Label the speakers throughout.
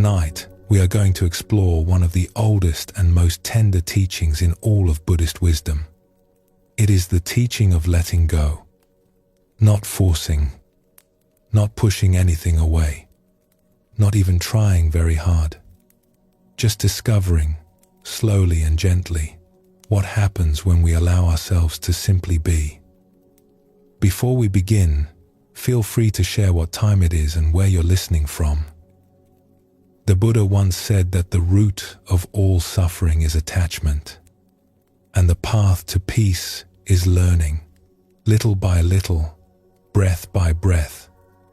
Speaker 1: Tonight, we are going to explore one of the oldest and most tender teachings in all of Buddhist wisdom. It is the teaching of letting go, not forcing, not pushing anything away, not even trying very hard, just discovering, slowly and gently, what happens when we allow ourselves to simply be. Before we begin, feel free to share what time it is and where you're listening from. The Buddha once said that the root of all suffering is attachment, and the path to peace is learning, little by little, breath by breath,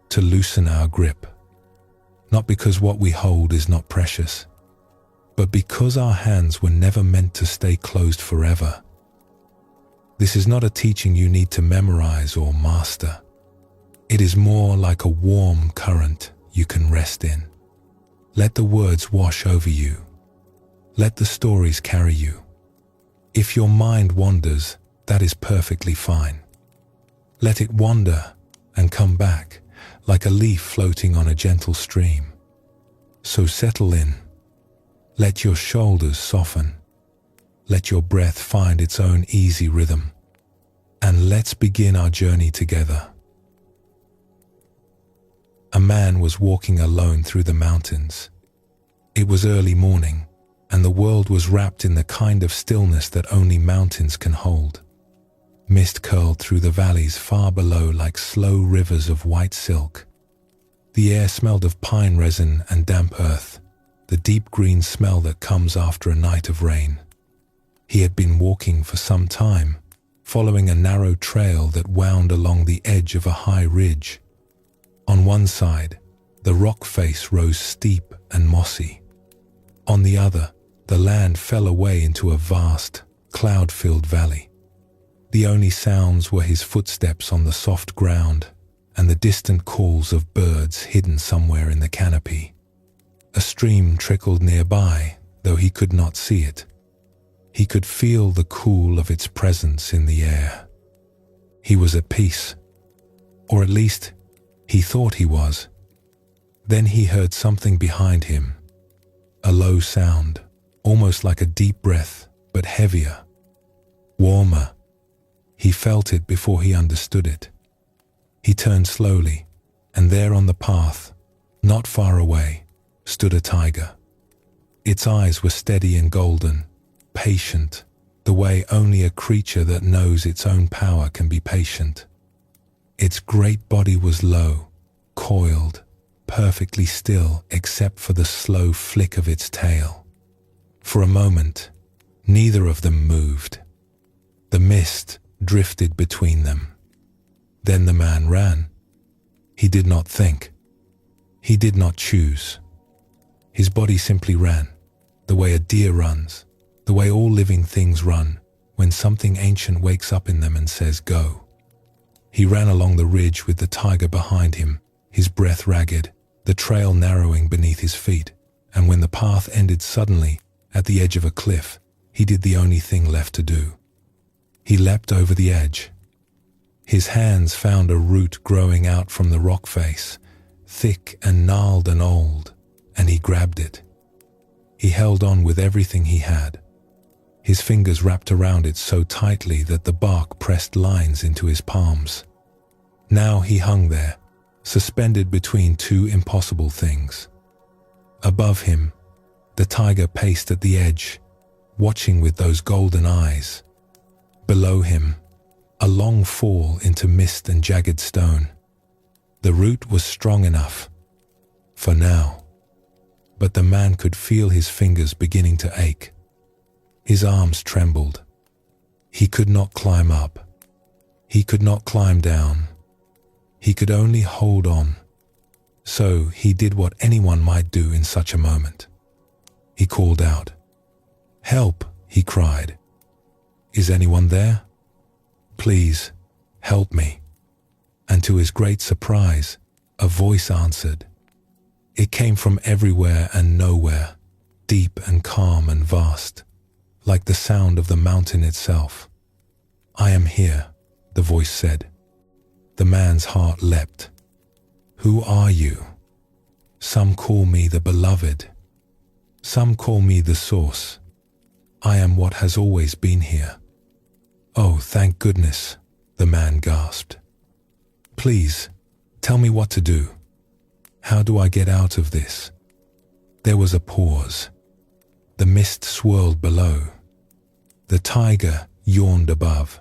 Speaker 1: to loosen our grip. Not because what we hold is not precious, but because our hands were never meant to stay closed forever. This is not a teaching you need to memorize or master. It is more like a warm current you can rest in. Let the words wash over you. Let the stories carry you. If your mind wanders, that is perfectly fine. Let it wander and come back like a leaf floating on a gentle stream. So settle in. Let your shoulders soften. Let your breath find its own easy rhythm. And let's begin our journey together. A man was walking alone through the mountains. It was early morning, and the world was wrapped in the kind of stillness that only mountains can hold. Mist curled through the valleys far below like slow rivers of white silk. The air smelled of pine resin and damp earth, the deep green smell that comes after a night of rain. He had been walking for some time, following a narrow trail that wound along the edge of a high ridge. On one side, the rock face rose steep and mossy. On the other, the land fell away into a vast, cloud-filled valley. The only sounds were his footsteps on the soft ground and the distant calls of birds hidden somewhere in the canopy. A stream trickled nearby, though he could not see it. He could feel the cool of its presence in the air. He was at peace, or at least he thought he was. Then he heard something behind him, a low sound, almost like a deep breath, but heavier, warmer. He felt it before he understood it. He turned slowly, and there on the path, not far away, stood a tiger. Its eyes were steady and golden, patient, the way only a creature that knows its own power can be patient. Its great body was low, coiled, perfectly still except for the slow flick of its tail. For a moment, neither of them moved. The mist drifted between them. Then the man ran. He did not think. He did not choose. His body simply ran, the way a deer runs, the way all living things run when something ancient wakes up in them and says, "Go." He ran along the ridge with the tiger behind him, his breath ragged, the trail narrowing beneath his feet, and when the path ended suddenly at the edge of a cliff, he did the only thing left to do. He leapt over the edge. His hands found a root growing out from the rock face, thick and gnarled and old, and he grabbed it. He held on with everything he had. His fingers wrapped around it so tightly that the bark pressed lines into his palms. Now he hung there, suspended between two impossible things. Above him, the tiger paced at the edge, watching with those golden eyes. Below him, a long fall into mist and jagged stone. The root was strong enough, for now, but the man could feel his fingers beginning to ache. His arms trembled. He could not climb up. He could not climb down. He could only hold on. So he did what anyone might do in such a moment. He called out. "Help!" he cried. "Is anyone there? Please, help me." And to his great surprise, a voice answered. It came from everywhere and nowhere, deep and calm and vast, like the sound of the mountain itself. "I am here," the voice said. The man's heart leapt. "Who are you?" Some call me the beloved. Some call me the source. I am what has always been here. Oh, thank goodness, the man gasped. Please, tell me what to do. How do I get out of this? There was a pause. The mist swirled below. The tiger yawned above.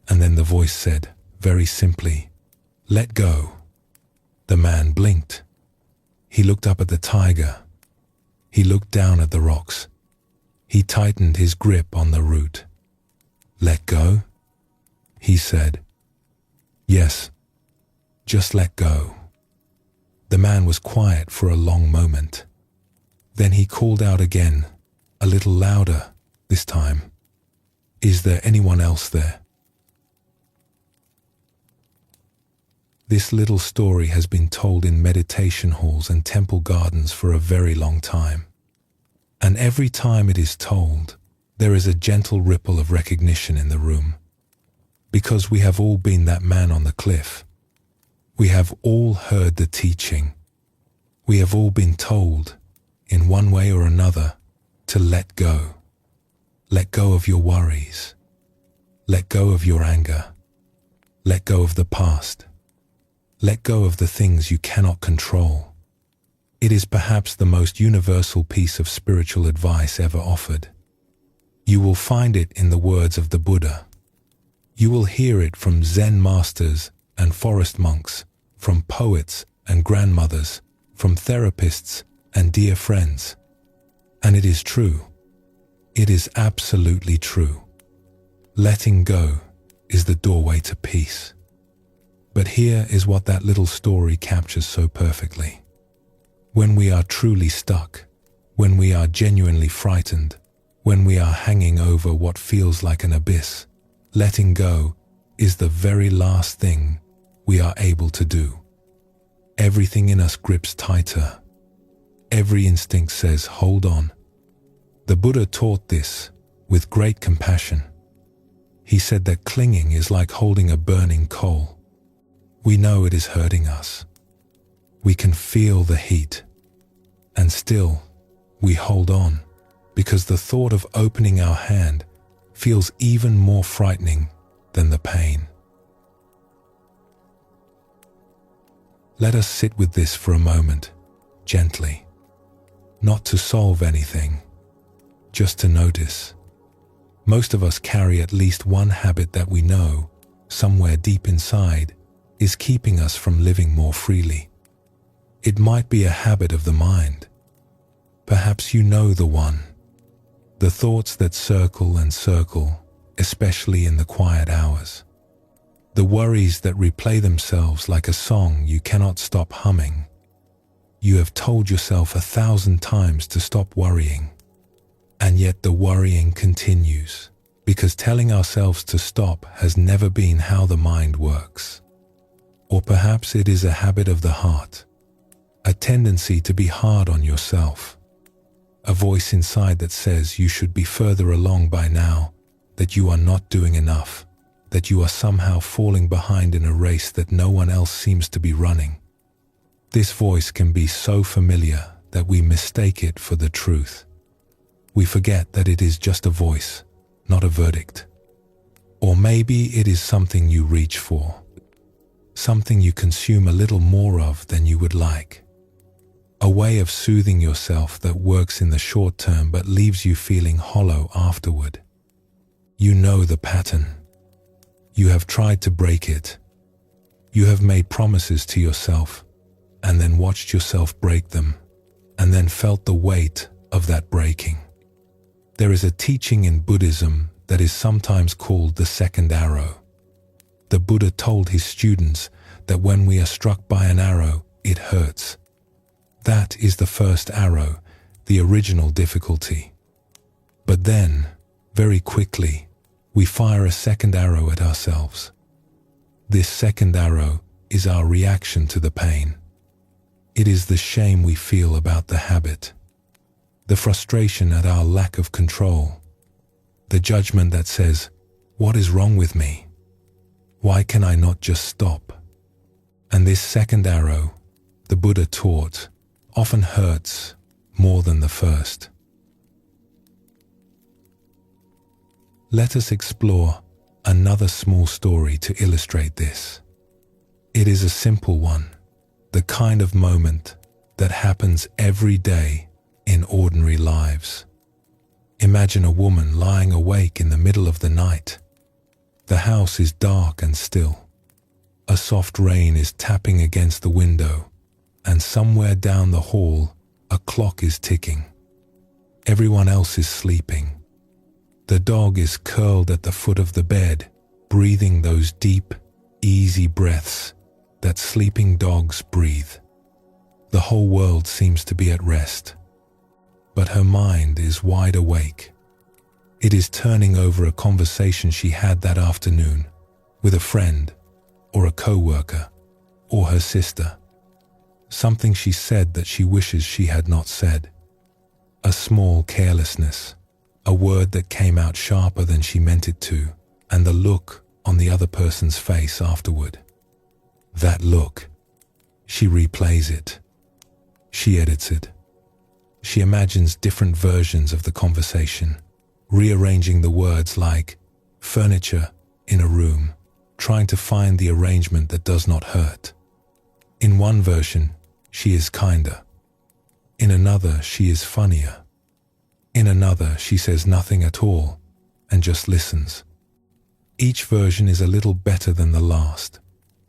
Speaker 1: And then the voice said, very simply, let go. The man blinked. He looked up at the tiger. He looked down at the rocks. He tightened his grip on the root. Let go? He said. Yes, just let go. The man was quiet for a long moment. Then he called out again, a little louder this time. Is there anyone else there? This little story has been told in meditation halls and temple gardens for a very long time. And every time it is told, there is a gentle ripple of recognition in the room. Because we have all been that man on the cliff. We have all heard the teaching. We have all been told, in one way or another, to let go. Let go of your worries. Let go of your anger. Let go of the past. Let go of the things you cannot control. It is perhaps the most universal piece of spiritual advice ever offered. You will find it in the words of the Buddha. You will hear it from Zen masters and forest monks, from poets and grandmothers, from therapists and dear friends. And it is true. It is absolutely true. Letting go is the doorway to peace. But here is what that little story captures so perfectly. When we are truly stuck, when we are genuinely frightened, when we are hanging over what feels like an abyss, letting go is the very last thing we are able to do. Everything in us grips tighter. Every instinct says, hold on. The Buddha taught this with great compassion. He said that clinging is like holding a burning coal. We know it is hurting us. We can feel the heat. And still, we hold on because the thought of opening our hand feels even more frightening than the pain. Let us sit with this for a moment, gently. Not to solve anything, just to notice. Most of us carry at least one habit that we know, somewhere deep inside, is keeping us from living more freely. It might be a habit of the mind. Perhaps you know the one. The thoughts that circle and circle, especially in the quiet hours. The worries that replay themselves like a song you cannot stop humming. You have told yourself 1,000 times to stop worrying. And yet the worrying continues, because telling ourselves to stop has never been how the mind works. Or perhaps it is a habit of the heart, a tendency to be hard on yourself, a voice inside that says you should be further along by now, that you are not doing enough, that you are somehow falling behind in a race that no one else seems to be running. This voice can be so familiar that we mistake it for the truth. We forget that it is just a voice, not a verdict. Or maybe it is something you reach for. Something you consume a little more of than you would like. A way of soothing yourself that works in the short term but leaves you feeling hollow afterward. You know the pattern. You have tried to break it. You have made promises to yourself and then watched yourself break them and then felt the weight of that breaking. There is a teaching in Buddhism that is sometimes called the second arrow. The Buddha told his students that when we are struck by an arrow, it hurts. That is the first arrow, the original difficulty. But then, very quickly, we fire a second arrow at ourselves. This second arrow is our reaction to the pain. It is the shame we feel about the habit, the frustration at our lack of control, the judgment that says, "What is wrong with me? Why can I not just stop?" And this second arrow, the Buddha taught, often hurts more than the first. Let us explore another small story to illustrate this. It is a simple one, the kind of moment that happens every day in ordinary lives. Imagine a woman lying awake in the middle of the night. The house is dark and still. A soft rain is tapping against the window, and somewhere down the hall, a clock is ticking. Everyone else is sleeping. The dog is curled at the foot of the bed, breathing those deep, easy breaths that sleeping dogs breathe. The whole world seems to be at rest, but her mind is wide awake. It is turning over a conversation she had that afternoon with a friend or a co-worker or her sister. Something she said that she wishes she had not said. A small carelessness, a word that came out sharper than she meant it to, and the look on the other person's face afterward. That look. She replays it. She edits it. She imagines different versions of the conversation, rearranging the words like furniture in a room, trying to find the arrangement that does not hurt. In one version, she is kinder. In another, she is funnier. In another, she says nothing at all and just listens. Each version is a little better than the last,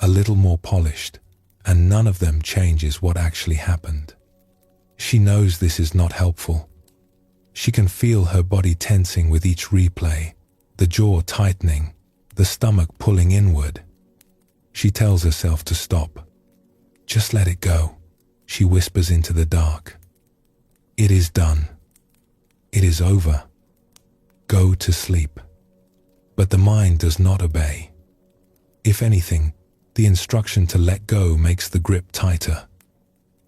Speaker 1: a little more polished, and none of them changes what actually happened. She knows this is not helpful. She can feel her body tensing with each replay, the jaw tightening, the stomach pulling inward. She tells herself to stop. Just let it go, she whispers into the dark. It is done. It is over. Go to sleep. But the mind does not obey. If anything, the instruction to let go makes the grip tighter.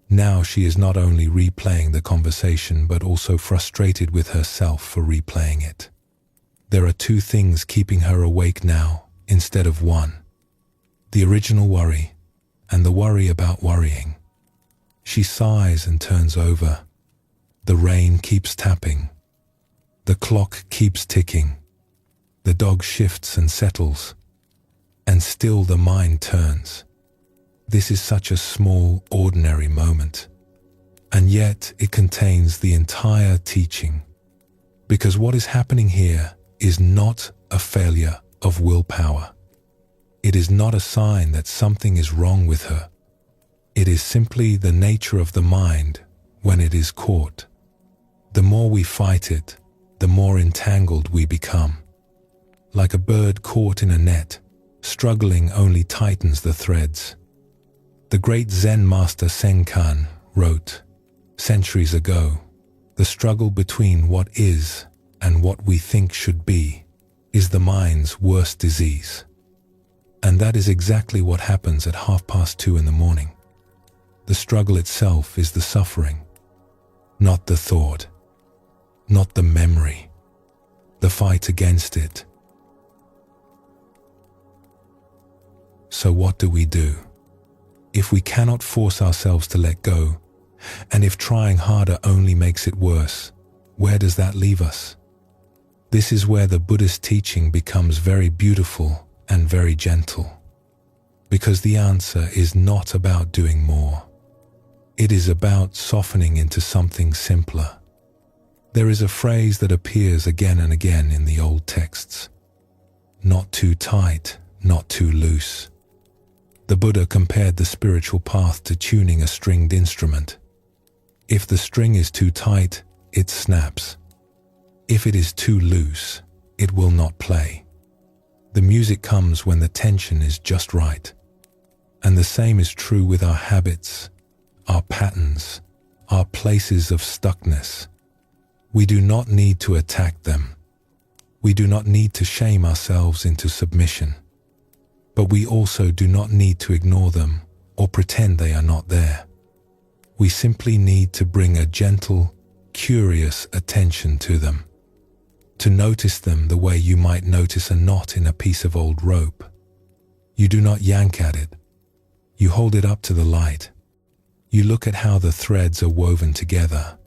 Speaker 1: Now she is not only replaying the conversation but also frustrated with herself for replaying it. There are two things keeping her awake now instead of one. The original worry and the worry about worrying. She sighs and turns over. The rain keeps tapping. The clock keeps ticking. The dog shifts and settles. And still the mind turns. This is such a small, ordinary moment. And yet it contains the entire teaching. Because what is happening here is not a failure of willpower. It is not a sign that something is wrong with her. It is simply the nature of the mind when it is caught. The more we fight it, the more entangled we become. Like a bird caught in a net, struggling only tightens the threads. The great Zen master Senkan wrote, centuries ago, the struggle between what is and what we think should be is the mind's worst disease. And that is exactly what happens at 2:30 in the morning. The struggle itself is the suffering, not the thought, not the memory, the fight against it. So what do we do? If we cannot force ourselves to let go, and if trying harder only makes it worse, where does that leave us? This is where the Buddhist teaching becomes very beautiful and very gentle. Because the answer is not about doing more. It is about softening into something simpler. There is a phrase that appears again and again in the old texts. Not too tight, not too loose. The Buddha compared the spiritual path to tuning a stringed instrument. If the string is too tight, it snaps. If it is too loose, it will not play. The music comes when the tension is just right. And the same is true with our habits, our patterns, our places of stuckness. We do not need to attack them. We do not need to shame ourselves into submission. But we also do not need to ignore them or pretend they are not there. We simply need to bring a gentle, curious attention to them. To notice them the way you might notice a knot in a piece of old rope. You do not yank at it. You hold it up to the light. You look at how the threads are woven together.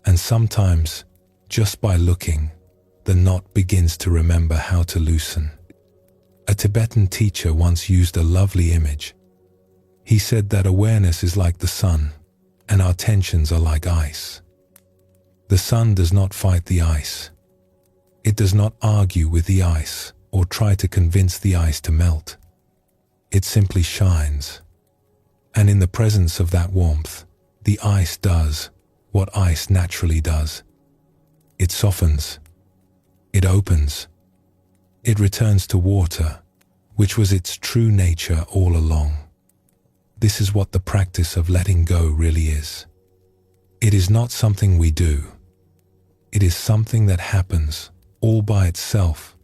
Speaker 1: And sometimes, just by looking, the knot begins to remember how to loosen. A Tibetan teacher once used a lovely image. He said that awareness is like the sun, and our tensions are like ice. The sun does not fight the ice. It does not argue with the ice or try to convince the ice to melt. It simply shines. And in the presence of that warmth, the ice does what ice naturally does. It softens. It opens. It returns to water, which was its true nature all along. This is what the practice of letting go really is. It is not something we do. It is something that happens all by itself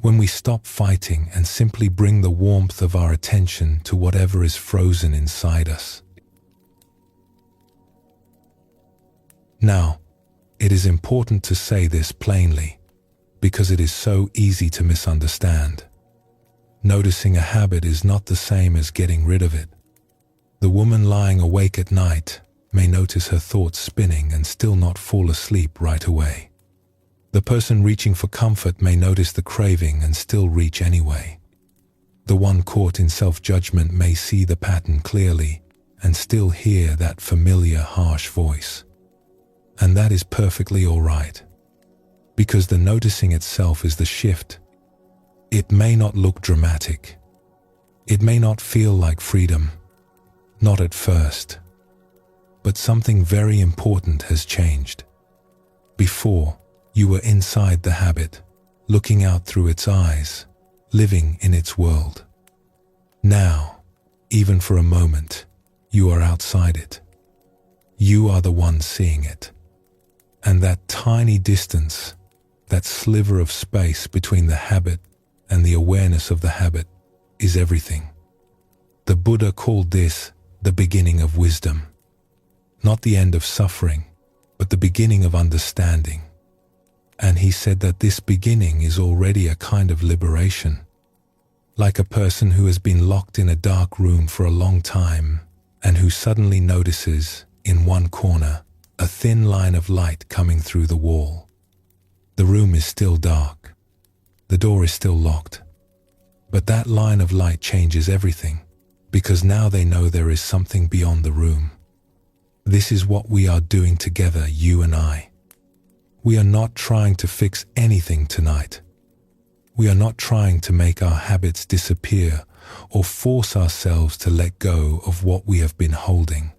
Speaker 1: when we stop fighting and simply bring the warmth of our attention to whatever is frozen inside us. Now, it is important to say this plainly because it is so easy to misunderstand. Noticing a habit is not the same as getting rid of it. The woman lying awake at night may notice her thoughts spinning and still not fall asleep right away. The person reaching for comfort may notice the craving and still reach anyway. The one caught in self-judgment may see the pattern clearly and still hear that familiar harsh voice. And that is perfectly all right, because the noticing itself is the shift. It may not look dramatic. It may not feel like freedom, not at first. But something very important has changed. Before, you were inside the habit, looking out through its eyes, living in its world. Now, even for a moment, you are outside it. You are the one seeing it. And that tiny distance, that sliver of space between the habit and the awareness of the habit, is everything. The Buddha called this the beginning of wisdom. Not the end of suffering, but the beginning of understanding. And he said that this beginning is already a kind of liberation. Like a person who has been locked in a dark room for a long time and who suddenly notices, in one corner, a thin line of light coming through the wall. The room is still dark. The door is still locked. But that line of light changes everything, because now they know there is something beyond the room. This is what we are doing together, you and I. We are not trying to fix anything tonight. We are not trying to make our habits disappear or force ourselves to let go of what we have been holding.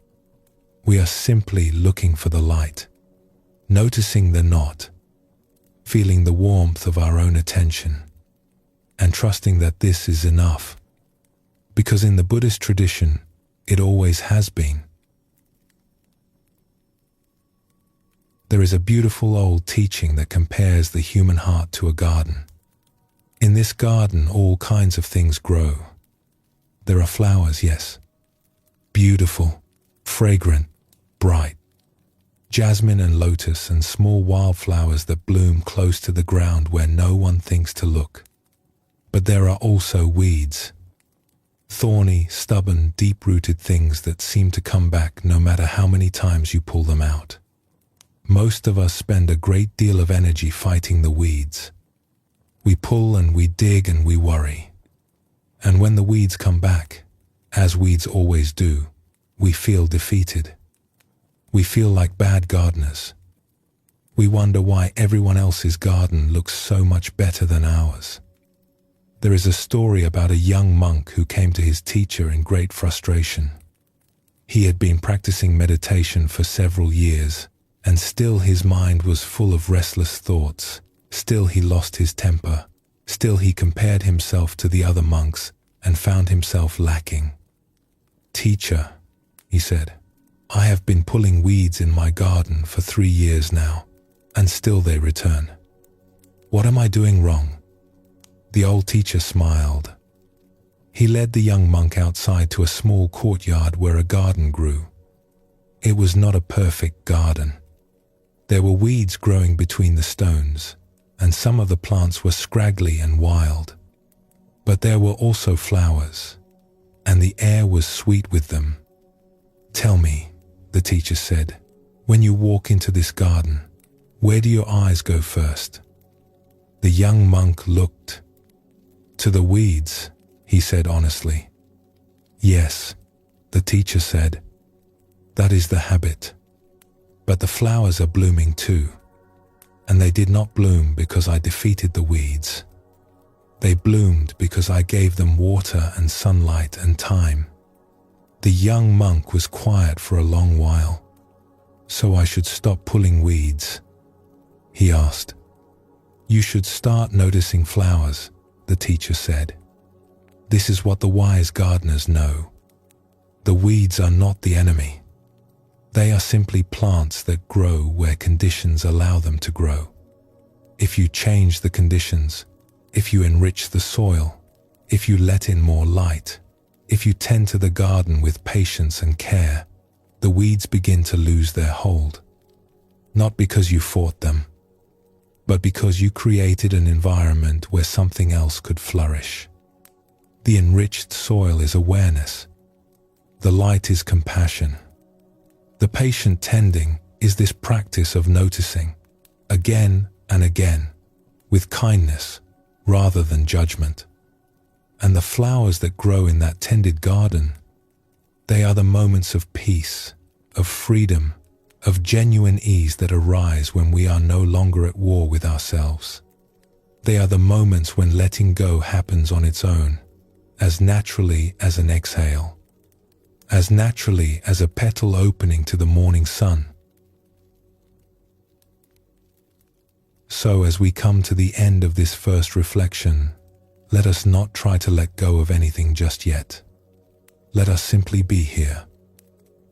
Speaker 1: We are simply looking for the light, noticing the knot, feeling the warmth of our own attention, and trusting that this is enough. Because in the Buddhist tradition, it always has been. There is a beautiful old teaching that compares the human heart to a garden. In this garden, all kinds of things grow. There are flowers, yes. Beautiful, fragrant, bright. Jasmine and lotus and small wildflowers that bloom close to the ground where no one thinks to look. But there are also weeds. Thorny, stubborn, deep-rooted things that seem to come back no matter how many times you pull them out. Most of us spend a great deal of energy fighting the weeds. We pull and we dig and we worry. And when the weeds come back, as weeds always do, we feel defeated. We feel like bad gardeners. We wonder why everyone else's garden looks so much better than ours. There is a story about a young monk who came to his teacher in great frustration. He had been practicing meditation for several years, and still his mind was full of restless thoughts. Still he lost his temper. Still he compared himself to the other monks and found himself lacking. "Teacher," he said, "I have been pulling weeds in my garden for 3 years now, and still they return. What am I doing wrong?" The old teacher smiled. He led the young monk outside to a small courtyard where a garden grew. It was not a perfect garden. There were weeds growing between the stones, and some of the plants were scraggly and wild. But there were also flowers, and the air was sweet with them. "Tell me," the teacher said, "when you walk into this garden, where do your eyes go first?" The young monk looked. "To the weeds," he said honestly. "Yes," the teacher said, "that is the habit. But the flowers are blooming too. And they did not bloom because I defeated the weeds. They bloomed because I gave them water and sunlight and time." The young monk was quiet for a long while. "So I should stop pulling weeds?" he asked. "You should start noticing flowers," the teacher said. "This is what the wise gardeners know. The weeds are not the enemy. They are simply plants that grow where conditions allow them to grow. If you change the conditions, if you enrich the soil, if you let in more light, if you tend to the garden with patience and care, the weeds begin to lose their hold. Not because you fought them, but because you created an environment where something else could flourish. The enriched soil is awareness. The light is compassion. The patient tending is this practice of noticing, again and again, with kindness rather than judgment. And the flowers that grow in that tended garden, they are the moments of peace, of freedom, of genuine ease that arise when we are no longer at war with ourselves. They are the moments when letting go happens on its own, as naturally as an exhale, as naturally as a petal opening to the morning sun. So as we come to the end of this first reflection, let us not try to let go of anything just yet. Let us simply be here.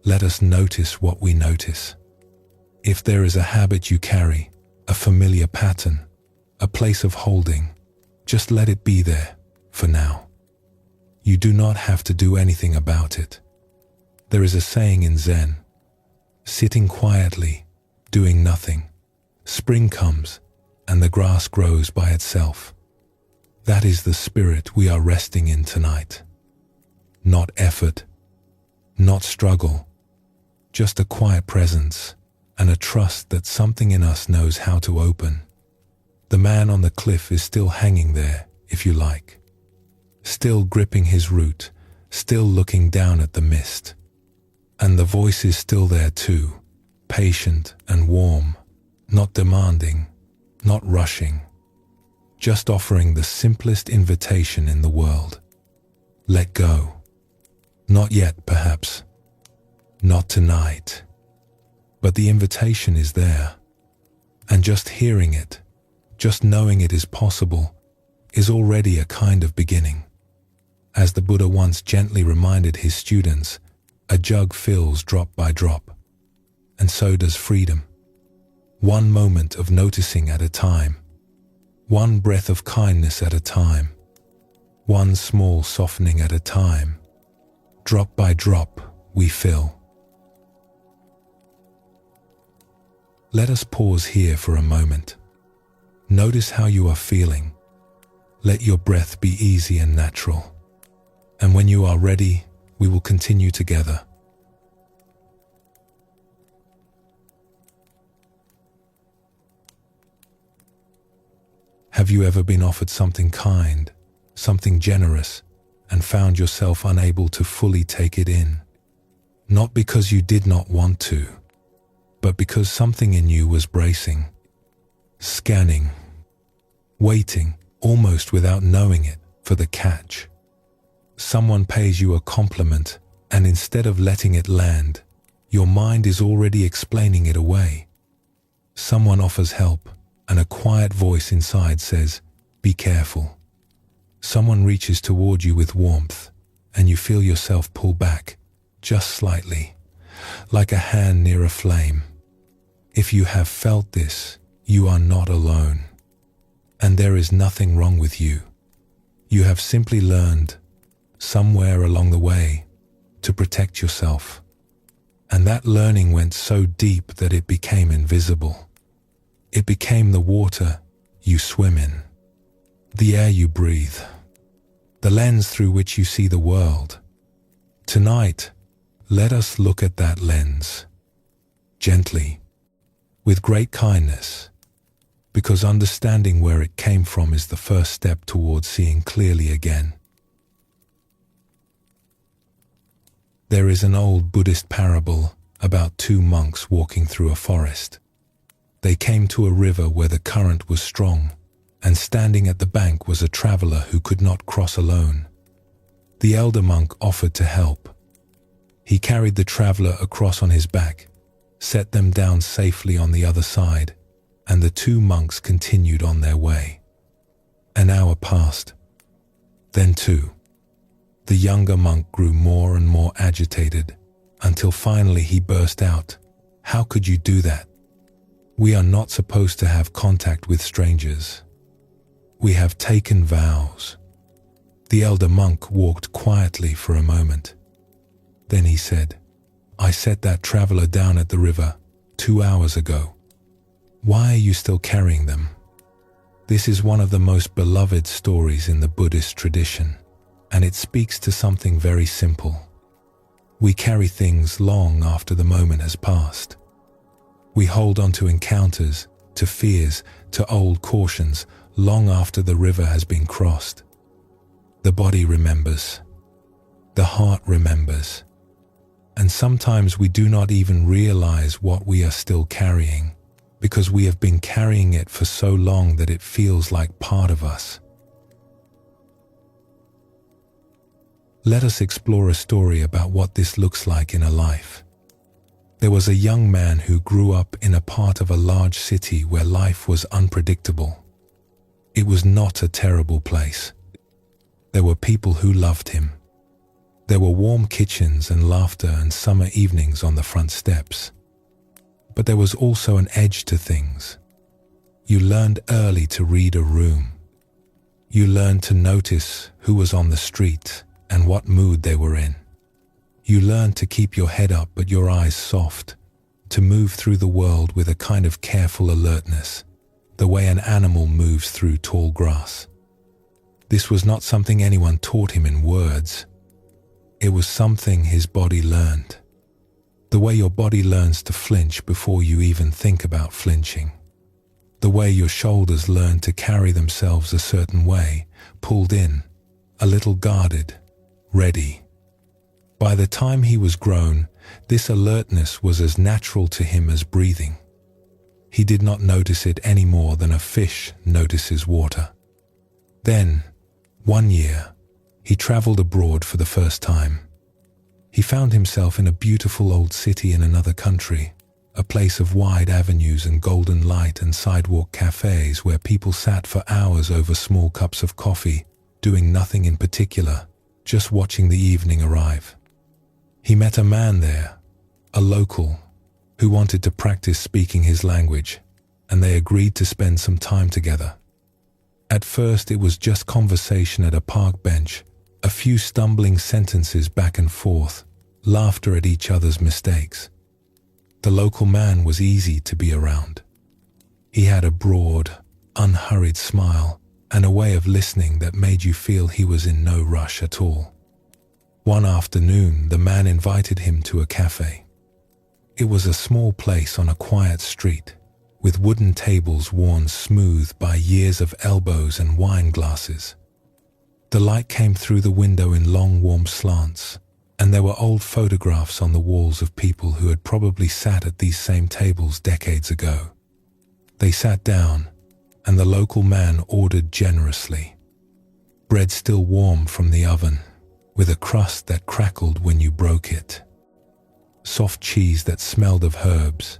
Speaker 1: Let us notice what we notice. If there is a habit you carry, a familiar pattern, a place of holding, just let it be there for now. You do not have to do anything about it. There is a saying in Zen, sitting quietly, doing nothing, spring comes and the grass grows by itself. That is the spirit we are resting in tonight. Not effort, not struggle, just a quiet presence and a trust that something in us knows how to open. The man on the cliff is still hanging there, if you like, still gripping his root, still looking down at the mist. And the voice is still there too, patient and warm, not demanding, not rushing, just offering the simplest invitation in the world. Let go. Not yet, perhaps. Not tonight. But the invitation is there. And just hearing it, just knowing it is possible, is already a kind of beginning. As the Buddha once gently reminded his students, a jug fills drop by drop, and so does freedom. One moment of noticing at a time, one breath of kindness at a time, one small softening at a time. Drop by drop, we fill. Let us pause here for a moment. Notice how you are feeling. Let your breath be easy and natural. And when you are ready, we will continue together. Have you ever been offered something kind, something generous, and found yourself unable to fully take it in? Not because you did not want to, but because something in you was bracing, scanning, waiting, almost without knowing it, for the catch. Someone pays you a compliment, and instead of letting it land, your mind is already explaining it away. Someone offers help, and a quiet voice inside says, "Be careful." Someone reaches toward you with warmth, and you feel yourself pull back, just slightly, like a hand near a flame. If you have felt this, you are not alone. And there is nothing wrong with you. You have simply learned, somewhere along the way, to protect yourself. And that learning went so deep that it became invisible. It became the water you swim in, the air you breathe, the lens through which you see the world. Tonight, Let us look at that lens, gently, with great kindness, because understanding where it came from is the first step towards seeing clearly again. There is an old Buddhist parable about two monks walking through a forest. They came to a river where the current was strong, and standing at the bank was a traveler who could not cross alone. The elder monk offered to help. He carried the traveler across on his back, set them down safely on the other side, and the two monks continued on their way. An hour passed. Then two. The younger monk grew more and more agitated, until finally he burst out, "How could you do that? We are not supposed to have contact with strangers. We have taken vows." The elder monk walked quietly for a moment. Then he said, "I set that traveler down at the river 2 hours ago. Why are you still carrying them?" This is one of the most beloved stories in the Buddhist tradition, and it speaks to something very simple. We carry things long after the moment has passed. We hold on to encounters, to fears, to old cautions, long after the river has been crossed. The body remembers. The heart remembers. And sometimes we do not even realize what we are still carrying, because we have been carrying it for so long that it feels like part of us. Let us explore a story about what this looks like in a life. There was a young man who grew up in a part of a large city where life was unpredictable. It was not a terrible place. There were people who loved him. There were warm kitchens and laughter and summer evenings on the front steps. But there was also an edge to things. You learned early to read a room. You learned to notice who was on the street and what mood they were in. You learned to keep your head up but your eyes soft, to move through the world with a kind of careful alertness, the way an animal moves through tall grass. This was not something anyone taught him in words. It was something his body learned. The way your body learns to flinch before you even think about flinching. The way your shoulders learn to carry themselves a certain way, pulled in, a little guarded, ready. By the time he was grown, this alertness was as natural to him as breathing. He did not notice it any more than a fish notices water. Then, one year, he traveled abroad for the first time. He found himself in a beautiful old city in another country, a place of wide avenues and golden light and sidewalk cafes where people sat for hours over small cups of coffee, doing nothing in particular, just watching the evening arrive. He met a man there, a local, who wanted to practice speaking his language, and they agreed to spend some time together. At first it was just conversation at a park bench, a few stumbling sentences back and forth, laughter at each other's mistakes. The local man was easy to be around. He had a broad, unhurried smile and a way of listening that made you feel he was in no rush at all. One afternoon, the man invited him to a cafe. It was a small place on a quiet street, with wooden tables worn smooth by years of elbows and wine glasses. The light came through the window in long, warm slants, and there were old photographs on the walls of people who had probably sat at these same tables decades ago. They sat down, and the local man ordered generously. Bread still warm from the oven, with a crust that crackled when you broke it. Soft cheese that smelled of herbs.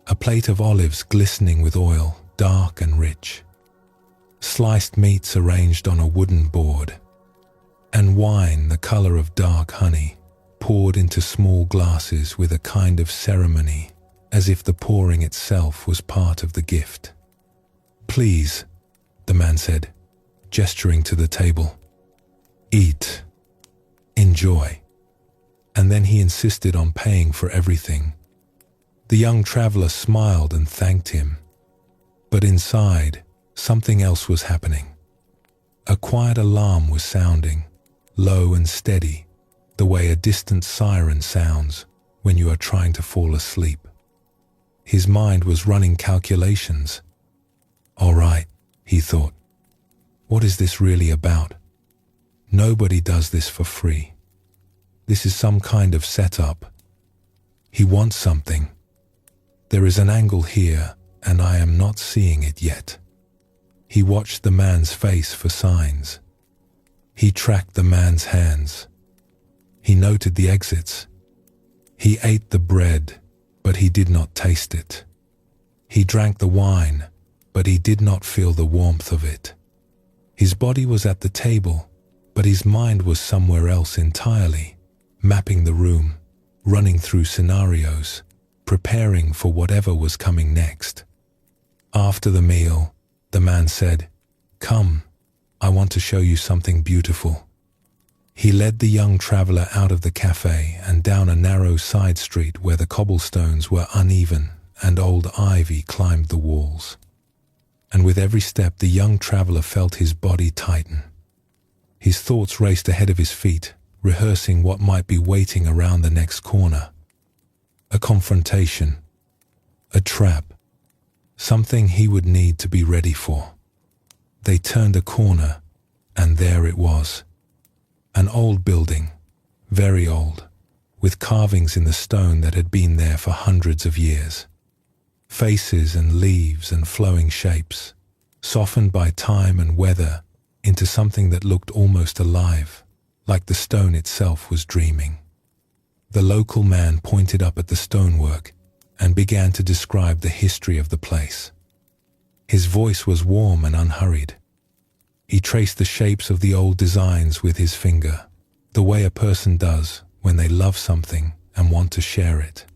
Speaker 1: A plate of olives glistening with oil, dark and rich. Sliced meats arranged on a wooden board, and wine the color of dark honey, poured into small glasses with a kind of ceremony, as if the pouring itself was part of the gift. "Please," the man said, gesturing to the table. "Eat. Enjoy." And then he insisted on paying for everything. The young traveler smiled and thanked him. But inside, something else was happening. A quiet alarm was sounding, low and steady, the way a distant siren sounds when you are trying to fall asleep. His mind was running calculations. All right, he thought. What is this really about? Nobody does this for free. This is some kind of setup. He wants something. There is an angle here, and I am not seeing it yet. He watched the man's face for signs. He tracked the man's hands. He noted the exits. He ate the bread, but he did not taste it. He drank the wine, but he did not feel the warmth of it. His body was at the table, but his mind was somewhere else entirely, mapping the room, running through scenarios, preparing for whatever was coming next. After the meal, the man said, "Come, I want to show you something beautiful." He led the young traveler out of the cafe and down a narrow side street where the cobblestones were uneven and old ivy climbed the walls. And with every step, the young traveler felt his body tighten. His thoughts raced ahead of his feet, rehearsing what might be waiting around the next corner. A confrontation, a trap, something he would need to be ready for. They turned a corner, and there it was. An old building, very old, with carvings in the stone that had been there for hundreds of years. Faces and leaves and flowing shapes, softened by time and weather into something that looked almost alive, like the stone itself was dreaming. The local man pointed up at the stonework and began to describe the history of the place. His voice was warm and unhurried. He traced the shapes of the old designs with his finger, the way a person does when they love something and want to share it.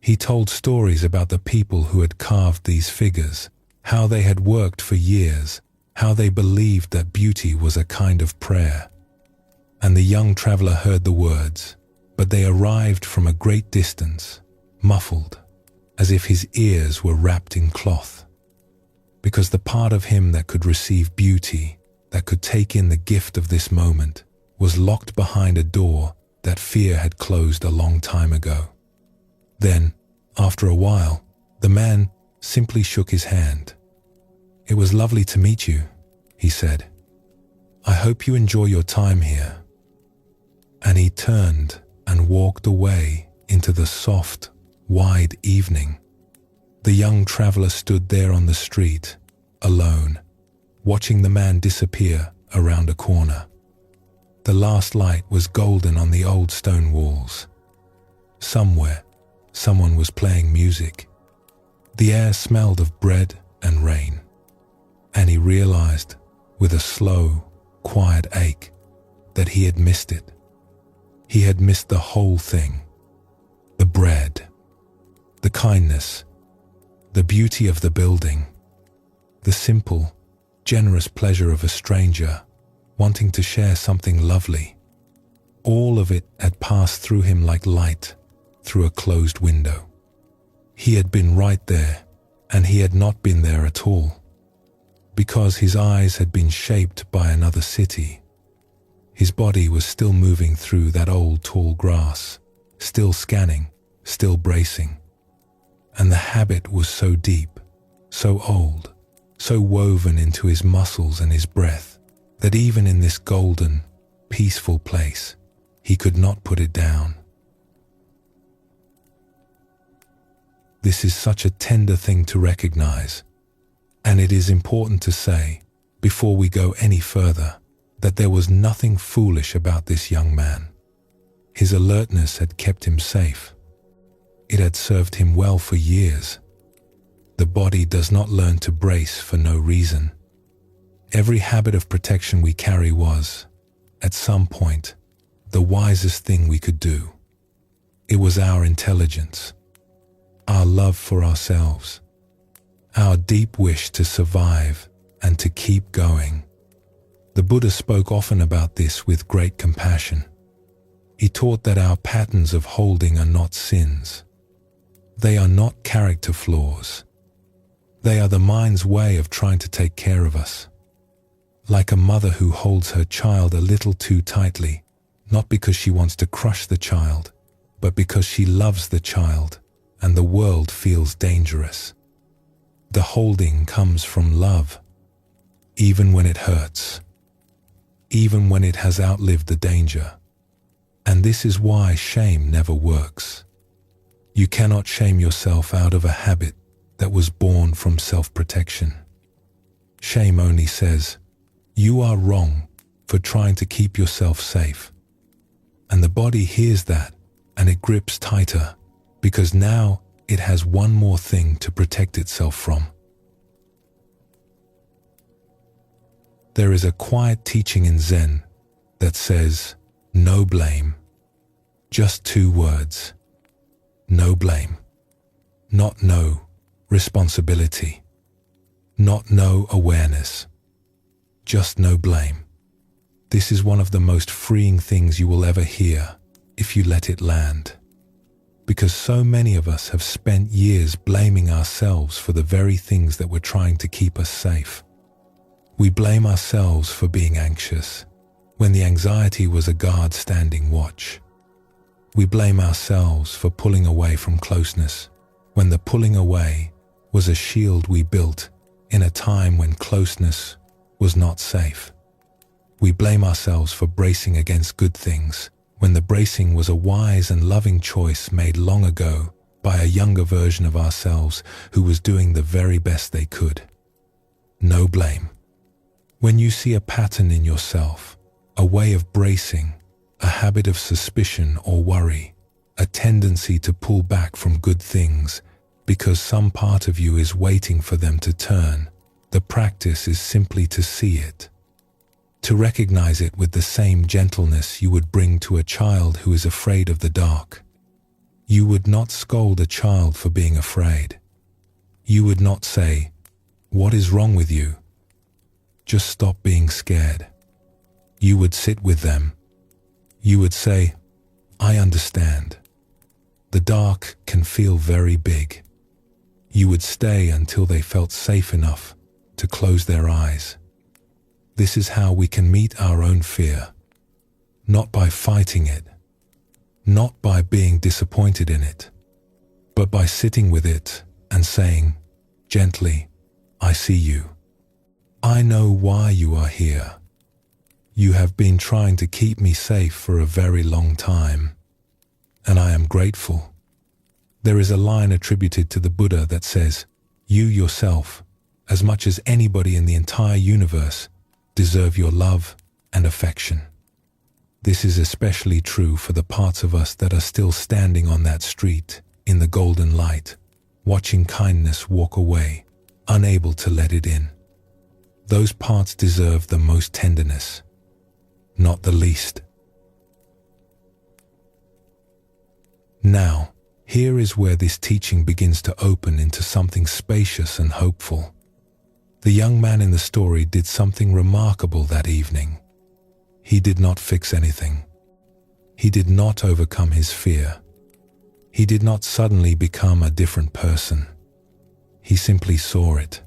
Speaker 1: He told stories about the people who had carved these figures, how they had worked for years, how they believed that beauty was a kind of prayer. And the young traveler heard the words, but they arrived from a great distance, muffled, as if his ears were wrapped in cloth. Because the part of him that could receive beauty, that could take in the gift of this moment, was locked behind a door that fear had closed a long time ago. Then, after a while, the man simply shook his hand. "It was lovely to meet you," he said. "I hope you enjoy your time here." And he turned and walked away into the soft, wide evening. The young traveler stood there on the street, alone, watching the man disappear around a corner. The last light was golden on the old stone walls. Somewhere, someone was playing music. The air smelled of bread and rain. And he realized, with a slow, quiet ache, that he had missed it. He had missed the whole thing. The bread, the kindness, the beauty of the building, the simple, generous pleasure of a stranger wanting to share something lovely. All of it had passed through him like light through a closed window. He had been right there, and he had not been there at all, because his eyes had been shaped by another city. His body was still moving through that old tall grass, still scanning, still bracing. And the habit was so deep, so old, so woven into his muscles and his breath, that even in this golden, peaceful place, he could not put it down. This is such a tender thing to recognize, and it is important to say, before we go any further, that there was nothing foolish about this young man. His alertness had kept him safe. It had served him well for years. The body does not learn to brace for no reason. Every habit of protection we carry was, at some point, the wisest thing we could do. It was our intelligence, our love for ourselves, our deep wish to survive and to keep going. The Buddha spoke often about this with great compassion. He taught that our patterns of holding are not sins. They are not character flaws. They are the mind's way of trying to take care of us. Like a mother who holds her child a little too tightly, not because she wants to crush the child, but because she loves the child and the world feels dangerous. The holding comes from love, even when it hurts, even when it has outlived the danger. And this is why shame never works. You cannot shame yourself out of a habit that was born from self-protection. Shame only says, you are wrong for trying to keep yourself safe. And the body hears that and it grips tighter because now it has one more thing to protect itself from. There is a quiet teaching in Zen that says, no blame. Just 2 words. No blame. Not no responsibility. Not no awareness. Just no blame. This is one of the most freeing things you will ever hear if you let it land. Because so many of us have spent years blaming ourselves for the very things that were trying to keep us safe. We blame ourselves for being anxious, when the anxiety was a guard standing watch. We blame ourselves for pulling away from closeness, when the pulling away was a shield we built in a time when closeness was not safe. We blame ourselves for bracing against good things, when the bracing was a wise and loving choice made long ago by a younger version of ourselves who was doing the very best they could. No blame. When you see a pattern in yourself, a way of bracing, a habit of suspicion or worry, a tendency to pull back from good things because some part of you is waiting for them to turn, the practice is simply to see it. To recognize it with the same gentleness you would bring to a child who is afraid of the dark. You would not scold a child for being afraid. You would not say, "What is wrong with you? Just stop being scared." You would sit with them. You would say, "I understand. The dark can feel very big." You would stay until they felt safe enough to close their eyes. This is how we can meet our own fear, not by fighting it, not by being disappointed in it, but by sitting with it and saying, gently, "I see you. I know why you are here. You have been trying to keep me safe for a very long time, and I am grateful." There is a line attributed to the Buddha that says, "You yourself, as much as anybody in the entire universe, deserve your love and affection." This is especially true for the parts of us that are still standing on that street in the golden light, watching kindness walk away, unable to let it in. Those parts deserve the most tenderness, not the least. Now, here is where this teaching begins to open into something spacious and hopeful. The young man in the story did something remarkable that evening. He did not fix anything. He did not overcome his fear. He did not suddenly become a different person. He simply saw it.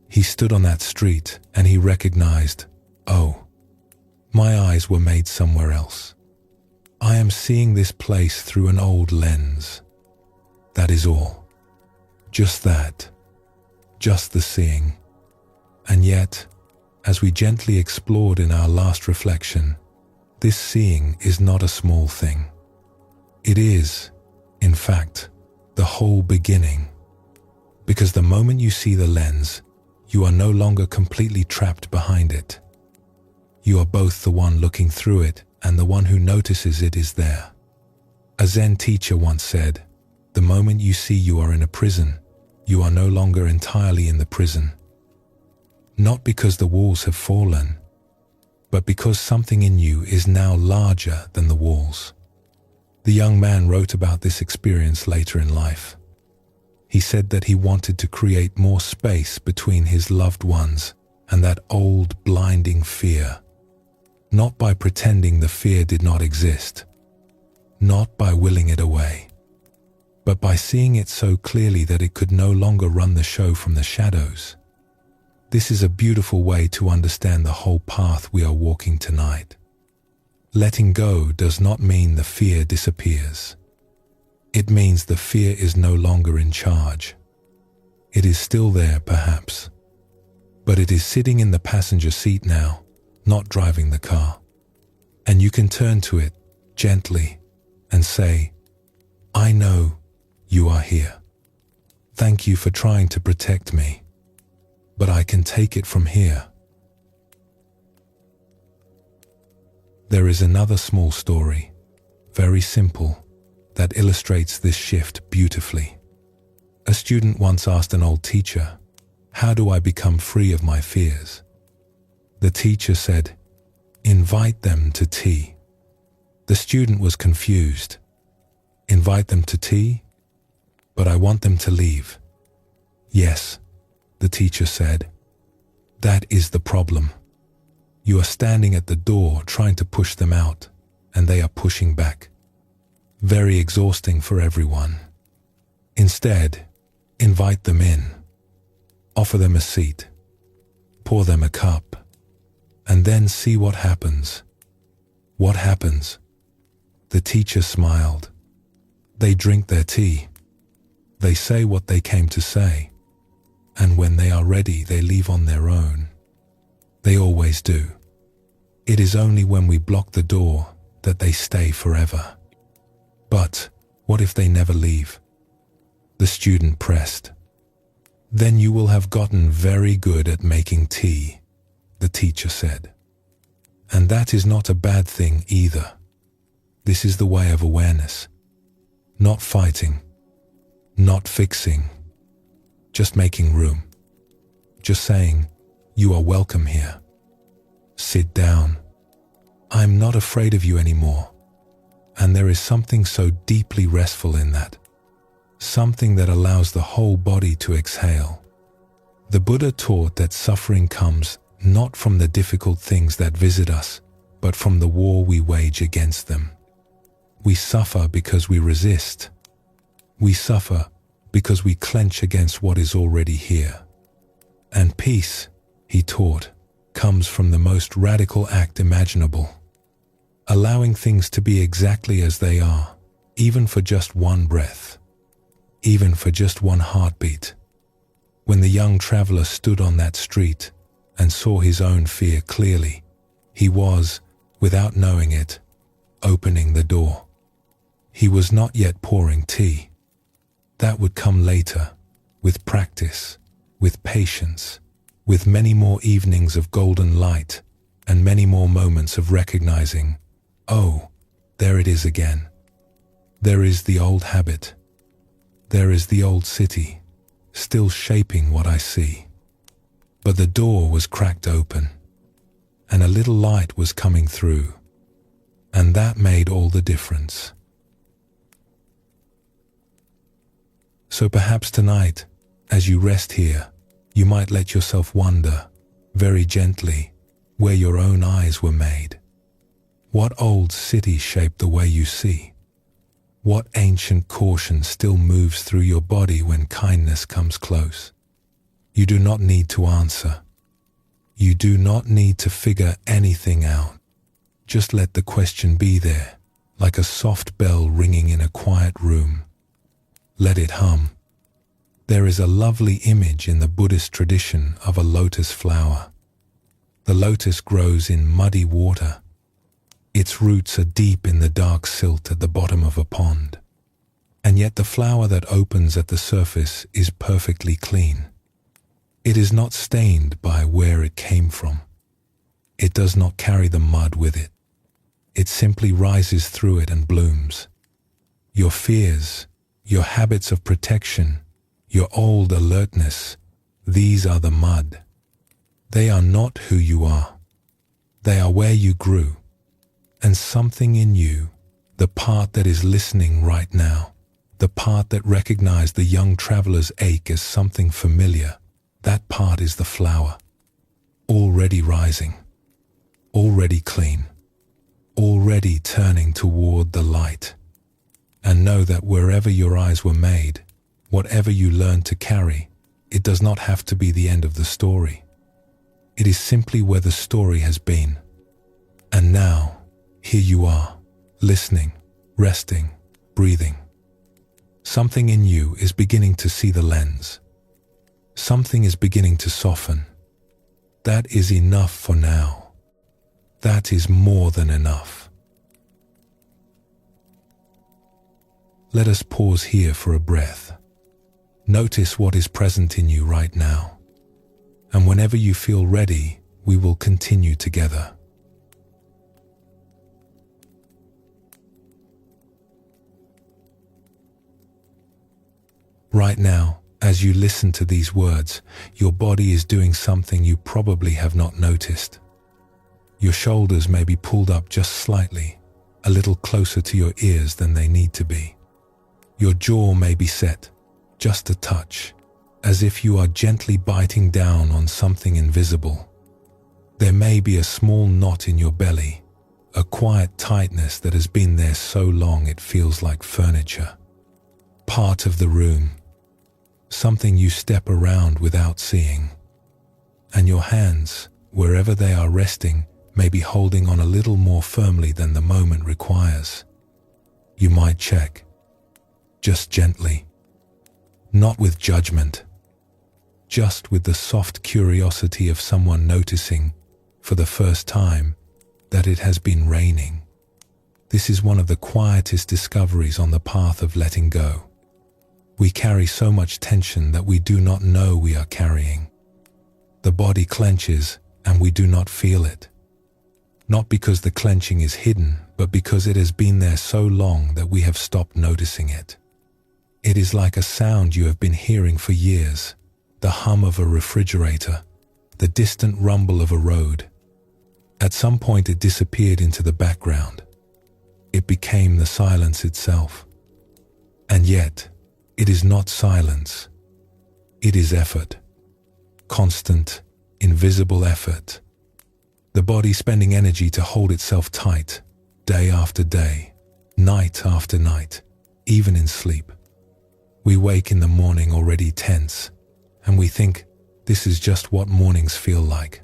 Speaker 1: He stood on that street and he recognized, "Oh, my eyes were made somewhere else. I am seeing this place through an old lens. That is all. Just that. Just the seeing." And yet, as we gently explored in our last reflection, this seeing is not a small thing. It is, in fact, the whole beginning. Because the moment you see the lens, you are no longer completely trapped behind it. You are both the one looking through it and the one who notices it is there. A Zen teacher once said, "The moment you see you are in a prison, you are no longer entirely in the prison. Not because the walls have fallen, but because something in you is now larger than the walls." The young man wrote about this experience later in life. He said that he wanted to create more space between his loved ones and that old blinding fear, not by pretending the fear did not exist, not by willing it away, but by seeing it so clearly that it could no longer run the show from the shadows. This is a beautiful way to understand the whole path we are walking tonight. Letting go does not mean the fear disappears. It means the fear is no longer in charge. It is still there, perhaps, but it is sitting in the passenger seat now, not driving the car. And you can turn to it gently and say, "I know you are here. Thank you for trying to protect me, but I can take it from here." There is another small story, very simple, that illustrates this shift beautifully. A student once asked an old teacher, "How do I become free of my fears?" The teacher said, "Invite them to tea." The student was confused. "Invite them to tea? But I want them to leave." "Yes," the teacher said. "That is the problem. You are standing at the door trying to push them out, and they are pushing back. Very exhausting for everyone. Instead, invite them in. Offer them a seat. Pour them a cup. And then see what happens." "What happens?" The teacher smiled. "They drink their tea. They say what they came to say. And when they are ready, they leave on their own. They always do. It is only when we block the door that they stay forever." "But what if they never leave?" The student pressed. "Then you will have gotten very good at making tea," the teacher said. "And that is not a bad thing either. This is the way of awareness. Not fighting, not fixing, just making room. Just saying, 'You are welcome here. Sit down. I'm not afraid of you anymore.' And there is something so deeply restful in that. Something that allows the whole body to exhale. The Buddha taught that suffering comes not from the difficult things that visit us, but from the war we wage against them. We suffer because we resist. We suffer because we clench against what is already here. And peace, he taught, comes from the most radical act imaginable. Allowing things to be exactly as they are, even for just one breath, even for just one heartbeat. When the young traveler stood on that street and saw his own fear clearly, he was, without knowing it, opening the door. He was not yet pouring tea. That would come later, with practice, with patience, with many more evenings of golden light and many more moments of recognizing, "Oh, there it is again. There is the old habit. There is the old city, still shaping what I see." But the door was cracked open, and a little light was coming through, and that made all the difference. So perhaps tonight, as you rest here, you might let yourself wonder, very gently, where your own eyes were made. What old city shaped the way you see? What ancient caution still moves through your body when kindness comes close? You do not need to answer. You do not need to figure anything out. Just let the question be there, like a soft bell ringing in a quiet room. Let it hum. There is a lovely image in the Buddhist tradition of a lotus flower. The lotus grows in muddy water. Its roots are deep in the dark silt at the bottom of a pond. And yet the flower that opens at the surface is perfectly clean. It is not stained by where it came from. It does not carry the mud with it. It simply rises through it and blooms. Your fears, your habits of protection, your old alertness, these are the mud. They are not who you are. They are where you grew. And something in you, the part that is listening right now, the part that recognized the young traveler's ache as something familiar, that part is the flower, already rising, already clean, already turning toward the light. And know that wherever your eyes were made, whatever you learned to carry, it does not have to be the end of the story. It is simply where the story has been. And now, here you are, listening, resting, breathing. Something in you is beginning to see the lens. Something is beginning to soften. That is enough for now. That is more than enough. Let us pause here for a breath. Notice what is present in you right now. And whenever you feel ready, we will continue together. Right now, as you listen to these words, your body is doing something you probably have not noticed. Your shoulders may be pulled up just slightly, a little closer to your ears than they need to be. Your jaw may be set, just a touch, as if you are gently biting down on something invisible. There may be a small knot in your belly, a quiet tightness that has been there so long it feels like furniture. Part of the room, something you step around without seeing. And your hands, wherever they are resting, may be holding on a little more firmly than the moment requires. You might check, just gently, not with judgment, just with the soft curiosity of someone noticing, for the first time, that it has been raining. This is one of the quietest discoveries on the path of letting go. We carry so much tension that we do not know we are carrying. The body clenches and we do not feel it. Not because the clenching is hidden, but because it has been there so long that we have stopped noticing it. It is like a sound you have been hearing for years, the hum of a refrigerator, the distant rumble of a road. At some point it disappeared into the background. It became the silence itself. And yet, it is not silence. It is effort. Constant, invisible effort. The body spending energy to hold itself tight, day after day, night after night, even in sleep. We wake in the morning already tense, and we think this is just what mornings feel like.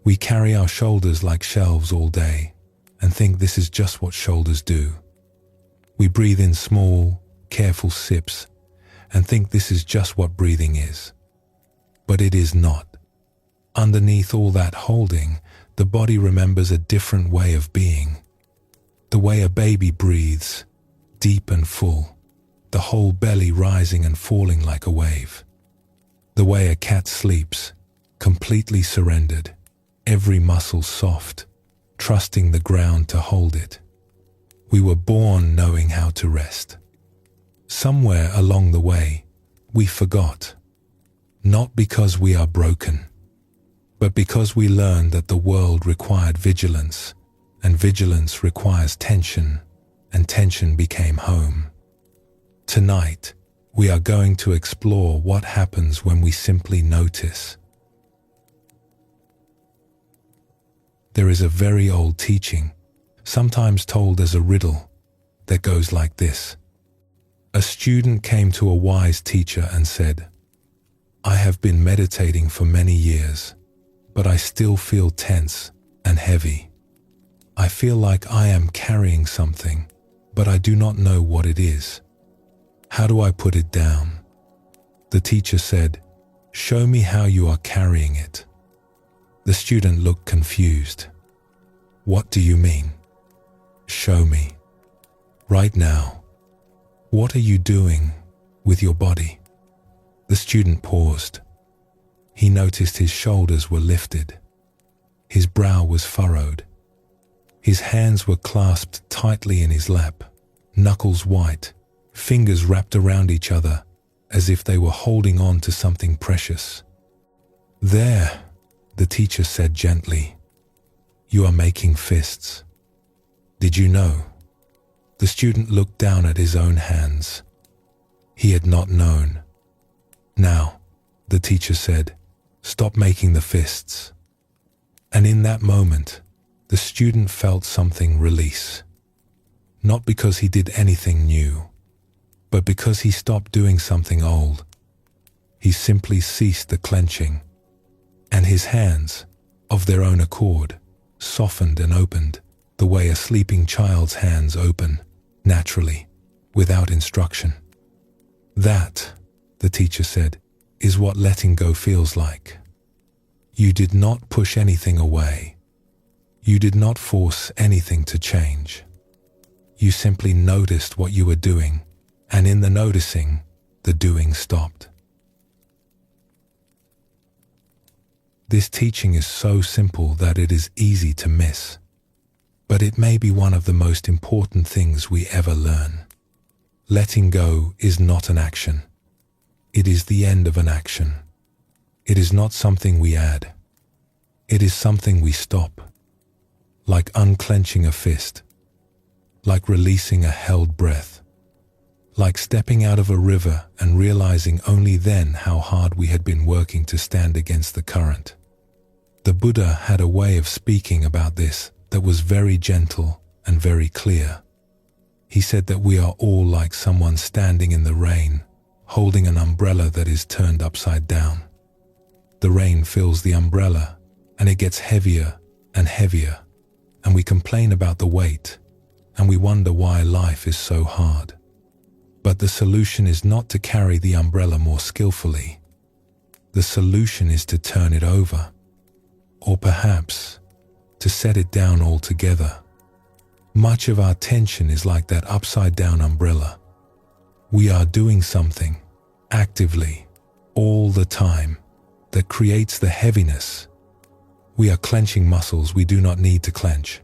Speaker 1: We carry our shoulders like shelves all day, and think this is just what shoulders do. We breathe in small, careful sips and think this is just what breathing is. But it is not. Underneath all that holding, the body remembers a different way of being. The way a baby breathes, deep and full, the whole belly rising and falling like a wave. The way a cat sleeps, completely surrendered, every muscle soft, trusting the ground to hold it. We were born knowing how to rest. Somewhere along the way, we forgot. Not because we are broken, but because we learned that the world required vigilance, and vigilance requires tension, and tension became home. Tonight, we are going to explore what happens when we simply notice. There is a very old teaching, sometimes told as a riddle, that goes like this. A student came to a wise teacher and said, "I have been meditating for many years, but I still feel tense and heavy. I feel like I am carrying something, but I do not know what it is. How do I put it down?" The teacher said, "Show me how you are carrying it." The student looked confused. "What do you mean?" "Show me. Right now. What are you doing with your body?" The student paused. He noticed his shoulders were lifted. His brow was furrowed. His hands were clasped tightly in his lap, knuckles white, fingers wrapped around each other as if they were holding on to something precious. "There," the teacher said gently. "You are making fists. Did you know?" The student looked down at his own hands. He had not known. "Now," the teacher said, "stop making the fists." And in that moment, the student felt something release. Not because he did anything new, but because he stopped doing something old. He simply ceased the clenching, and his hands, of their own accord, softened and opened, the way a sleeping child's hands open, naturally, without instruction. That, the teacher said, is what letting go feels like. You did not push anything away. You did not force anything to change. You simply noticed what you were doing, and in the noticing, the doing stopped. This teaching is so simple that it is easy to miss, but it may be one of the most important things we ever learn. Letting go is not an action. It is the end of an action. It is not something we add. It is something we stop. Like unclenching a fist. Like releasing a held breath. Like stepping out of a river and realizing only then how hard we had been working to stand against the current. The Buddha had a way of speaking about this that was very gentle and very clear. He said that we are all like someone standing in the rain, holding an umbrella that is turned upside down. The rain fills the umbrella, and it gets heavier and heavier, and we complain about the weight, and we wonder why life is so hard. But the solution is not to carry the umbrella more skillfully. The solution is to turn it over, or perhaps to set it down altogether. Much of our tension is like that upside-down umbrella. We are doing something, actively, all the time, that creates the heaviness. We are clenching muscles we do not need to clench.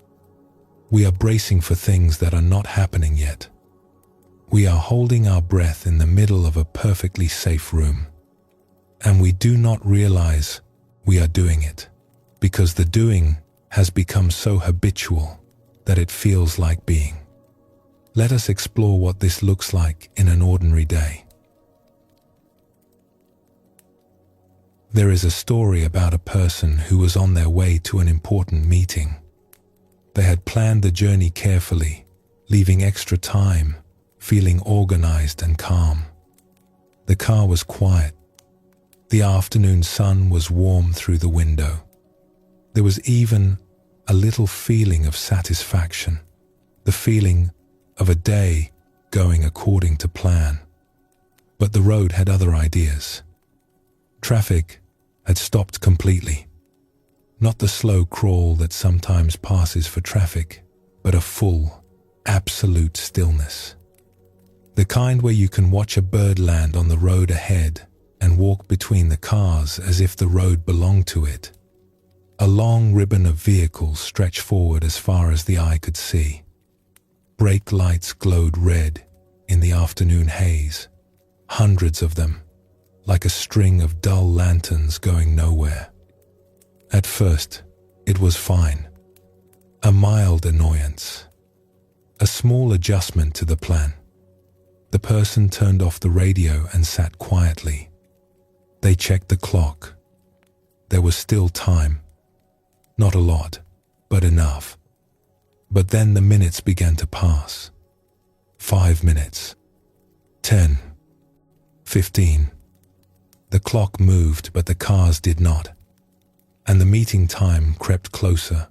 Speaker 1: We are bracing for things that are not happening yet. We are holding our breath in the middle of a perfectly safe room. And we do not realize we are doing it, because the doing has become so habitual that it feels like being. Let us explore what this looks like in an ordinary day. There is a story about a person who was on their way to an important meeting. They had planned the journey carefully, leaving extra time, feeling organized and calm. The car was quiet. The afternoon sun was warm through the window. There was even a little feeling of satisfaction, the feeling of a day going according to plan. But the road had other ideas. Traffic had stopped completely. Not the slow crawl that sometimes passes for traffic, but a full, absolute stillness. The kind where you can watch a bird land on the road ahead and walk between the cars as if the road belonged to it. A long ribbon of vehicles stretched forward as far as the eye could see. Brake lights glowed red in the afternoon haze, hundreds of them, like a string of dull lanterns going nowhere. At first, it was fine. A mild annoyance. A small adjustment to the plan. The person turned off the radio and sat quietly. They checked the clock. There was still time. Not a lot, but enough. But then the minutes began to pass. 5 minutes. 10. 15. The clock moved, but the cars did not. And the meeting time crept closer,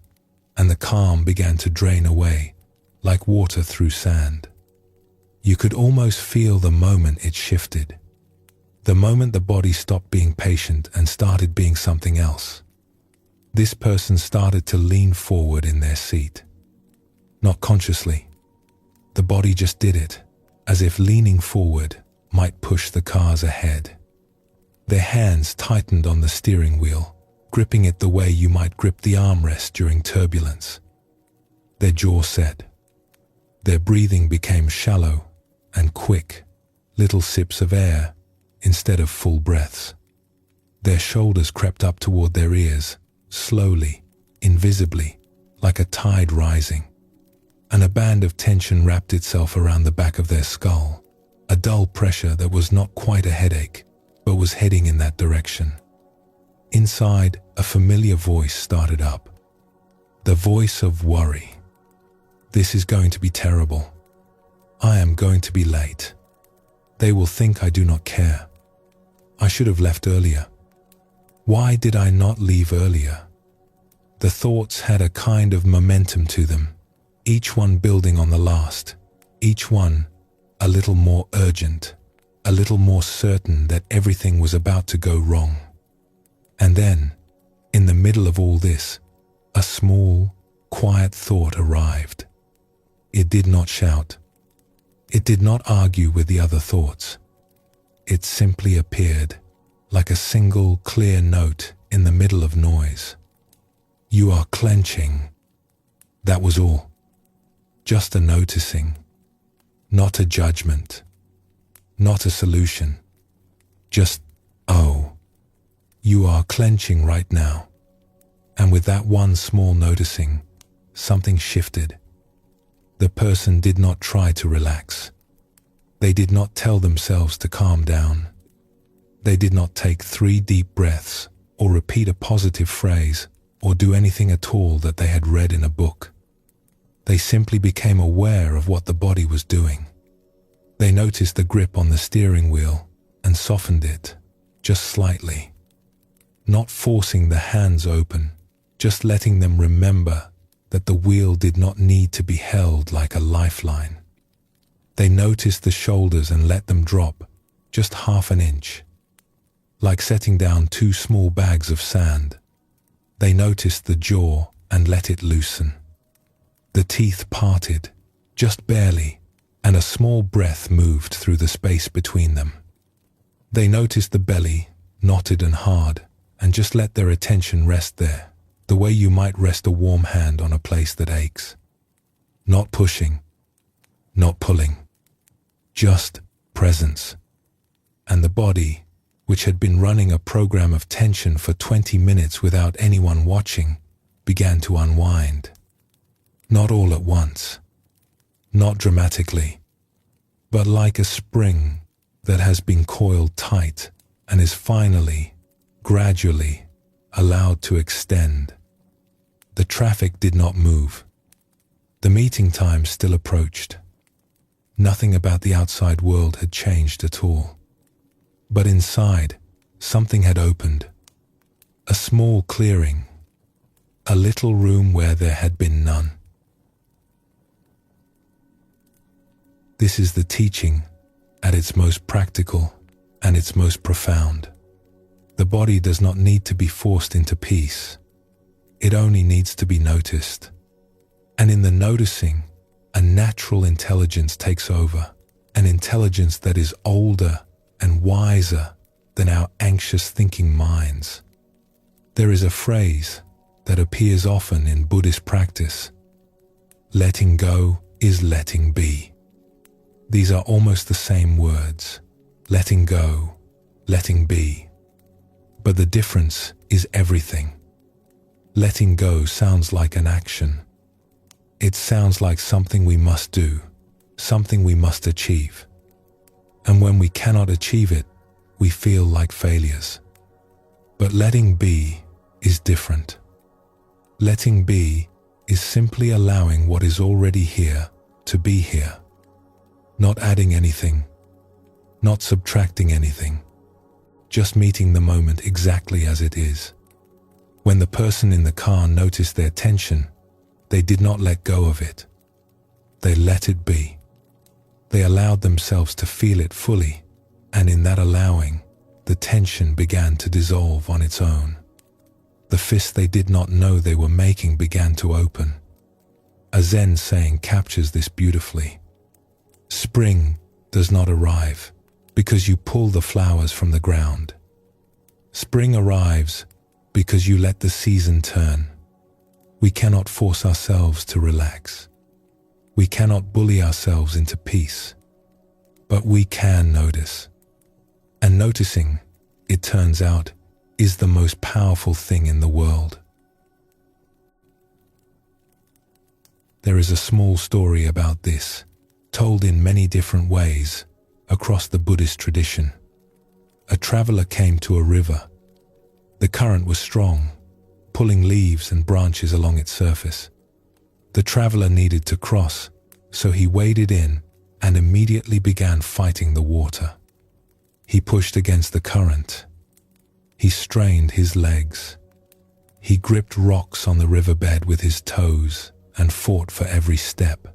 Speaker 1: and the calm began to drain away, like water through sand. You could almost feel the moment it shifted. The moment the body stopped being patient and started being something else. This person started to lean forward in their seat. Not consciously. The body just did it, as if leaning forward might push the cars ahead. Their hands tightened on the steering wheel, gripping it the way you might grip the armrest during turbulence. Their jaw set. Their breathing became shallow and quick, little sips of air instead of full breaths. Their shoulders crept up toward their ears, slowly, invisibly, like a tide rising. And a band of tension wrapped itself around the back of their skull, a dull pressure that was not quite a headache, but was heading in that direction. Inside, a familiar voice started up. The voice of worry. This is going to be terrible. I am going to be late. They will think I do not care. I should have left earlier. Why did I not leave earlier? The thoughts had a kind of momentum to them, each one building on the last, each one a little more urgent, a little more certain that everything was about to go wrong. And then, in the middle of all this, a small, quiet thought arrived. It did not shout. It did not argue with the other thoughts. It simply appeared, like a single clear note in the middle of noise. You are clenching. That was all. Just a noticing. Not a judgment. Not a solution. Just, oh, you are clenching right now. And with that one small noticing, something shifted. The person did not try to relax. They did not tell themselves to calm down. They did not take 3 deep breaths or repeat a positive phrase or do anything at all that they had read in a book. They simply became aware of what the body was doing. They noticed the grip on the steering wheel and softened it, just slightly. Not forcing the hands open, just letting them remember that the wheel did not need to be held like a lifeline. They noticed the shoulders and let them drop, just half an inch. Like setting down 2 small bags of sand. They noticed the jaw and let it loosen. The teeth parted, just barely, and a small breath moved through the space between them. They noticed the belly, knotted and hard, and just let their attention rest there, the way you might rest a warm hand on a place that aches. Not pushing, not pulling, just presence. And the body, which had been running a program of tension for 20 minutes without anyone watching, began to unwind. Not all at once, not dramatically, but like a spring that has been coiled tight and is finally, gradually, allowed to extend. The traffic did not move. The meeting time still approached. Nothing about the outside world had changed at all. But inside, something had opened. A small clearing. A little room where there had been none. This is the teaching at its most practical and its most profound. The body does not need to be forced into peace. It only needs to be noticed. And in the noticing, a natural intelligence takes over, an intelligence that is older and wiser than our anxious thinking minds. There is a phrase that appears often in Buddhist practice. Letting go is letting be. These are almost the same words. Letting go, letting be. But the difference is everything. Letting go sounds like an action. It sounds like something we must do, something we must achieve. And when we cannot achieve it, we feel like failures. But letting be is different. Letting be is simply allowing what is already here to be here. Not adding anything, not subtracting anything, just meeting the moment exactly as it is. When the person in the car noticed their tension, they did not let go of it. They let it be. They allowed themselves to feel it fully, and in that allowing, the tension began to dissolve on its own. The fist they did not know they were making began to open. A Zen saying captures this beautifully. Spring does not arrive because you pull the flowers from the ground. Spring arrives because you let the season turn. We cannot force ourselves to relax. We cannot bully ourselves into peace. But we can notice. And noticing, it turns out, is the most powerful thing in the world. There is a small story about this, told in many different ways across the Buddhist tradition. A traveler came to a river. The current was strong, pulling leaves and branches along its surface. The traveler needed to cross, so he waded in and immediately began fighting the water. He pushed against the current. He strained his legs. He gripped rocks on the riverbed with his toes and fought for every step.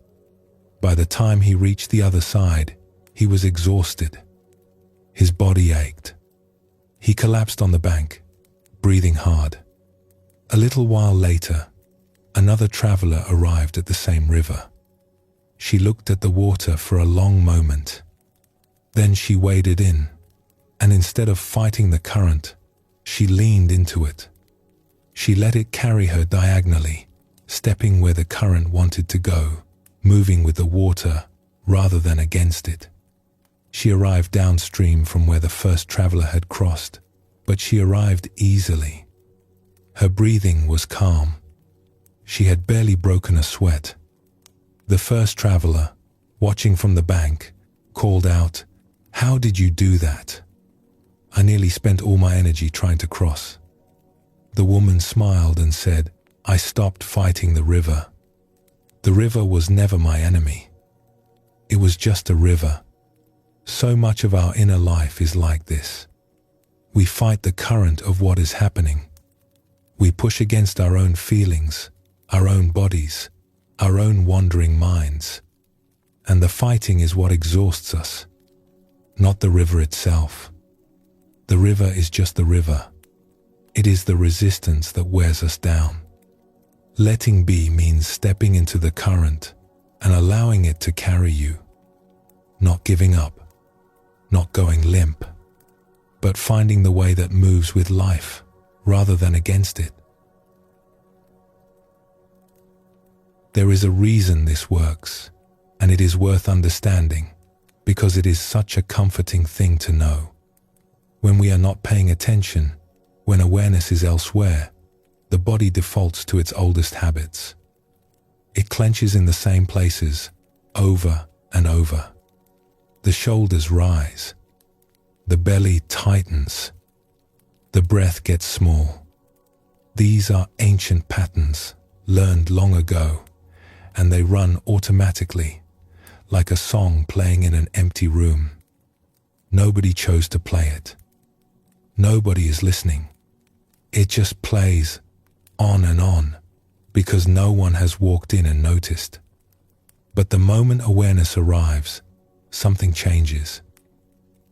Speaker 1: By the time he reached the other side, he was exhausted. His body ached. He collapsed on the bank, breathing hard. A little while later, another traveler arrived at the same river. She looked at the water for a long moment. Then she waded in, and instead of fighting the current, she leaned into it. She let it carry her diagonally, stepping where the current wanted to go, moving with the water rather than against it. She arrived downstream from where the first traveler had crossed, but she arrived easily. Her breathing was calm. She had barely broken a sweat. The first traveler, watching from the bank, called out, "How did you do that? I nearly spent all my energy trying to cross." The woman smiled and said, "I stopped fighting the river. The river was never my enemy. It was just a river." So much of our inner life is like this. We fight the current of what is happening. We push against our own feelings, our own bodies, our own wandering minds. And the fighting is what exhausts us, not the river itself. The river is just the river. It is the resistance that wears us down. Letting be means stepping into the current and allowing it to carry you. Not giving up, not going limp, but finding the way that moves with life rather than against it. There is a reason this works, and it is worth understanding because it is such a comforting thing to know. When we are not paying attention, when awareness is elsewhere, the body defaults to its oldest habits. It clenches in the same places over and over. The shoulders rise. The belly tightens. The breath gets small. These are ancient patterns learned long ago, and they run automatically, like a song playing in an empty room. Nobody chose to play it. Nobody is listening. It just plays on and on because no one has walked in and noticed. But the moment awareness arrives, something changes.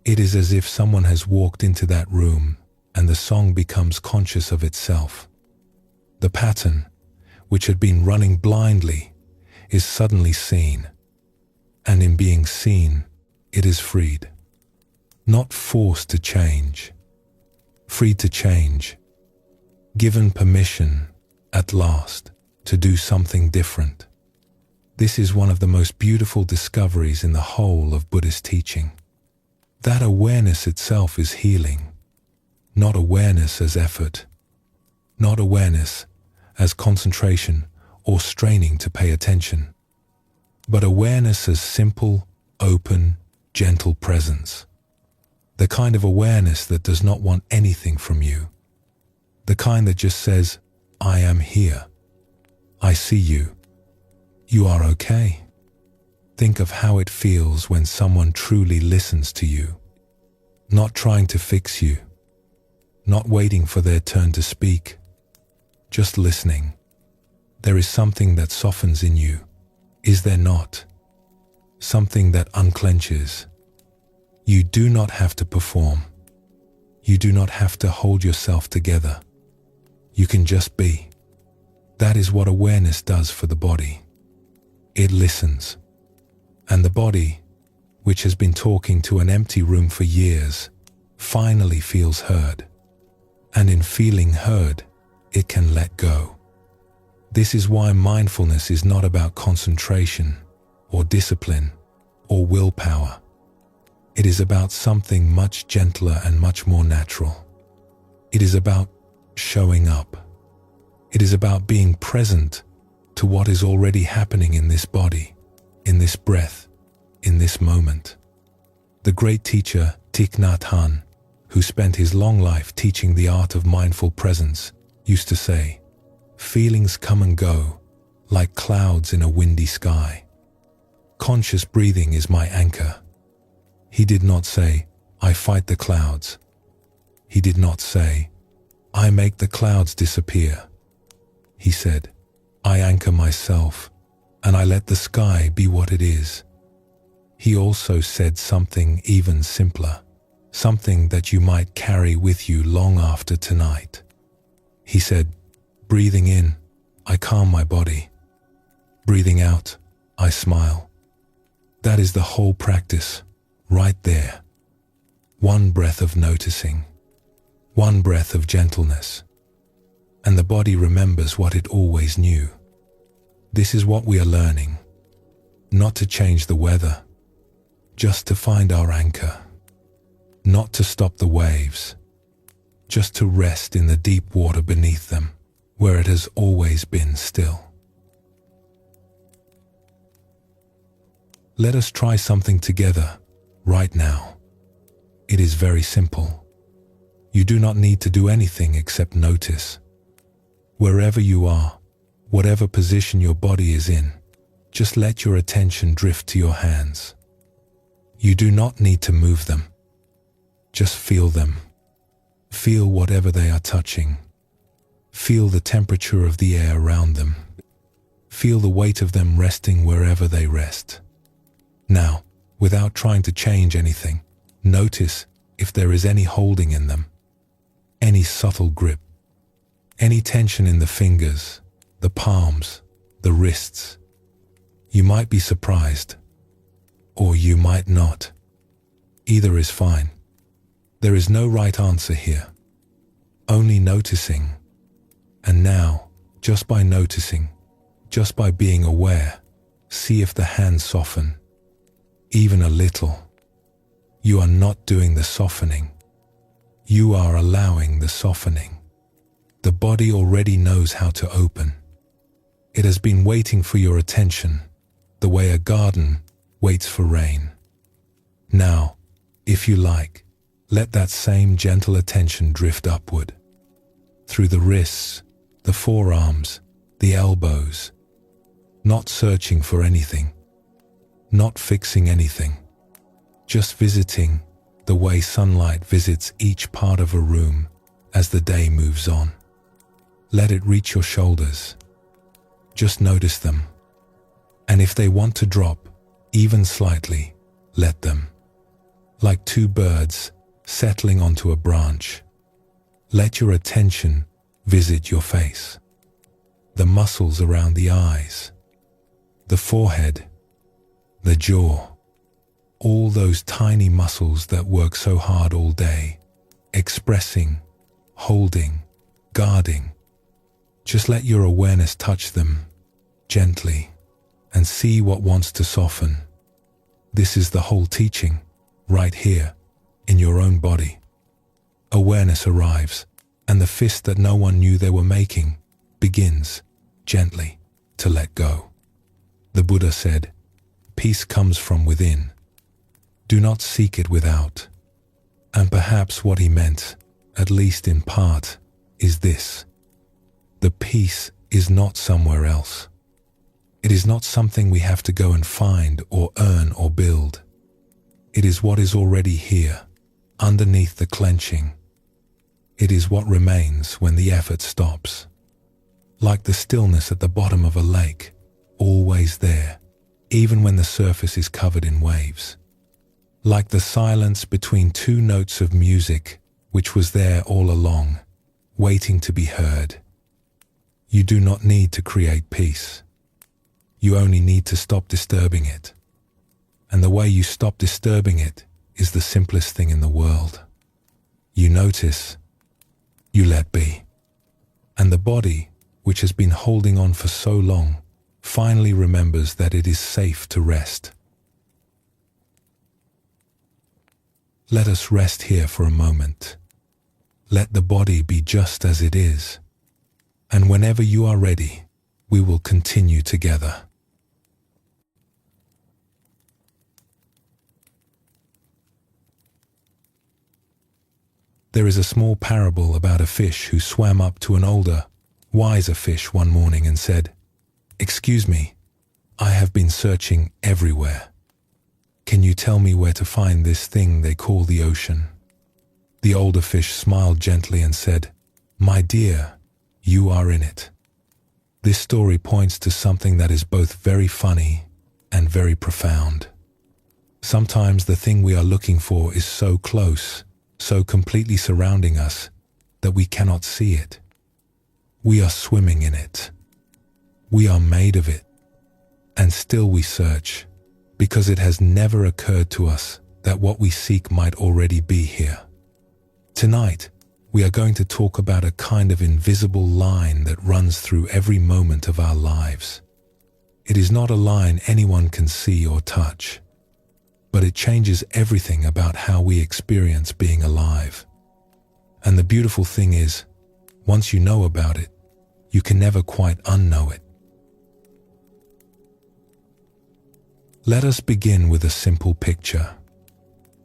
Speaker 1: It is as if someone has walked into that room and the song becomes conscious of itself. The pattern, which had been running blindly, is suddenly seen. And in being seen, it is freed. Not forced to change. Freed to change. Given permission, at last, to do something different. This is one of the most beautiful discoveries in the whole of Buddhist teaching. That awareness itself is healing. Not awareness as effort. Not awareness as concentration or straining to pay attention. But awareness as simple, open, gentle presence. The kind of awareness that does not want anything from you. The kind that just says, "I am here. I see you. You are okay." Think of how it feels when someone truly listens to you. Not trying to fix you. Not waiting for their turn to speak. Just listening. There is something that softens in you, is there not? Something that unclenches. You do not have to perform. You do not have to hold yourself together. You can just be. That is what awareness does for the body. It listens. And the body, which has been talking to an empty room for years, finally feels heard. And in feeling heard, it can let go. This is why mindfulness is not about concentration or discipline or willpower. It is about something much gentler and much more natural. It is about showing up. It is about being present to what is already happening in this body, in this breath, in this moment. The great teacher Thich Nhat Hanh, who spent his long life teaching the art of mindful presence, used to say, "Feelings come and go like clouds in a windy sky. Conscious breathing is my anchor." He did not say, "I fight the clouds." He did not say, "I make the clouds disappear." He said, I anchor myself, and I let the sky be what it is. He also said something even simpler, something that you might carry with you long after tonight. He said, breathing in, I calm my body. Breathing out, I smile. That is the whole practice, right there. One breath of noticing, one breath of gentleness, and the body remembers what it always knew. This is what we are learning, not to change the weather, just to find our anchor, not to stop the waves, just to rest in the deep water beneath them, where it has always been still. Let us try something together, right now. It is very simple. You do not need to do anything except notice. Wherever you are, whatever position your body is in, just let your attention drift to your hands. You do not need to move them. Just feel them. Feel whatever they are touching. Feel the temperature of the air around them. Feel the weight of them resting wherever they rest. Now, without trying to change anything, notice if there is any holding in them, any subtle grip, any tension in the fingers, the palms, the wrists. You might be surprised, or you might not. Either is fine. There is no right answer here. Only noticing. And now, just by noticing, just by being aware, see if the hands soften. Even a little. You are not doing the softening. You are allowing the softening. The body already knows how to open. It has been waiting for your attention, the way a garden waits for rain. Now, if you like, let that same gentle attention drift upward, through the wrists, the forearms, the elbows, not searching for anything, not fixing anything, just visiting the way sunlight visits each part of a room as the day moves on. Let it reach your shoulders. Just notice them. And if they want to drop, even slightly, let them. Like two birds settling onto a branch. Let your attention visit your face. The muscles around the eyes, the forehead, the jaw, all those tiny muscles that work so hard all day, expressing, holding, guarding. Just let your awareness touch them gently and see what wants to soften. This is the whole teaching, right here, in your own body. Awareness arrives, and the fist that no one knew they were making begins, gently, to let go. The Buddha said, peace comes from within. Do not seek it without. And perhaps what he meant, at least in part, is this. The peace is not somewhere else. It is not something we have to go and find or earn or build. It is what is already here, underneath the clenching. It is what remains when the effort stops. Like the stillness at the bottom of a lake, always there, even when the surface is covered in waves. Like the silence between two notes of music, which was there all along, waiting to be heard. You do not need to create peace. You only need to stop disturbing it. And the way you stop disturbing it is the simplest thing in the world. You notice, you let be. And the body, which has been holding on for so long, finally remembers that it is safe to rest. Let us rest here for a moment. Let the body be just as it is. And whenever you are ready, we will continue together. There is a small parable about a fish who swam up to an older, wiser fish one morning and said, "Excuse me, I have been searching everywhere. Can you tell me where to find this thing they call the ocean?" The older fish smiled gently and said, "My dear, you are in it. This story points to something that is both very funny and very profound. Sometimes the thing we are looking for is so close, so completely surrounding us, that we cannot see it. We are swimming in it. We are made of it. And still we search, because it has never occurred to us that what we seek might already be here. Tonight, we are going to talk about a kind of invisible line that runs through every moment of our lives. It is not a line anyone can see or touch, but it changes everything about how we experience being alive. And the beautiful thing is, once you know about it, you can never quite unknow it. Let us begin with a simple picture.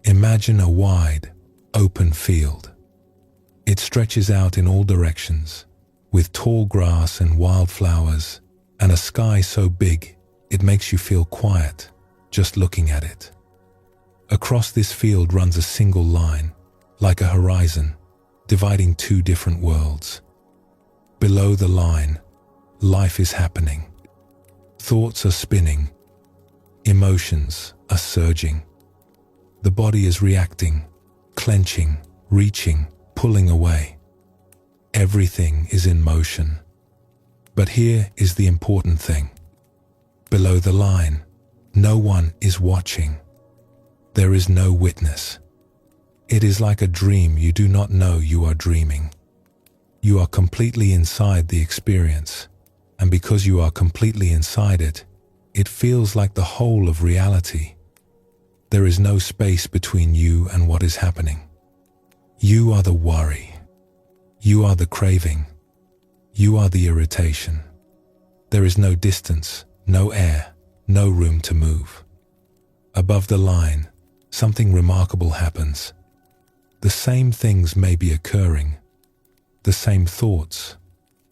Speaker 1: Imagine a wide, open field. It stretches out in all directions, with tall grass and wildflowers, and a sky so big it makes you feel quiet just looking at it. Across this field runs a single line, like a horizon, dividing two different worlds. Below the line, life is happening. Thoughts are spinning. Emotions are surging. The body is reacting, clenching, reaching, pulling away. Everything is in motion. But here is the important thing. Below the line, no one is watching. There is no witness. It is like a dream you do not know you are dreaming. You are completely inside the experience, and because you are completely inside it, it feels like the whole of reality. There is no space between you and what is happening. You are the worry. You are the craving. You are the irritation. There is no distance, no air, no room to move. Above the line, something remarkable happens. The same things may be occurring. The same thoughts,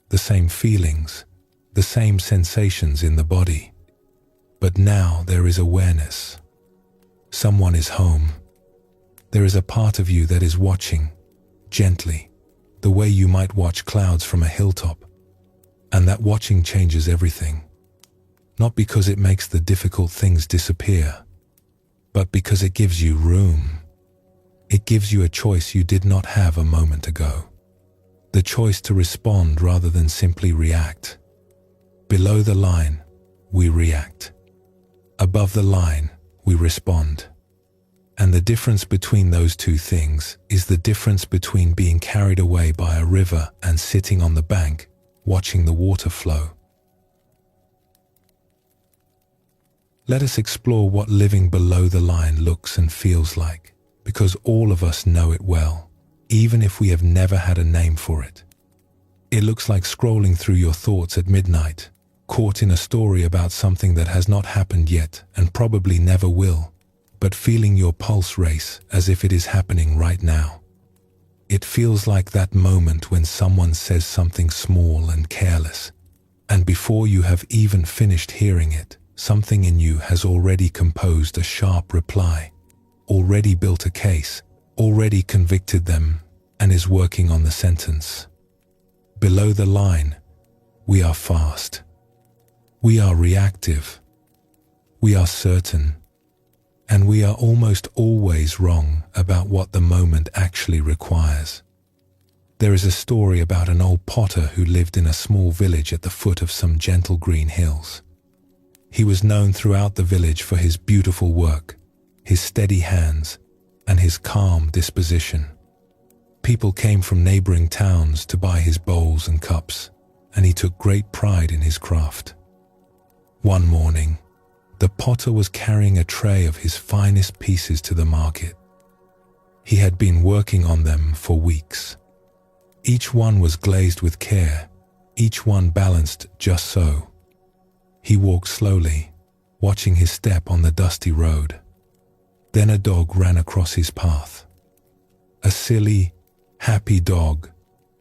Speaker 1: the same feelings, the same sensations in the body. But now there is awareness. Someone is home. There is a part of you that is watching, gently, the way you might watch clouds from a hilltop. And that watching changes everything. Not because it makes the difficult things disappear, but because it gives you room. It gives you a choice you did not have a moment ago. The choice to respond rather than simply react. Below the line, we react. Above the line, we respond. And the difference between those two things is the difference between being carried away by a river and sitting on the bank, watching the water flow. Let us explore what living below the line looks and feels like, because all of us know it well, even if we have never had a name for it. It looks like scrolling through your thoughts at midnight, caught in a story about something that has not happened yet and probably never will, but feeling your pulse race as if it is happening right now. It feels like that moment when someone says something small and careless, and before you have even finished hearing it, something in you has already composed a sharp reply, already built a case, already convicted them, and is working on the sentence. Below the line, we are fast. We are reactive. We are certain. And we are almost always wrong about what the moment actually requires. There is a story about an old potter who lived in a small village at the foot of some gentle green hills. He was known throughout the village for his beautiful work, his steady hands, and his calm disposition. People came from neighboring towns to buy his bowls and cups, and he took great pride in his craft. One morning, the potter was carrying a tray of his finest pieces to the market. He had been working on them for weeks. Each one was glazed with care, each one balanced just so. He walked slowly, watching his step on the dusty road. Then a dog ran across his path. A silly, happy dog,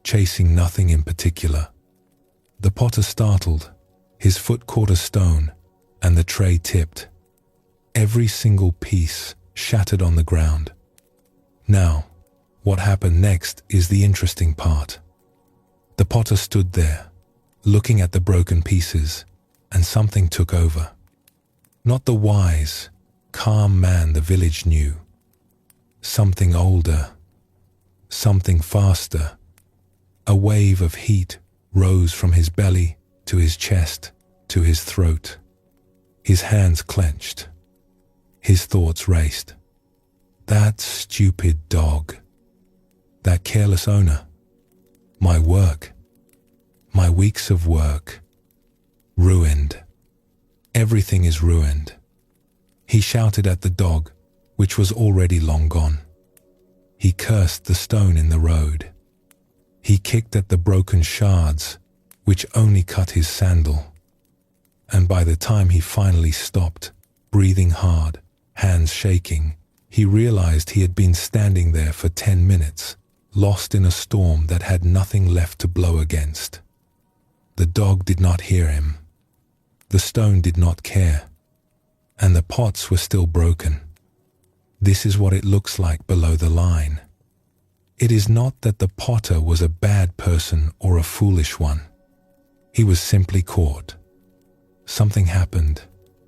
Speaker 1: chasing nothing in particular. The potter startled. His foot caught a stone, and the tray tipped. Every single piece shattered on the ground. Now, what happened next is the interesting part. The potter stood there, looking at the broken pieces, and something took over. Not the wise, calm man the village knew. Something older, something faster. A wave of heat rose from his belly to his chest to his throat. His hands clenched. His thoughts raced. That stupid dog. That careless owner. My work. My weeks of work. Ruined. Everything is ruined. He shouted at the dog, which was already long gone. He cursed the stone in the road. He kicked at the broken shards, which only cut his sandal. And by the time he finally stopped, breathing hard, hands shaking, he realized he had been standing there for 10 minutes, lost in a storm that had nothing left to blow against. The dog did not hear him. The stone did not care. And the pots were still broken. This is what it looks like below the line. It is not that the potter was a bad person or a foolish one. He was simply caught. Something happened,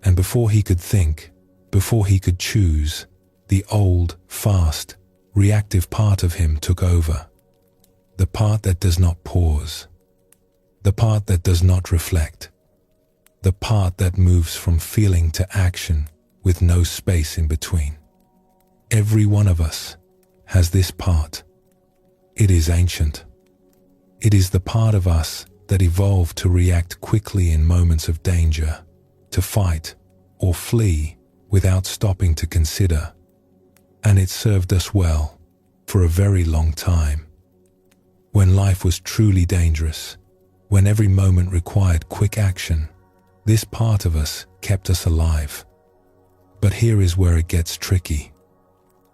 Speaker 1: and before he could think, before he could choose, the old, fast, reactive part of him took over. The part that does not pause. The part that does not reflect. The part that moves from feeling to action with no space in between. Every one of us has this part. It is ancient. It is the part of us that evolved to react quickly in moments of danger, to fight or flee without stopping to consider. And it served us well for a very long time. When life was truly dangerous, when every moment required quick action, this part of us kept us alive. But here is where it gets tricky.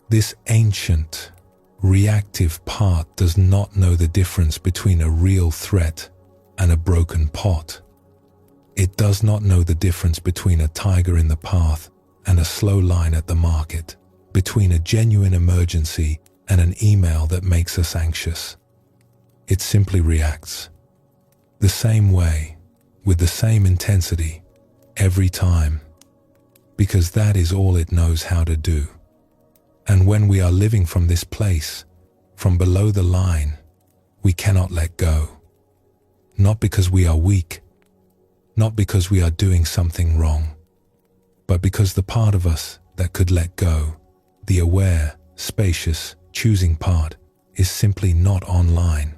Speaker 1: This ancient, reactive part does not know the difference between a real threat and a broken pot. It does not know the difference between a tiger in the path and a slow line at the market, between a genuine emergency and an email that makes us anxious. It simply reacts. The same way, with the same intensity, every time, because that is all it knows how to do. And when we are living from this place, from below the line, we cannot let go. Not because we are weak, not because we are doing something wrong, but because the part of us that could let go, the aware, spacious, choosing part, is simply not online.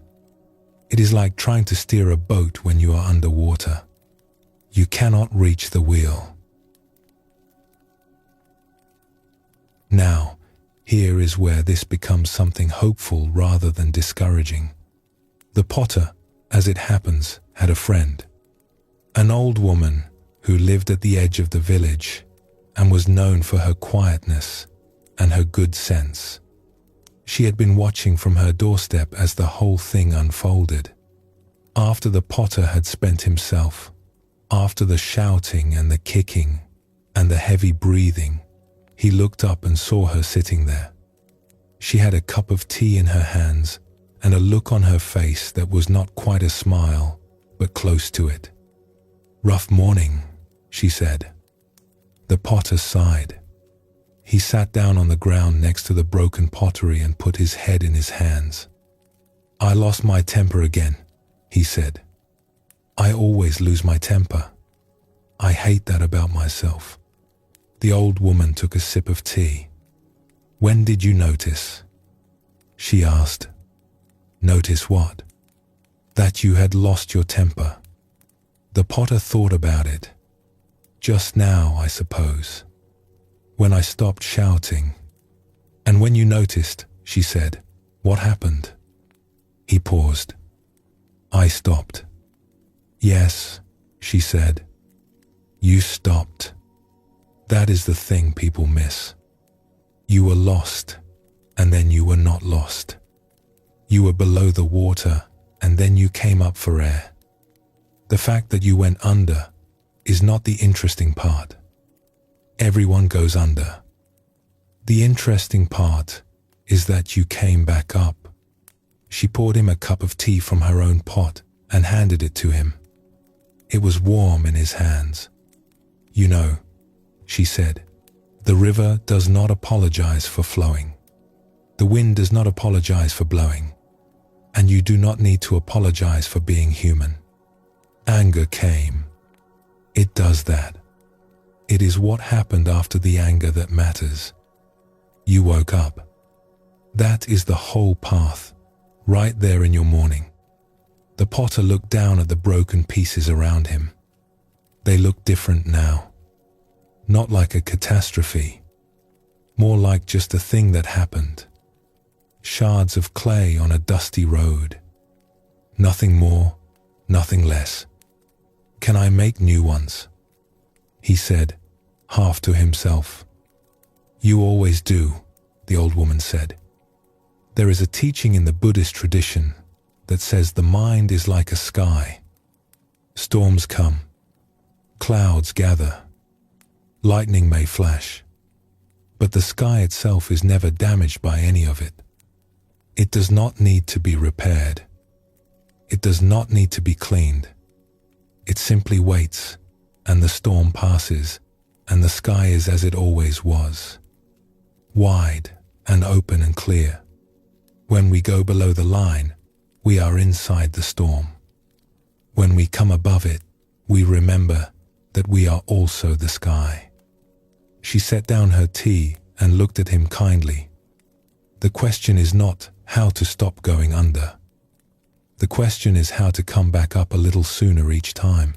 Speaker 1: It is like trying to steer a boat when you are underwater. You cannot reach the wheel. Now, here is where this becomes something hopeful rather than discouraging. The potter, as it happens, had a friend, an old woman who lived at the edge of the village and was known for her quietness and her good sense. She had been watching from her doorstep as the whole thing unfolded. After the potter had spent himself, after the shouting and the kicking and the heavy breathing, he looked up and saw her sitting there. She had a cup of tea in her hands and a look on her face that was not quite a smile, but close to it. "Rough morning," she said. The potter sighed. He sat down on the ground next to the broken pottery and put his head in his hands. "I lost my temper again," he said. "I always lose my temper. I hate that about myself." The old woman took a sip of tea. "When did you notice?" she asked. "Notice what?" "That you had lost your temper." The potter thought about it. "Just now, I suppose. When I stopped shouting." "And when you noticed," she said, "what happened?" He paused. "I stopped." "Yes," she said. "You stopped. That is the thing people miss. You were lost, and then you were not lost. You were below the water, and then you came up for air. The fact that you went under is not the interesting part. Everyone goes under. The interesting part is that you came back up." She poured him a cup of tea from her own pot and handed it to him. It was warm in his hands. "You know," she said, "the river does not apologize for flowing. The wind does not apologize for blowing. And you do not need to apologize for being human. Anger came. It does that. It is what happened after the anger that matters. You woke up. That is the whole path, right there in your morning." The potter looked down at the broken pieces around him. They looked different now. Not like a catastrophe, more like just a thing that happened. Shards of clay on a dusty road. Nothing more, nothing less. "Can I make new ones?" he said, half to himself. "You always do," the old woman said. "There is a teaching in the Buddhist tradition that says the mind is like a sky. Storms come, clouds gather, lightning may flash, but the sky itself is never damaged by any of it. It does not need to be repaired. It does not need to be cleaned. It simply waits, and the storm passes, and the sky is as it always was, wide and open and clear. When we go below the line, we are inside the storm. When we come above it, we remember that we are also the sky." She set down her tea and looked at him kindly. "The question is not how to stop going under. The question is how to come back up a little sooner each time."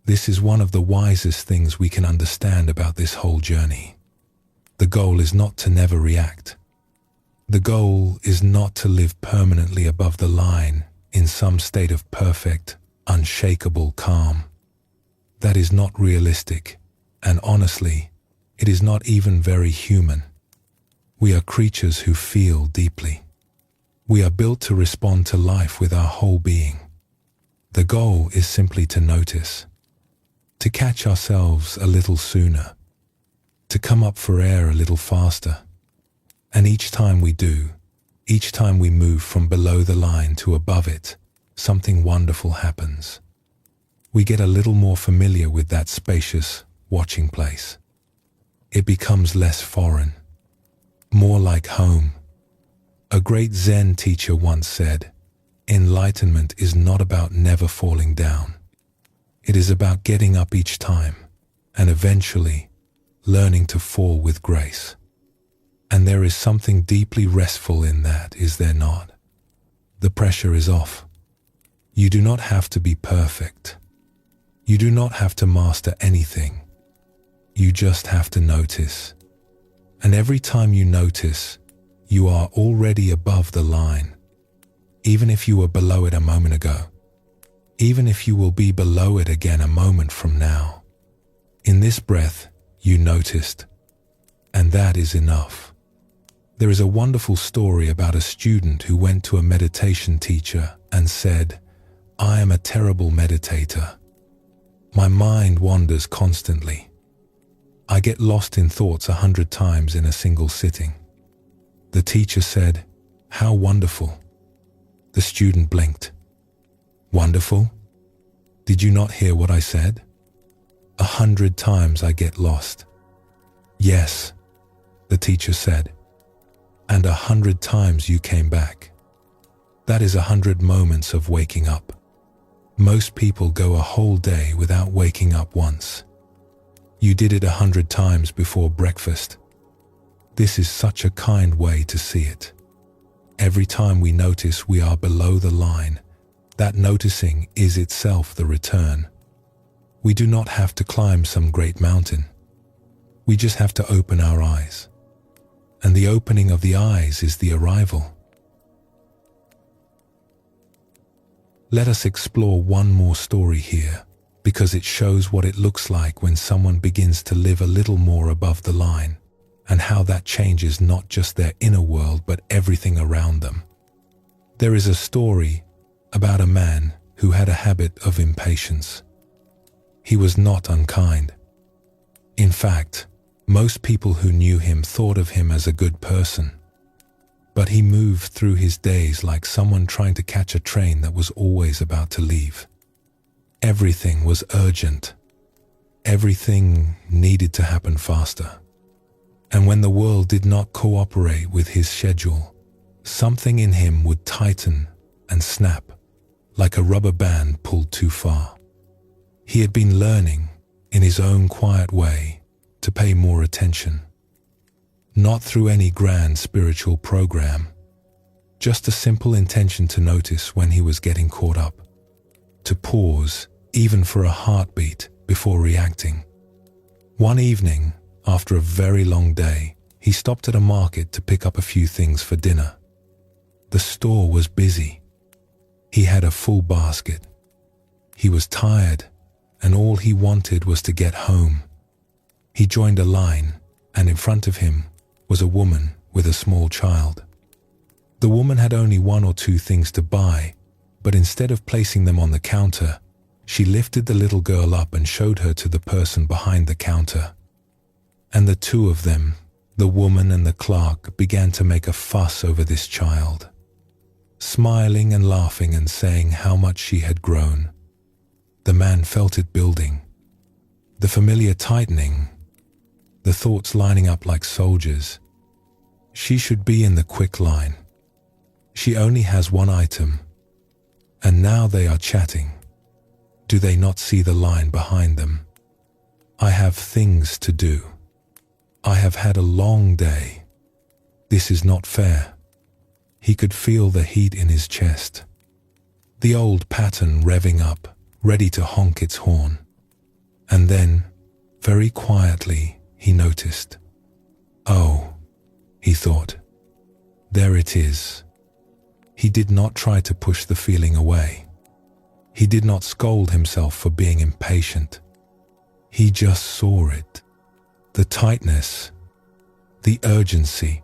Speaker 1: This is one of the wisest things we can understand about this whole journey. The goal is not to never react. The goal is not to live permanently above the line in some state of perfect, unshakable calm. That is not realistic, and honestly, it is not even very human. We are creatures who feel deeply. We are built to respond to life with our whole being. The goal is simply to notice, to catch ourselves a little sooner, to come up for air a little faster. And each time we do, each time we move from below the line to above it, something wonderful happens. We get a little more familiar with that spacious, watching place. It becomes less foreign, more like home. A great Zen teacher once said, "Enlightenment is not about never falling down. It is about getting up each time, and eventually learning to fall with grace." And there is something deeply restful in that, is there not? The pressure is off. You do not have to be perfect. You do not have to master anything. You just have to notice. And every time you notice, you are already above the line. Even if you were below it a moment ago. Even if you will be below it again a moment from now. In this breath, you noticed. And that is enough. There is a wonderful story about a student who went to a meditation teacher and said, "I am a terrible meditator. My mind wanders constantly. I get lost in thoughts 100 times in a single sitting." The teacher said, "How wonderful." The student blinked. "Wonderful? Did you not hear what I said? 100 times I get lost." "Yes," the teacher said. "And 100 times you came back. That is 100 moments of waking up. Most people go a whole day without waking up once. You did it 100 times before breakfast. This is such a kind way to see it. Every time we notice we are below the line, that noticing is itself the return. We do not have to climb some great mountain. We just have to open our eyes. And the opening of the eyes is the arrival. Let us explore one more story here, because it shows what it looks like when someone begins to live a little more above the line, and how that changes not just their inner world but everything around them. There is a story about a man who had a habit of impatience. He was not unkind. In fact, most people who knew him thought of him as a good person. but he moved through his days like someone trying to catch a train that was always about to leave. Everything was urgent. Everything needed to happen faster. And when the world did not cooperate with his schedule, something in him would tighten and snap, like a rubber band pulled too far. He had been learning, in his own quiet way, to pay more attention. Not through any grand spiritual program, just a simple intention to notice when he was getting caught up, to pause even for a heartbeat before reacting. One evening, after a very long day, he stopped at a market to pick up a few things for dinner. The store was busy. He had a full basket. He was tired, and all he wanted was to get home. He joined a line, and in front of him was a woman with a small child. The woman had only one or two things to buy, but instead of placing them on the counter, she lifted the little girl up and showed her to the person behind the counter. And the two of them, the woman and the clerk, began to make a fuss over this child, smiling and laughing and saying how much she had grown. The man felt it building, the familiar tightening, the thoughts lining up like soldiers. She should be in the quick line. She only has one item, and now they are chatting. Do they not see the line behind them? I have things to do. I have had a long day. This is not fair. He could feel the heat in his chest. The old pattern revving up, ready to honk its horn. And then, very quietly, he noticed. Oh, he thought. There it is. He did not try to push the feeling away. He did not scold himself for being impatient. He just saw it. The tightness, the urgency,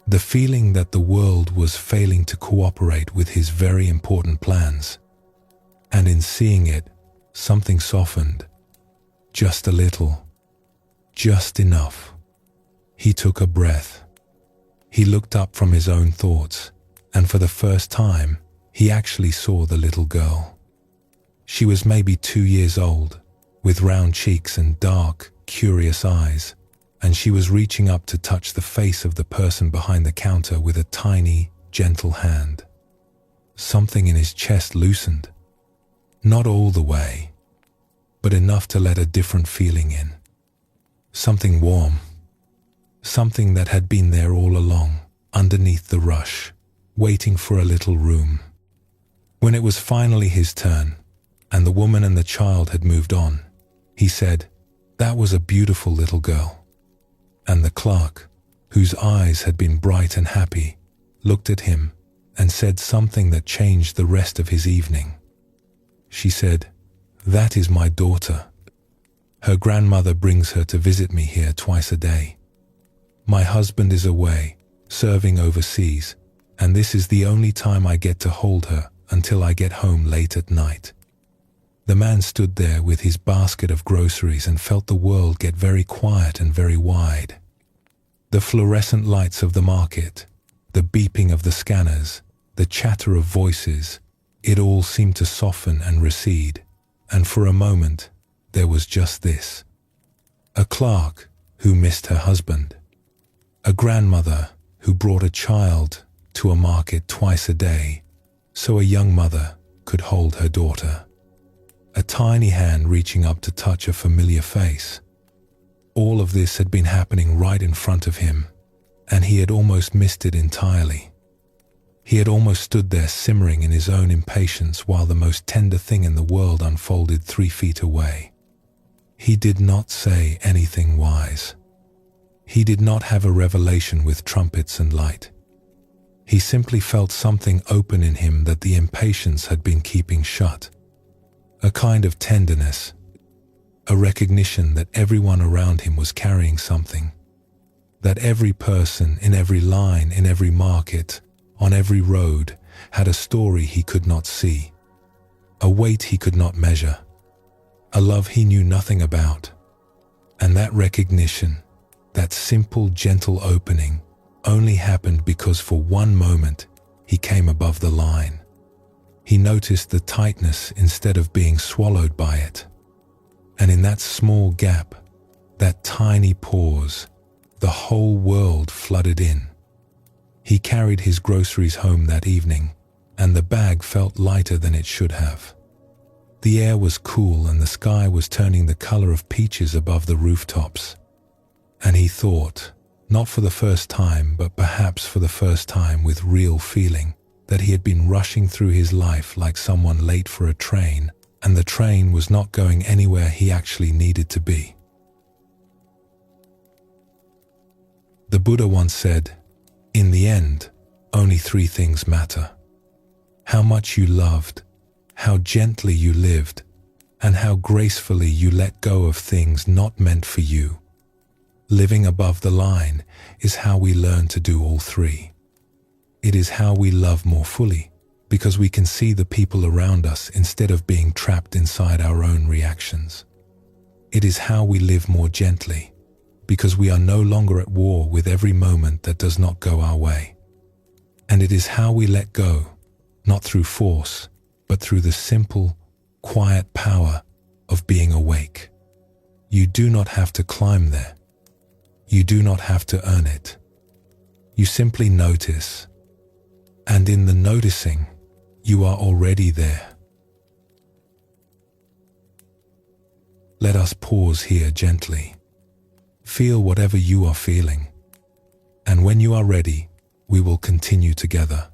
Speaker 1: the feeling that the world was failing to cooperate with his very important plans. And in seeing it, something softened. Just a little. Just enough. He took a breath. He looked up from his own thoughts, and for the first time, he actually saw the little girl. She was maybe 2 years old, with round cheeks and dark, curious eyes, and she was reaching up to touch the face of the person behind the counter with a tiny, gentle hand. Something in his chest loosened. Not all the way, but enough to let a different feeling in. Something warm. Something that had been there all along, underneath the rush, waiting for a little room. When it was finally his turn, and the woman and the child had moved on, he said, "That was a beautiful little girl." And the clerk, whose eyes had been bright and happy, looked at him and said something that changed the rest of his evening. She said, "That is my daughter. Her grandmother brings her to visit me here twice a day. My husband is away, serving overseas, and this is the only time I get to hold her until I get home late at night." The man stood there with his basket of groceries and felt the world get very quiet and very wide. The fluorescent lights of the market, the beeping of the scanners, the chatter of voices, it all seemed to soften and recede, and for a moment, there was just this. A clerk who missed her husband. A grandmother who brought a child to a market twice a day, so a young mother could hold her daughter. A tiny hand reaching up to touch a familiar face. All of this had been happening right in front of him, and he had almost missed it entirely. He had almost stood there simmering in his own impatience while the most tender thing in the world unfolded 3 feet away. He did not say anything wise. He did not have a revelation with trumpets and light. He simply felt something open in him that the impatience had been keeping shut. A kind of tenderness, a recognition that everyone around him was carrying something, that every person in every line, in every market, on every road, had a story he could not see, a weight he could not measure, a love he knew nothing about. And that recognition, that simple, gentle opening, only happened because for one moment he came above the line. He noticed the tightness instead of being swallowed by it. And in that small gap, that tiny pause, the whole world flooded in. He carried his groceries home that evening, and the bag felt lighter than it should have. The air was cool and the sky was turning the color of peaches above the rooftops. And he thought, not for the first time, but perhaps for the first time with real feeling, that he had been rushing through his life like someone late for a train, and the train was not going anywhere he actually needed to be. The Buddha once said, "In the end, only three things matter: how much you loved, how gently you lived, and how gracefully you let go of things not meant for you." Living above the line is how we learn to do all three. It is how we love more fully, because we can see the people around us instead of being trapped inside our own reactions. It is how we live more gently, because we are no longer at war with every moment that does not go our way. And it is how we let go, not through force, but through the simple, quiet power of being awake. You do not have to climb there. You do not have to earn it. You simply notice, and in the noticing, you are already there. Let us pause here gently. Feel whatever you are feeling, and when you are ready, we will continue together.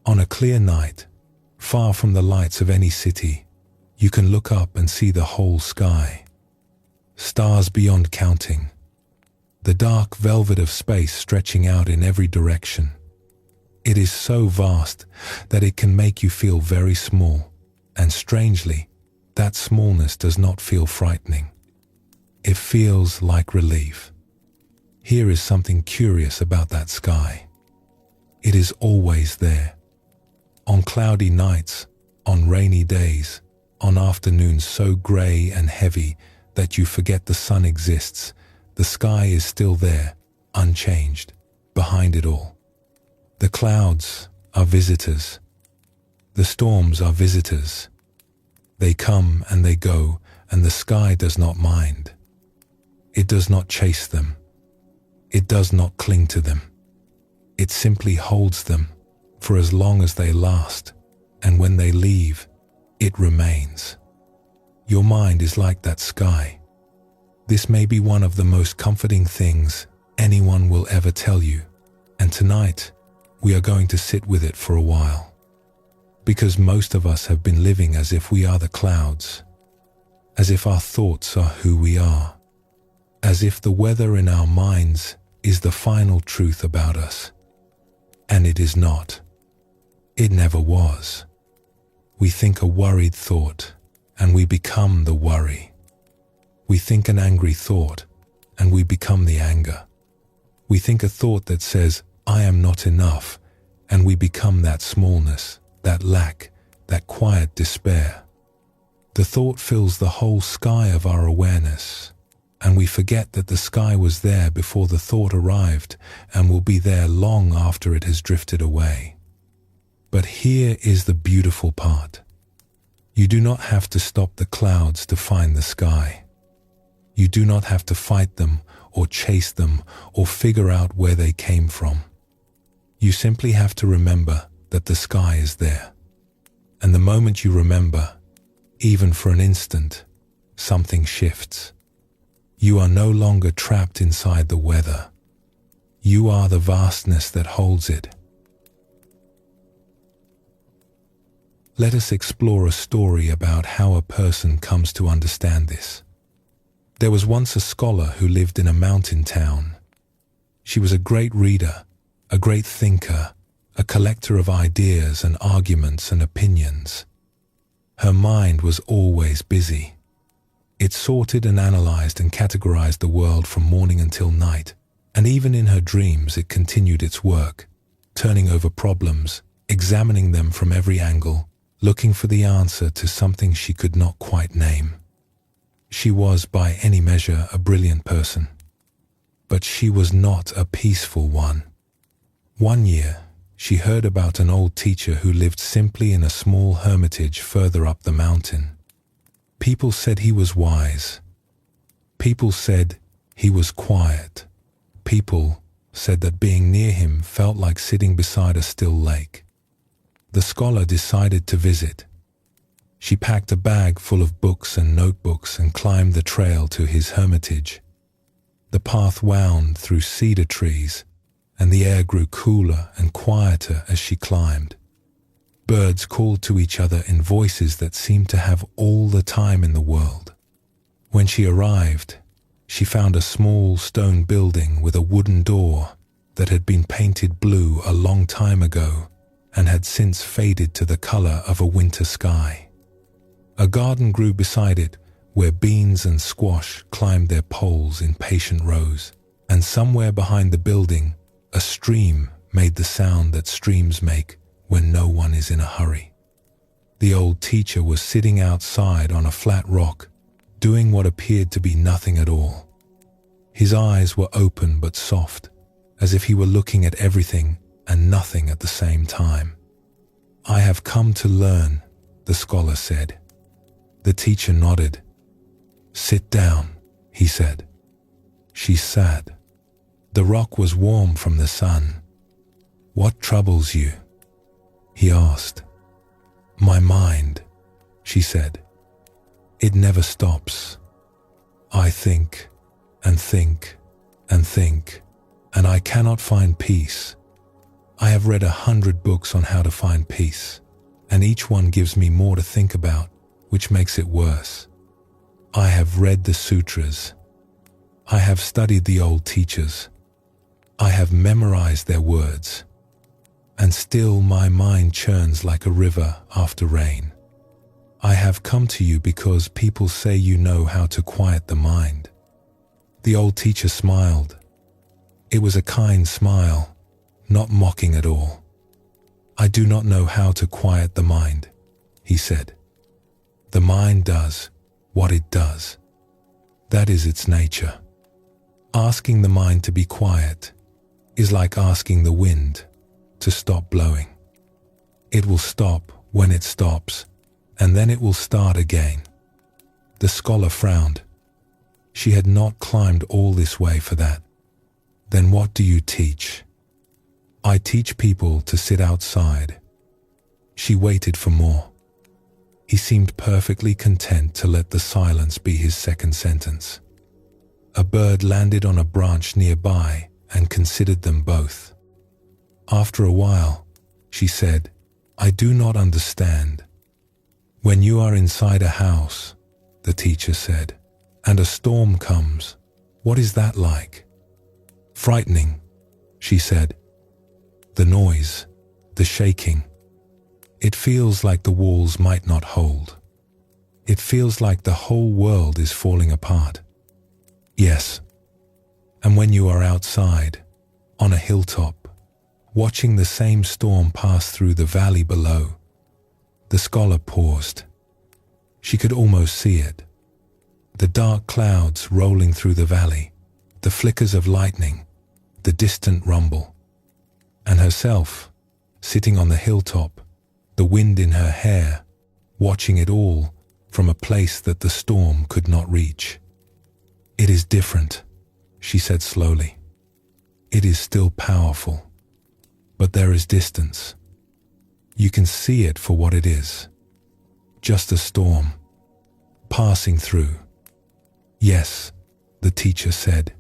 Speaker 1: On a clear night, far from the lights of any city, you can look up and see the whole sky. Stars beyond counting. The dark velvet of space stretching out in every direction. It is so vast that it can make you feel very small, and strangely, that smallness does not feel frightening. It feels like relief. Here is something curious about that sky. It is always there. On cloudy nights, on rainy days, on afternoons so grey and heavy that you forget the sun exists, the sky is still there, unchanged, behind it all. The clouds are visitors. The storms are visitors. They come and they go, and the sky does not mind. It does not chase them. It does not cling to them. It simply holds them for as long as they last, and when they leave, it remains. Your mind is like that sky. This may be one of the most comforting things anyone will ever tell you, and tonight, we are going to sit with it for a while. Because most of us have been living as if we are the clouds, as if our thoughts are who we are, as if the weather in our minds is the final truth about us. And it is not. It never was. We think a worried thought, and we become the worry. We think an angry thought, and we become the anger. We think a thought that says, "I am not enough," and we become that smallness, that lack, that quiet despair. The thought fills the whole sky of our awareness, and we forget that the sky was there before the thought arrived and will be there long after it has drifted away. But here is the beautiful part. You do not have to stop the clouds to find the sky. You do not have to fight them or chase them or figure out where they came from. You simply have to remember that the sky is there. And the moment you remember, even for an instant, something shifts. You are no longer trapped inside the weather. You are the vastness that holds it. Let us explore a story about how a person comes to understand this. There was once a scholar who lived in a mountain town. She was a great reader, a great thinker, a collector of ideas and arguments and opinions. Her mind was always busy. It sorted and analyzed and categorized the world from morning until night, and even in her dreams it continued its work, turning over problems, examining them from every angle, looking for the answer to something she could not quite name. She was, by any measure, a brilliant person, but she was not a peaceful one. One year, she heard about an old teacher who lived simply in a small hermitage further up the mountain. People said he was wise. People said he was quiet. People said that being near him felt like sitting beside a still lake. The scholar decided to visit. She packed a bag full of books and notebooks and climbed the trail to his hermitage. The path wound through cedar trees, and the air grew cooler and quieter as she climbed. Birds called to each other in voices that seemed to have all the time in the world. When she arrived, she found a small stone building with a wooden door that had been painted blue a long time ago and had since faded to the color of a winter sky. A garden grew beside it where beans and squash climbed their poles in patient rows, and somewhere behind the building, a stream made the sound that streams make when no one is in a hurry. The old teacher was sitting outside on a flat rock, doing what appeared to be nothing at all. His eyes were open but soft, as if he were looking at everything and nothing at the same time. "I have come to learn," the scholar said. The teacher nodded. "Sit down," he said. She sat. The rock was warm from the sun. "What troubles you?" he asked. "My mind," she said. "It never stops. I think and think and think, and I cannot find peace. I have read 100 books on how to find peace, and each one gives me more to think about, which makes it worse. I have read the sutras. I have studied the old teachers. I have memorized their words, and still my mind churns like a river after rain. I have come to you because people say you know how to quiet the mind." The old teacher smiled. It was a kind smile, not mocking at all. "I do not know how to quiet the mind," he said. "The mind does what it does. That is its nature. Asking the mind to be quiet is like asking the wind to stop blowing. It will stop when it stops, and then it will start again." The scholar frowned. She had not climbed all this way for that. "Then what do you teach?" "I teach people to sit outside." She waited for more. He seemed perfectly content to let the silence be his second sentence. A bird landed on a branch nearby and considered them both. After a while, she said, "I do not understand." "When you are inside a house," the teacher said, "and a storm comes, what is that like?" "Frightening," she said. "The noise, the shaking. It feels like the walls might not hold. It feels like the whole world is falling apart." "Yes. And when you are outside, on a hilltop, watching the same storm pass through the valley below." The scholar paused. She could almost see it. The dark clouds rolling through the valley, the flickers of lightning, the distant rumble. And herself, sitting on the hilltop, the wind in her hair, watching it all from a place that the storm could not reach. "It is different," she said slowly. "It is still powerful, but there is distance. You can see it for what it is. Just a storm, passing through." "Yes," the teacher said.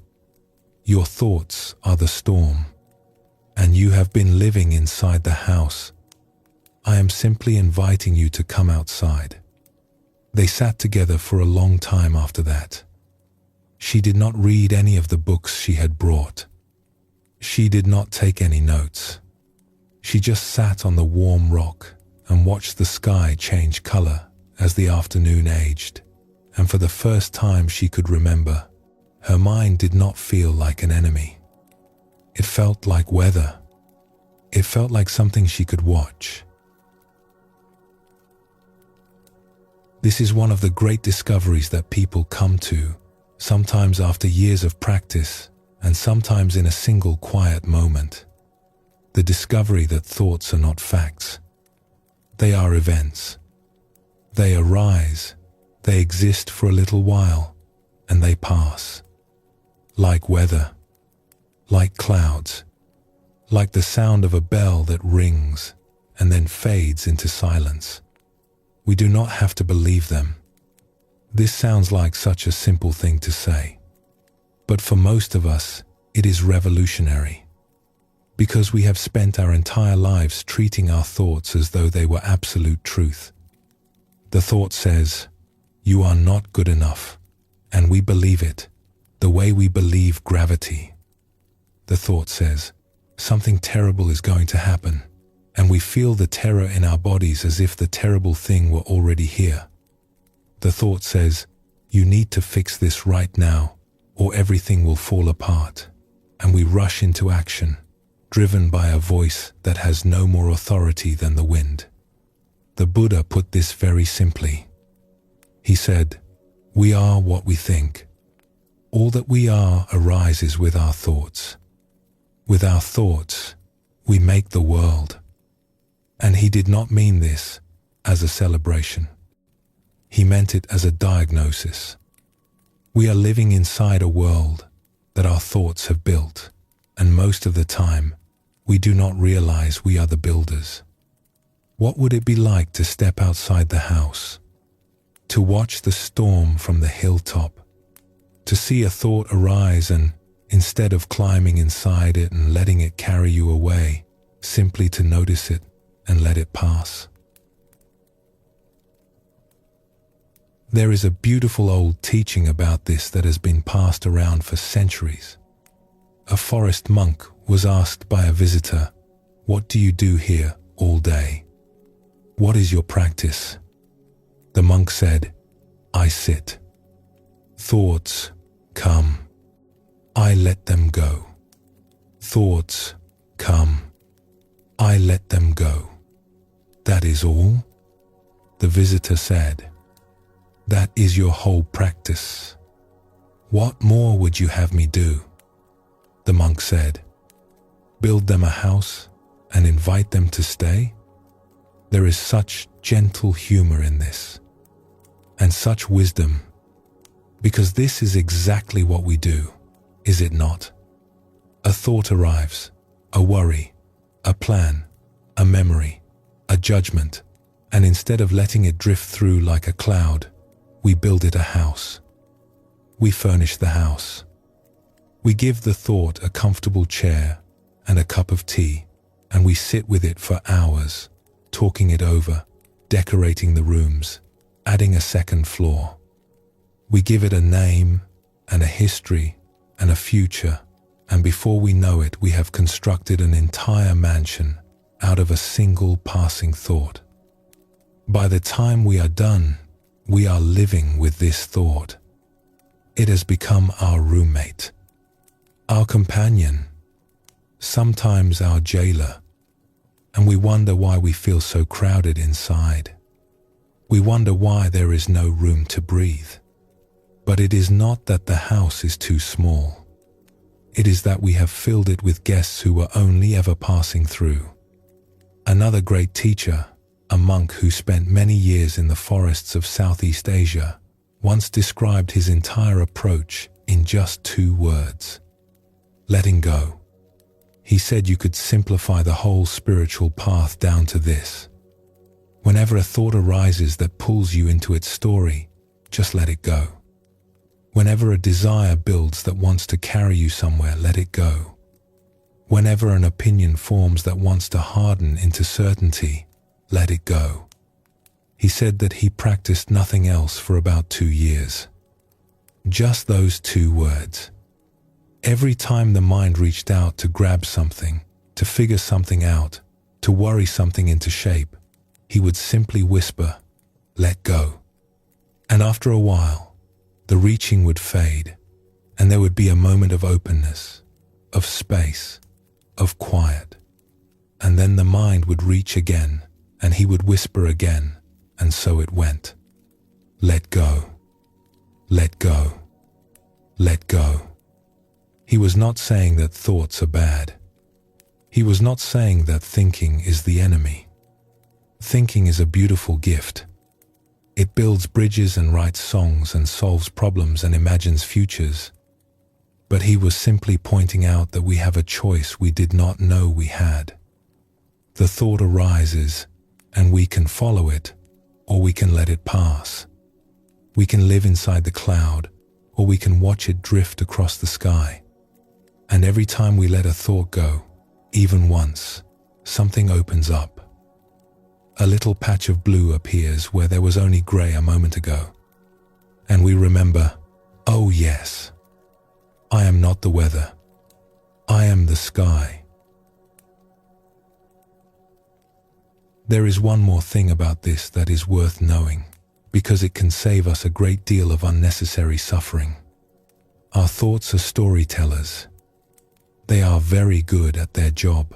Speaker 1: "Your thoughts are the storm, and you have been living inside the house. I am simply inviting you to come outside." They sat together for a long time after that. She did not read any of the books she had brought. She did not take any notes. She just sat on the warm rock and watched the sky change color as the afternoon aged, and for the first time she could remember, her mind did not feel like an enemy. It felt like weather. It felt like something she could watch. This is one of the great discoveries that people come to, sometimes after years of practice, and sometimes in a single quiet moment. The discovery that thoughts are not facts. They are events. They arise, they exist for a little while, and they pass. Like weather, like clouds, like the sound of a bell that rings and then fades into silence. We do not have to believe them. This sounds like such a simple thing to say. But for most of us, it is revolutionary. Because we have spent our entire lives treating our thoughts as though they were absolute truth. The thought says, "You are not good enough," and we believe it, the way we believe gravity. The thought says, "Something terrible is going to happen," and we feel the terror in our bodies as if the terrible thing were already here. The thought says, "You need to fix this right now, or everything will fall apart," and we rush into action, driven by a voice that has no more authority than the wind. The Buddha put this very simply. He said, "We are what we think. All that we are arises with our thoughts. With our thoughts, we make the world." And he did not mean this as a celebration. He meant it as a diagnosis. We are living inside a world that our thoughts have built, and most of the time, we do not realize we are the builders. What would it be like to step outside the house, to watch the storm from the hilltop, to see a thought arise and, instead of climbing inside it and letting it carry you away, simply to notice it and let it pass? There is a beautiful old teaching about this that has been passed around for centuries. A forest monk was asked by a visitor, "What do you do here all day? What is your practice?" The monk said, "I sit. Thoughts come. I let them go. Thoughts come. I let them go. That is all?" The visitor said, "That is your whole practice. What more would you have me do?" The monk said, "Build them a house and invite them to stay?" There is such gentle humor in this, and such wisdom, because this is exactly what we do, is it not? A thought arrives, a worry, a plan, a memory, a judgment, and instead of letting it drift through like a cloud, we build it a house. We furnish the house. We give the thought a comfortable chair and a cup of tea, and we sit with it for hours, talking it over, decorating the rooms, adding a second floor. We give it a name and a history and a future, and before we know it, we have constructed an entire mansion out of a single passing thought. By the time we are done, we are living with this thought. It has become our roommate, our companion, sometimes our jailer, and we wonder why we feel so crowded inside. We wonder why there is no room to breathe. But it is not that the house is too small. It is that we have filled it with guests who were only ever passing through. Another great teacher, a monk who spent many years in the forests of Southeast Asia, once described his entire approach in just 2 words: letting go. He said you could simplify the whole spiritual path down to this. Whenever a thought arises that pulls you into its story, just let it go. Whenever a desire builds that wants to carry you somewhere, let it go. Whenever an opinion forms that wants to harden into certainty, let it go. He said that he practiced nothing else for about 2 years. Just those 2 words. Every time the mind reached out to grab something, to figure something out, to worry something into shape, he would simply whisper, "Let go." And after a while, the reaching would fade, and there would be a moment of openness, of space, of quiet. And then the mind would reach again, and he would whisper again, and so it went. Let go. Let go. Let go. He was not saying that thoughts are bad. He was not saying that thinking is the enemy. Thinking is a beautiful gift. It builds bridges and writes songs and solves problems and imagines futures. But he was simply pointing out that we have a choice we did not know we had. The thought arises, and we can follow it, or we can let it pass. We can live inside the cloud, or we can watch it drift across the sky. And every time we let a thought go, even once, something opens up. A little patch of blue appears where there was only grey a moment ago. And we remember, oh yes, I am not the weather. I am the sky. There is one more thing about this that is worth knowing, because it can save us a great deal of unnecessary suffering. Our thoughts are storytellers. They are very good at their job.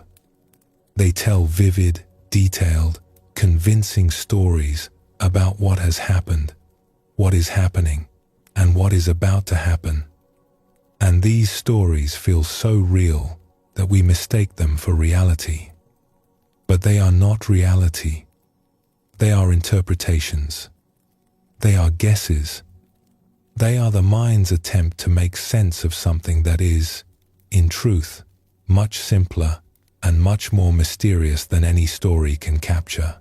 Speaker 1: They tell vivid, detailed, convincing stories about what has happened, what is happening, and what is about to happen. And these stories feel so real that we mistake them for reality. But they are not reality. They are interpretations. They are guesses. They are the mind's attempt to make sense of something that is, in truth, much simpler and much more mysterious than any story can capture.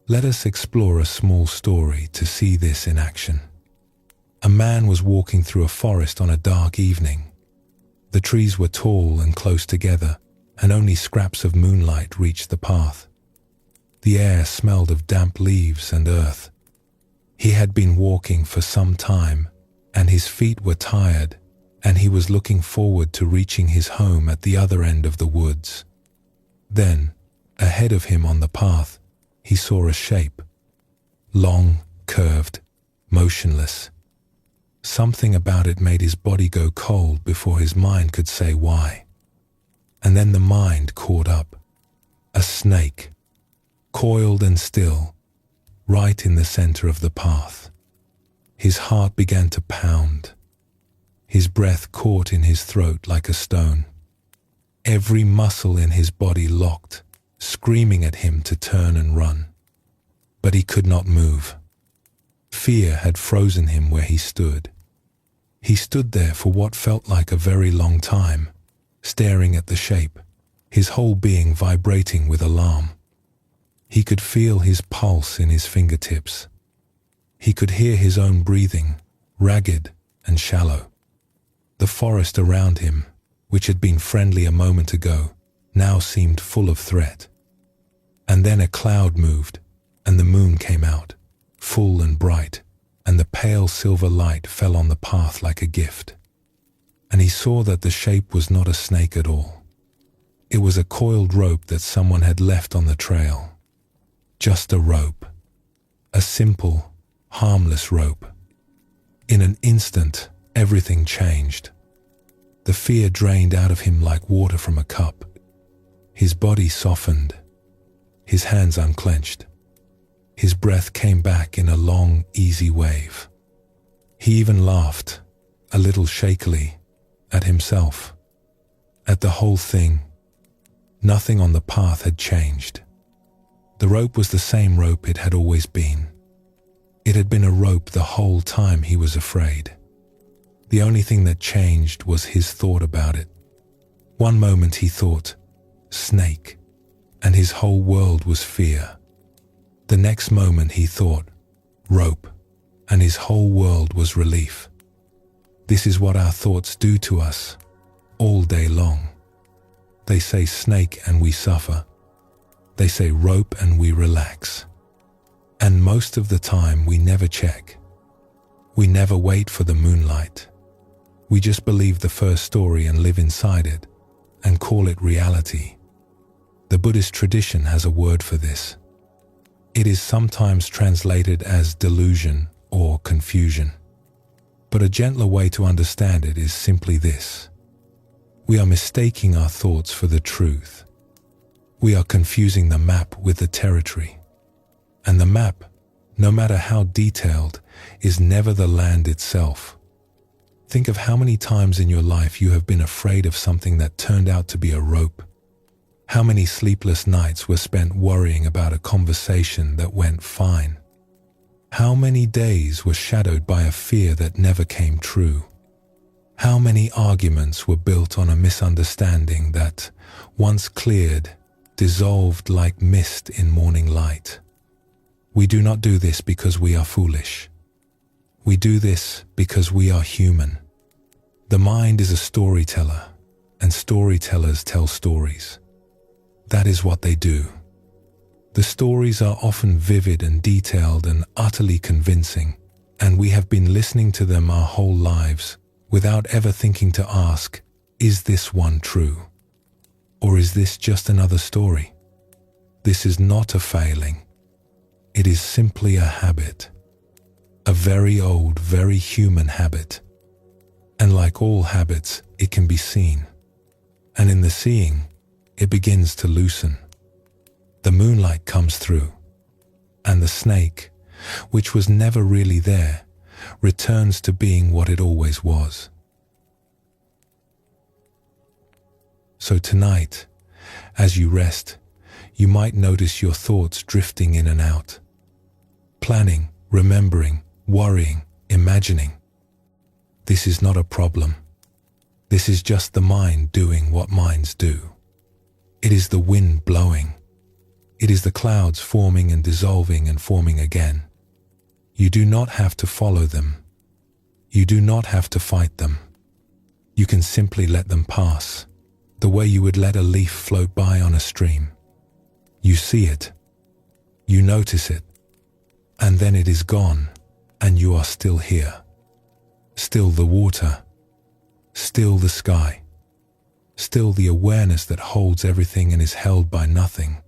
Speaker 1: Let us explore a small story to see this in action. A man was walking through a forest on a dark evening. The trees were tall and close together, and only scraps of moonlight reached the path. The air smelled of damp leaves and earth. He had been walking for some time, and his feet were tired, and he was looking forward to reaching his home at the other end of the woods. Then, ahead of him on the path, he saw a shape. Long, curved, motionless. Something about it made his body go cold before his mind could say why. And then the mind caught up. A snake, coiled and still, right in the center of the path. His heart began to pound. His breath caught in his throat like a stone. Every muscle in his body locked, screaming at him to turn and run. But he could not move. Fear had frozen him where he stood. He stood there for what felt like a very long time, staring at the shape, his whole being vibrating with alarm. He could feel his pulse in his fingertips. He could hear his own breathing, ragged and shallow. The forest around him, which had been friendly a moment ago, now seemed full of threat. And then a cloud moved, and the moon came out, full and bright, and the pale silver light fell on the path like a gift. And he saw that the shape was not a snake at all. It was a coiled rope that someone had left on the trail. Just a rope. A simple, harmless rope. In an instant, everything changed. The fear drained out of him like water from a cup. His body softened. His hands unclenched. His breath came back in a long, easy wave. He even laughed, a little shakily, at himself, at the whole thing. Nothing on the path had changed. The rope was the same rope it had always been. It had been a rope the whole time he was afraid. The only thing that changed was his thought about it. One moment he thought, snake, and his whole world was fear. The next moment he thought, rope, and his whole world was relief. This is what our thoughts do to us, all day long. They say snake and we suffer. They say rope and we relax. And most of the time we never check. We never wait for the moonlight. We just believe the first story and live inside it, and call it reality. The Buddhist tradition has a word for this. It is sometimes translated as delusion or confusion. But a gentler way to understand it is simply this. We are mistaking our thoughts for the truth. We are confusing the map with the territory. And the map no matter how detailed, is never the land itself. Think of how many times in your life you have been afraid of something that turned out to be a rope. How many sleepless nights were spent worrying about a conversation that went fine. How many days were shadowed by a fear that never came true. How many arguments were built on a misunderstanding that, once cleared, dissolved like mist in morning light. We do not do this because we are foolish. We do this because we are human. The mind is a storyteller, and storytellers tell stories. That is what they do. The stories are often vivid and detailed and utterly convincing, and we have been listening to them our whole lives without ever thinking to ask, is this one true? Or is this just another story? This is not a failing. It is simply a habit. A very old, very human habit. And like all habits, it can be seen. And in the seeing, it begins to loosen. The moonlight comes through, and the snake, which was never really there, returns to being what it always was. So tonight, as you rest, you might notice your thoughts drifting in and out. Planning, remembering, worrying, imagining. This is not a problem. This is just the mind doing what minds do. It is the wind blowing. It is the clouds forming and dissolving and forming again. You do not have to follow them. You do not have to fight them. You can simply let them pass, the way you would let a leaf float by on a stream. You see it. You notice it. And then it is gone, and you are still here. Still the water. Still the sky. Still the awareness that holds everything and is held by nothing.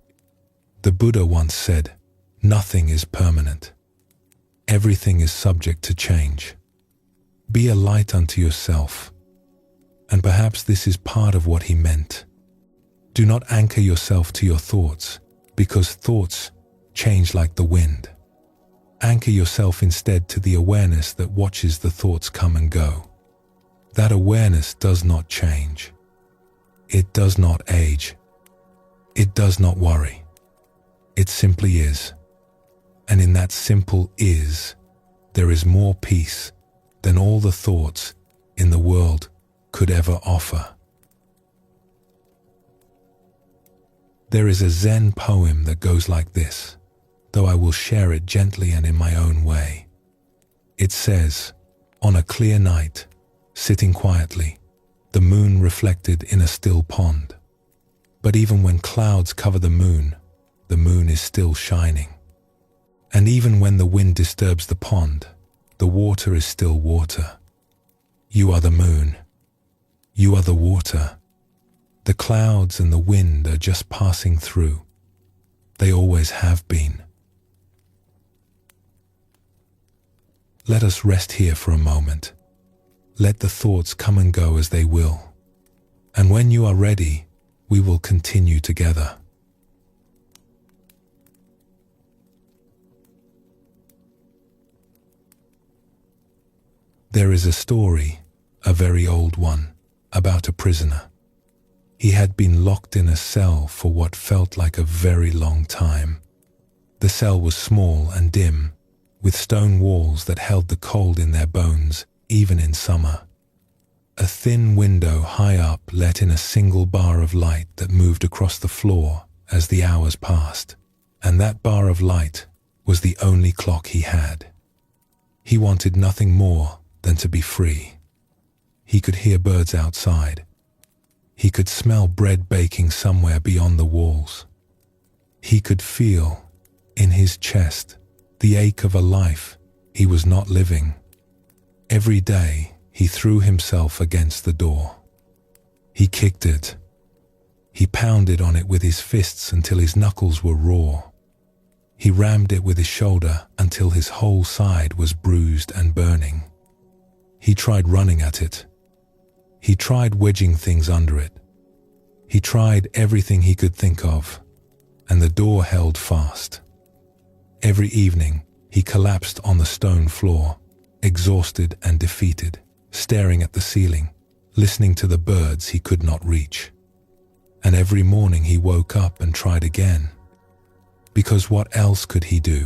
Speaker 1: The Buddha once said, nothing is permanent. Everything is subject to change. Be a light unto yourself. And perhaps this is part of what he meant. Do not anchor yourself to your thoughts, because thoughts change like the wind. Anchor yourself instead to the awareness that watches the thoughts come and go. That awareness does not change. It does not age. It does not worry. It simply is. And in that simple is, there is more peace than all the thoughts in the world could ever offer. There is a Zen poem that goes like this, though I will share it gently and in my own way. It says, on a clear night, sitting quietly, the moon reflected in a still pond. But even when clouds cover the moon is still shining. And even when the wind disturbs the pond, the water is still water. You are the moon. You are the water. The clouds and the wind are just passing through. They always have been. Let us rest here for a moment. Let the thoughts come and go as they will. And when you are ready, we will continue together. There is a story, a very old one, about a prisoner. He had been locked in a cell for what felt like a very long time. The cell was small and dim, with stone walls that held the cold in their bones, even in summer. A thin window high up let in a single bar of light that moved across the floor as the hours passed, and that bar of light was the only clock he had. He wanted nothing more than to be free. He could hear birds outside. He could smell bread baking somewhere beyond the walls. He could feel, in his chest, the ache of a life he was not living. Every day, he threw himself against the door. He kicked it. He pounded on it with his fists until his knuckles were raw. He rammed it with his shoulder until his whole side was bruised and burning. He tried running at it. He tried wedging things under it. He tried everything he could think of, and the door held fast. Every evening, He collapsed on the stone floor, exhausted and defeated, staring at the ceiling, listening to the birds he could not reach. And every morning he woke up and tried again. Because what else could he do?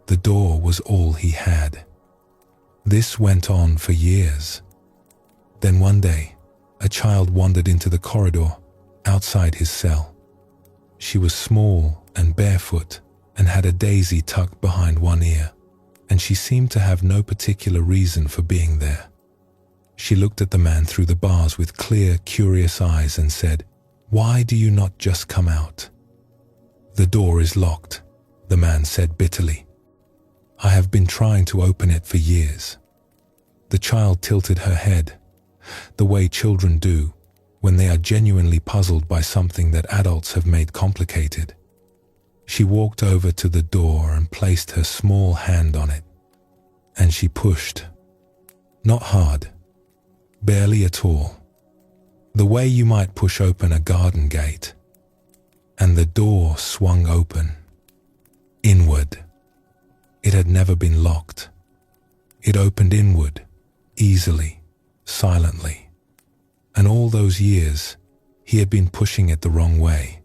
Speaker 1: The door was all he had. This went on for years. Then one day, a child wandered into the corridor outside his cell. She was small and barefoot and had a daisy tucked behind one ear, and she seemed to have no particular reason for being there. She looked at the man through the bars with clear, curious eyes and said, "Why do you not just come out?" "The door is locked," the man said bitterly. "I have been trying to open it for years." The child tilted her head, the way children do when they are genuinely puzzled by something that adults have made complicated. She walked over to the door and placed her small hand on it. And she pushed. Not hard. Barely at all. The way you might push open a garden gate. And the door swung open. Inward. It had never been locked. It opened inward, easily, silently. And all those years, he had been pushing it the wrong way.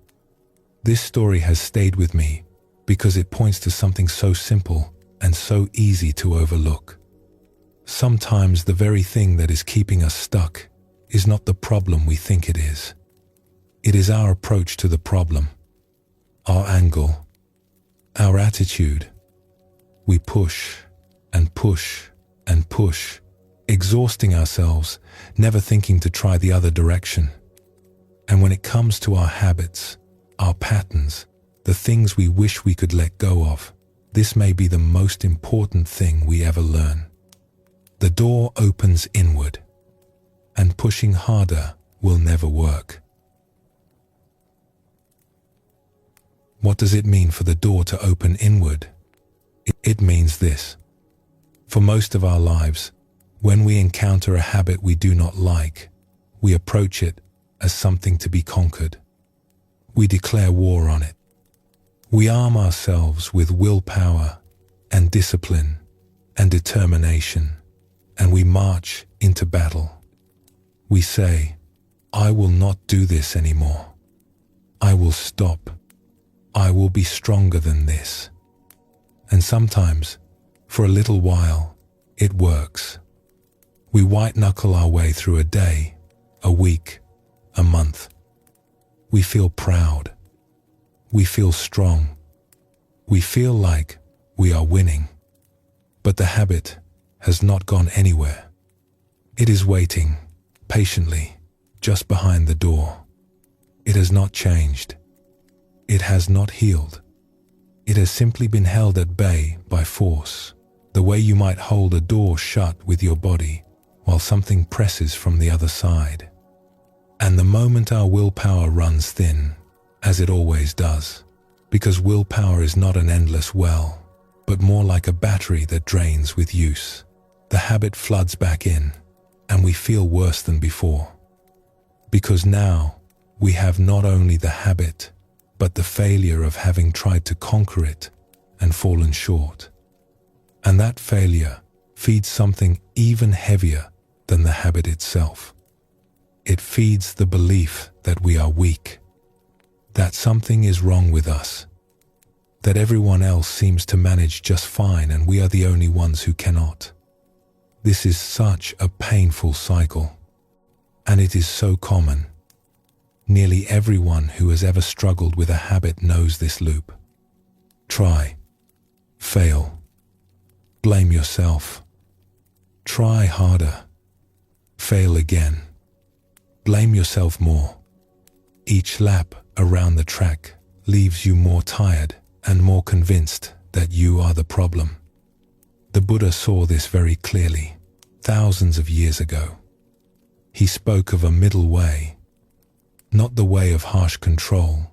Speaker 1: This story has stayed with me because it points to something so simple and so easy to overlook. Sometimes the very thing that is keeping us stuck is not the problem we think it is. It is our approach to the problem, our angle, our attitude. We push and push and push, exhausting ourselves, never thinking to try the other direction. And when it comes to our habits, our patterns, the things we wish we could let go of, this may be the most important thing we ever learn. The door opens inward, and pushing harder will never work. What does it mean for the door to open inward? It means this. For most of our lives, when we encounter a habit we do not like, we approach it as something to be conquered. We declare war on it. We arm ourselves with willpower and discipline and determination, and we march into battle. We say, "I will not do this anymore. I will stop. I will be stronger than this." And sometimes, for a little while, it works. We white-knuckle our way through a day, a week, a month. We feel proud. We feel strong. We feel like we are winning. But the habit has not gone anywhere. It is waiting, patiently, just behind the door. It has not changed. It has not healed. It has simply been held at bay by force, the way you might hold a door shut with your body while something presses from the other side. And the moment our willpower runs thin, as it always does, because willpower is not an endless well, but more like a battery that drains with use, the habit floods back in, and we feel worse than before. Because now we have not only the habit, but the failure of having tried to conquer it and fallen short. And that failure feeds something even heavier than the habit itself. It feeds the belief that we are weak, that something is wrong with us, that everyone else seems to manage just fine and we are the only ones who cannot. This is such a painful cycle, and it is so common. Nearly everyone who has ever struggled with a habit knows this loop. Try, fail, blame yourself, try harder, fail again. Blame yourself more. Each lap around the track leaves you more tired and more convinced that you are the problem. The Buddha saw this very clearly, thousands of years ago. He spoke of a middle way, not the way of harsh control,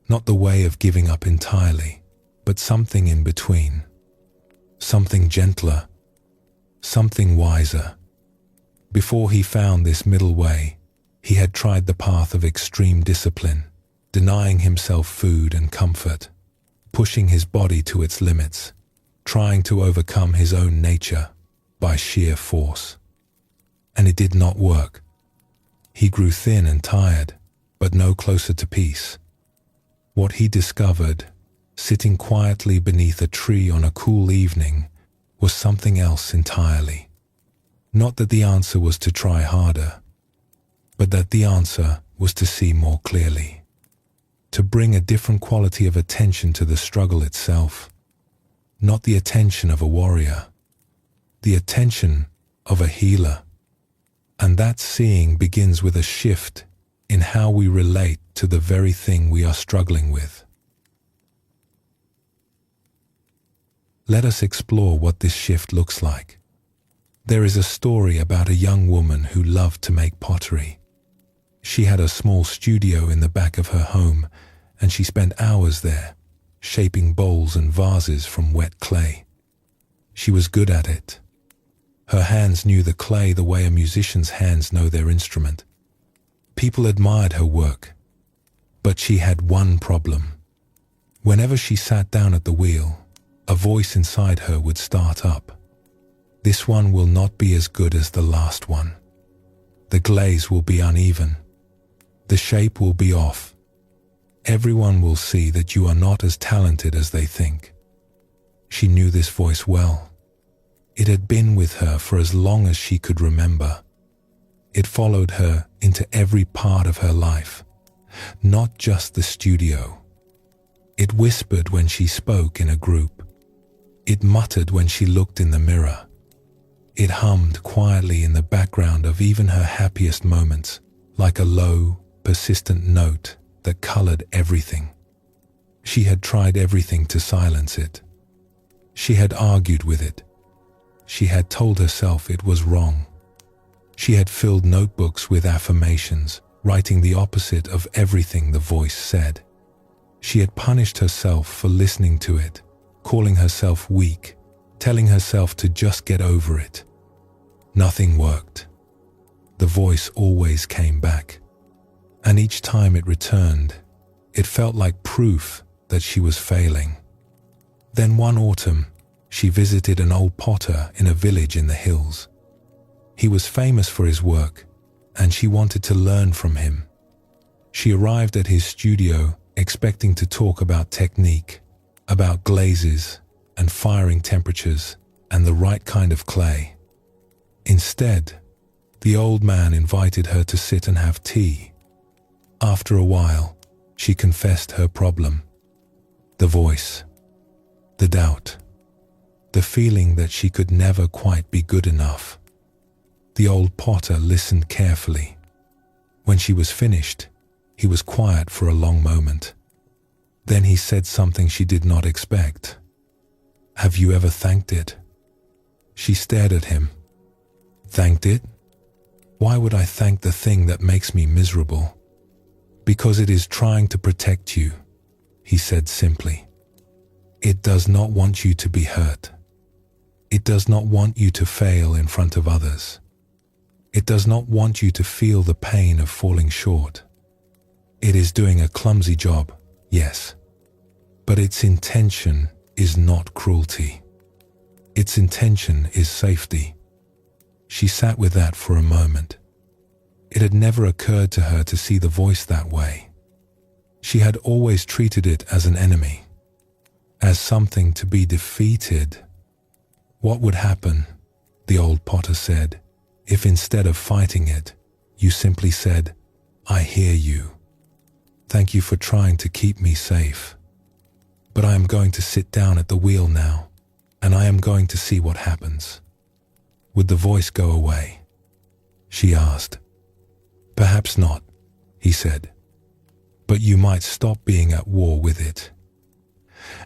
Speaker 1: not the way of giving up entirely, but something in between, something gentler, something wiser. Before he found this middle way, he had tried the path of extreme discipline, denying himself food and comfort, pushing his body to its limits, trying to overcome his own nature by sheer force. And it did not work. He grew thin and tired, but no closer to peace. What he discovered, sitting quietly beneath a tree on a cool evening, was something else entirely. Not that the answer was to try harder, but that the answer was to see more clearly, to bring a different quality of attention to the struggle itself, not the attention of a warrior, the attention of a healer. And that seeing begins with a shift in how we relate to the very thing we are struggling with. Let us explore what this shift looks like. There is a story about a young woman who loved to make pottery. She had a small studio in the back of her home, and she spent hours there, shaping bowls and vases from wet clay. She was good at it. Her hands knew the clay the way a musician's hands know their instrument. People admired her work, but she had one problem. Whenever she sat down at the wheel, a voice inside her would start up. This one will not be as good as the last one. The glaze will be uneven. The shape will be off. Everyone will see that you are not as talented as they think. She knew this voice well. It had been with her for as long as she could remember. It followed her into every part of her life, not just the studio. It whispered when she spoke in a group. It muttered when she looked in the mirror. It hummed quietly in the background of even her happiest moments, like a low, persistent note that colored everything. She had tried everything to silence it. She had argued with it. She had told herself it was wrong. She had filled notebooks with affirmations, writing the opposite of everything the voice said. She had punished herself for listening to it, calling herself weak, telling herself to just get over it. Nothing worked. The voice always came back. And each time it returned, it felt like proof that she was failing. Then one autumn, she visited an old potter in a village in the hills. He was famous for his work, and she wanted to learn from him. She arrived at his studio expecting to talk about technique, about glazes and firing temperatures and the right kind of clay. Instead, the old man invited her to sit and have tea. After a while, she confessed her problem. The voice, the doubt, the feeling that she could never quite be good enough. The old potter listened carefully. When she was finished, he was quiet for a long moment. Then he said something she did not expect. "Have you ever thanked it?" She stared at him. "Thanked it? Why would I thank the thing that makes me miserable?" "Because it is trying to protect you," he said simply. "It does not want you to be hurt. It does not want you to fail in front of others. It does not want you to feel the pain of falling short. It is doing a clumsy job, yes, but its intention is not cruelty. Its intention is safety." She sat with that for a moment. It had never occurred to her to see the voice that way. She had always treated it as an enemy, as something to be defeated. What would happen, the old potter said, if instead of fighting it, you simply said, "I hear you. Thank you for trying to keep me safe. But I am going to sit down at the wheel now, and I am going to see what happens." Would the voice go away? She asked. "Perhaps not," he said, "but you might stop being at war with it."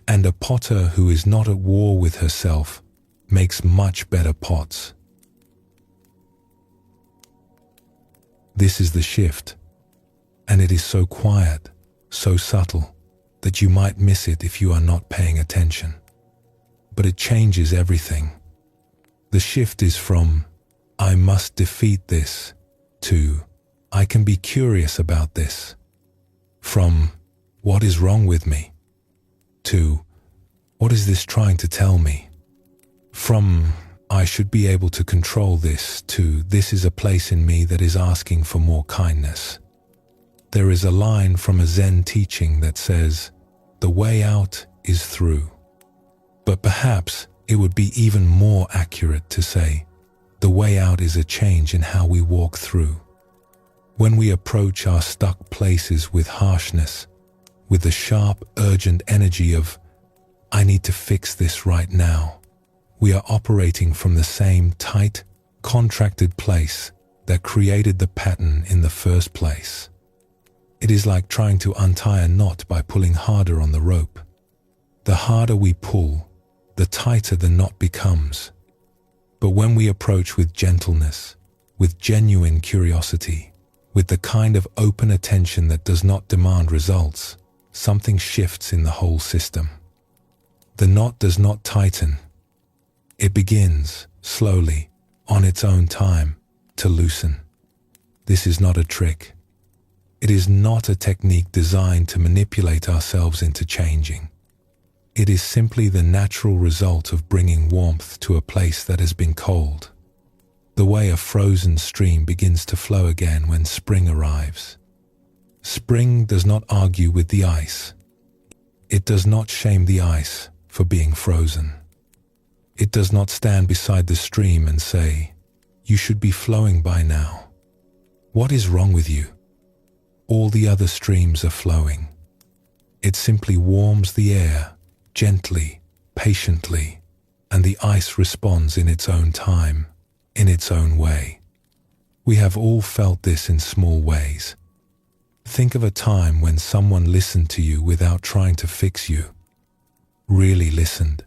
Speaker 1: And a potter who is not at war with herself makes much better pots. This is the shift, and it is so quiet, so subtle, that you might miss it if you are not paying attention. But it changes everything. The shift is from, "I must defeat this," to, "I can be curious about this." From, "What is wrong with me?" to, "What is this trying to tell me?" From I should be able to control this to this is a place in me that is asking for more kindness. There is a line from a Zen teaching that says, "The way out is through." But perhaps it would be even more accurate to say, the way out is a change in how we walk through. When we approach our stuck places with harshness, with the sharp, urgent energy of, "I need to fix this right now," we are operating from the same tight, contracted place that created the pattern in the first place. It is like trying to untie a knot by pulling harder on the rope. The harder we pull, the tighter the knot becomes. But when we approach with gentleness, with genuine curiosity, with the kind of open attention that does not demand results, something shifts in the whole system. The knot does not tighten. It begins, slowly, on its own time, to loosen. This is not a trick. It is not a technique designed to manipulate ourselves into changing. It is simply the natural result of bringing warmth to a place that has been cold. The way a frozen stream begins to flow again when spring arrives. Spring does not argue with the ice. It does not shame the ice for being frozen. It does not stand beside the stream and say, "You should be flowing by now. What is wrong with you? All the other streams are flowing." It simply warms the air, gently, patiently, and the ice responds in its own time, in its own way. We have all felt this in small ways. Think of a time when someone listened to you without trying to fix you. Really listened.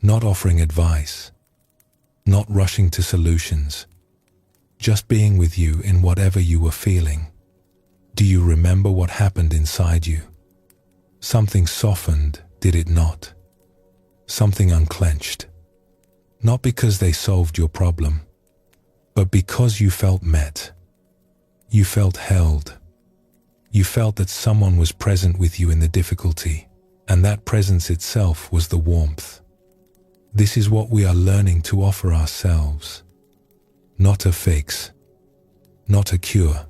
Speaker 1: Not offering advice. Not rushing to solutions. Just being with you in whatever you were feeling. Do you remember what happened inside you? Something softened, did it not? Something unclenched. Not because they solved your problem, but because you felt met. You felt held. You felt that someone was present with you in the difficulty, and that presence itself was the warmth. This is what we are learning to offer ourselves. Not a fix, not a cure,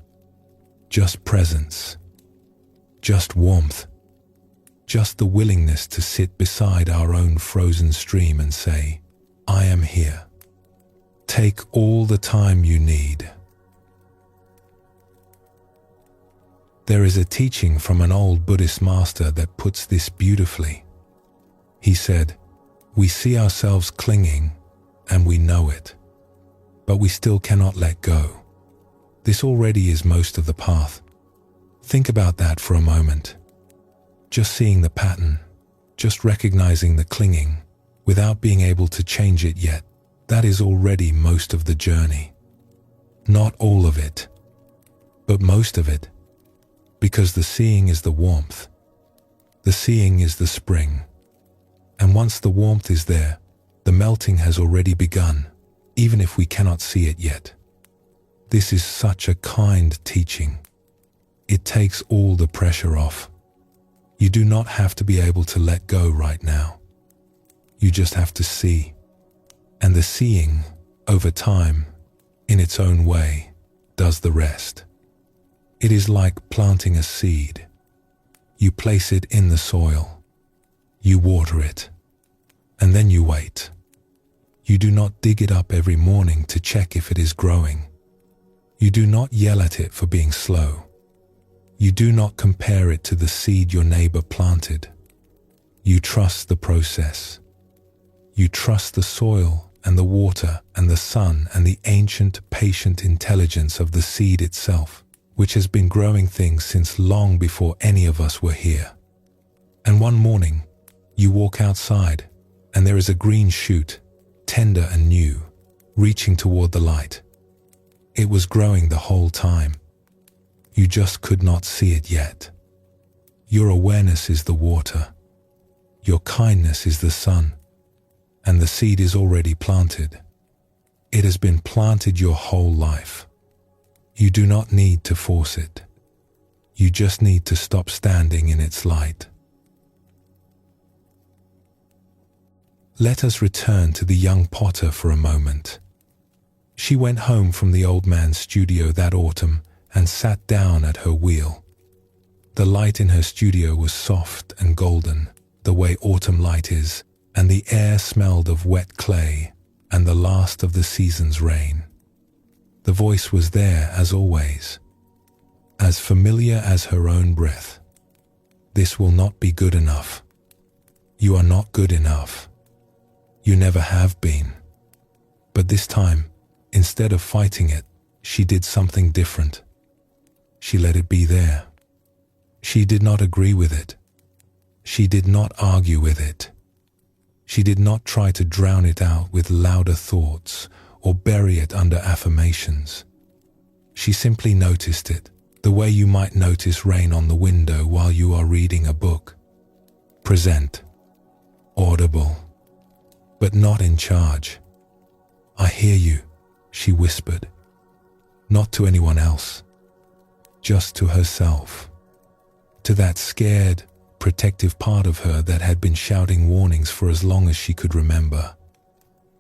Speaker 1: just presence, just warmth, just the willingness to sit beside our own frozen stream and say, "I am here. Take all the time you need." There is a teaching from an old Buddhist master that puts this beautifully. He said, "We see ourselves clinging, and we know it, but we still cannot let go. This already is most of the path." Think about that for a moment. Just seeing the pattern, just recognizing the clinging, without being able to change it yet, that is already most of the journey. Not all of it, but most of it, because the seeing is the warmth. The seeing is the spring. And once the warmth is there, the melting has already begun, even if we cannot see it yet. This is such a kind teaching. It takes all the pressure off. You do not have to be able to let go right now. You just have to see. And the seeing, over time, in its own way, does the rest. It is like planting a seed. You place it in the soil. You water it. And then you wait. You do not dig it up every morning to check if it is growing. You do not yell at it for being slow. You do not compare it to the seed your neighbor planted. You trust the process. You trust the soil and the water and the sun and the ancient, patient intelligence of the seed itself, which has been growing things since long before any of us were here. And one morning, you walk outside, and there is a green shoot, tender and new, reaching toward the light. It was growing the whole time. You just could not see it yet. Your awareness is the water. Your kindness is the sun. And the seed is already planted. It has been planted your whole life. You do not need to force it. You just need to stop standing in its light. Let us return to the young potter for a moment. She went home from the old man's studio that autumn and sat down at her wheel. The light in her studio was soft and golden, the way autumn light is, and the air smelled of wet clay and the last of the season's rain. The voice was there as always, as familiar as her own breath. This will not be good enough. You are not good enough. You never have been. But this time, instead of fighting it, she did something different. She let it be there. She did not agree with it. She did not argue with it. She did not try to drown it out with louder thoughts or bury it under affirmations. She simply noticed it, the way you might notice rain on the window while you are reading a book. Present, audible, but not in charge. I hear you, she whispered. Not to anyone else, just to herself. To that scared, protective part of her that had been shouting warnings for as long as she could remember.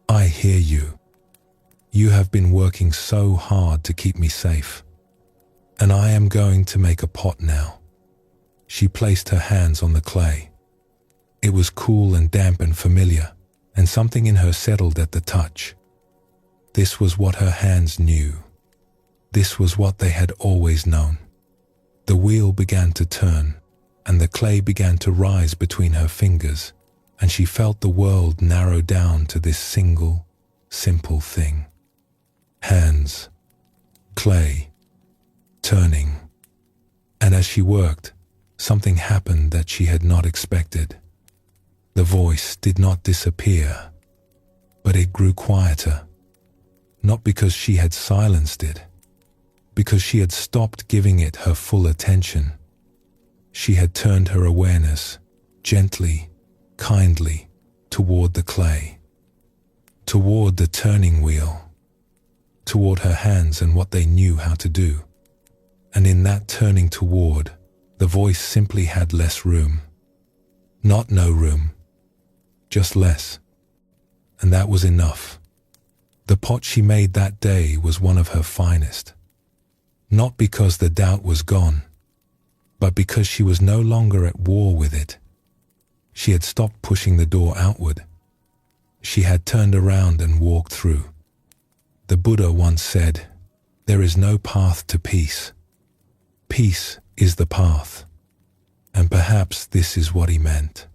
Speaker 1: I hear you. You have been working so hard to keep me safe. And I am going to make a pot now. She placed her hands on the clay. It was cool and damp and familiar, and something in her settled at the touch. This was what her hands knew. This was what they had always known. The wheel began to turn, and the clay began to rise between her fingers, and she felt the world narrow down to this single, simple thing. Hands, clay, turning. And as she worked, something happened that she had not expected. The voice did not disappear, but it grew quieter. Not because she had silenced it, because she had stopped giving it her full attention. She had turned her awareness, gently, kindly, toward the clay, toward the turning wheel, toward her hands and what they knew how to do. And in that turning toward, the voice simply had less room. Not no room, just less. And that was enough. The pot she made that day was one of her finest. Not because the doubt was gone, but because she was no longer at war with it. She had stopped pushing the door outward. She had turned around and walked through. The Buddha once said, "There is no path to peace. Peace is the path." And perhaps this is what he meant.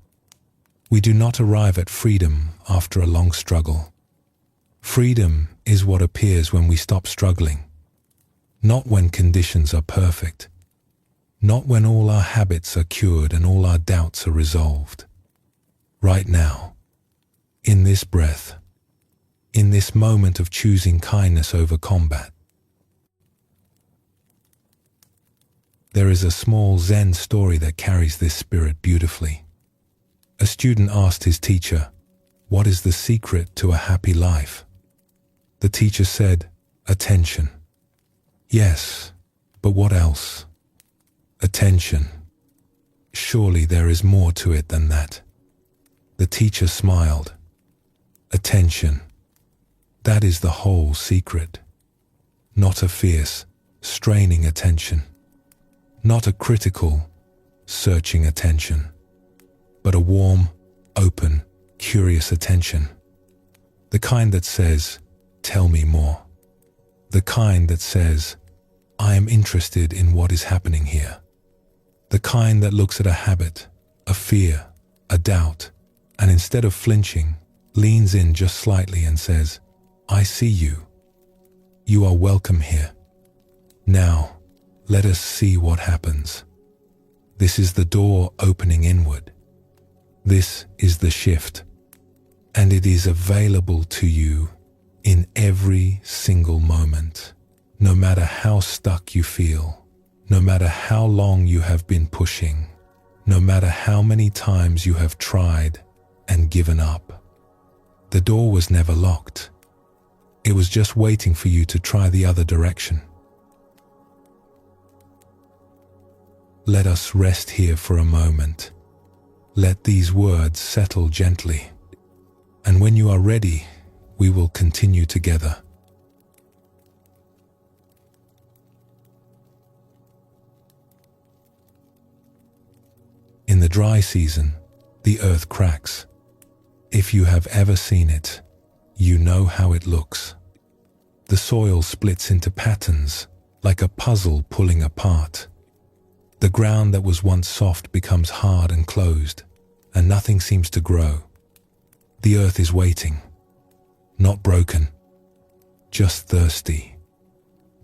Speaker 1: We do not arrive at freedom after a long struggle. Freedom is what appears when we stop struggling. Not when conditions are perfect. Not when all our habits are cured and all our doubts are resolved. Right now, in this breath, in this moment of choosing kindness over combat. There is a small Zen story that carries this spirit beautifully. A student asked his teacher, "What is the secret to a happy life?" The teacher said, "Attention." "Yes, but what else?" "Attention. Surely there is more to it than that." The teacher smiled. "Attention. That is the whole secret. Not a fierce, straining attention. Not a critical, searching attention, but a warm, open, curious attention. The kind that says, 'Tell me more.' The kind that says, 'I am interested in what is happening here.' The kind that looks at a habit, a fear, a doubt, and instead of flinching, leans in just slightly and says, 'I see you. You are welcome here. Now, let us see what happens.' This is the door opening inward. This is the shift, and it is available to you in every single moment, no matter how stuck you feel, no matter how long you have been pushing, no matter how many times you have tried and given up. The door was never locked. It was just waiting for you to try the other direction. Let us rest here for a moment. Let these words settle gently. And when you are ready, we will continue together. In the dry season, the earth cracks. If you have ever seen it, you know how it looks. The soil splits into patterns, like a puzzle pulling apart. The ground that was once soft becomes hard and closed, and nothing seems to grow. The earth is waiting, not broken, just thirsty,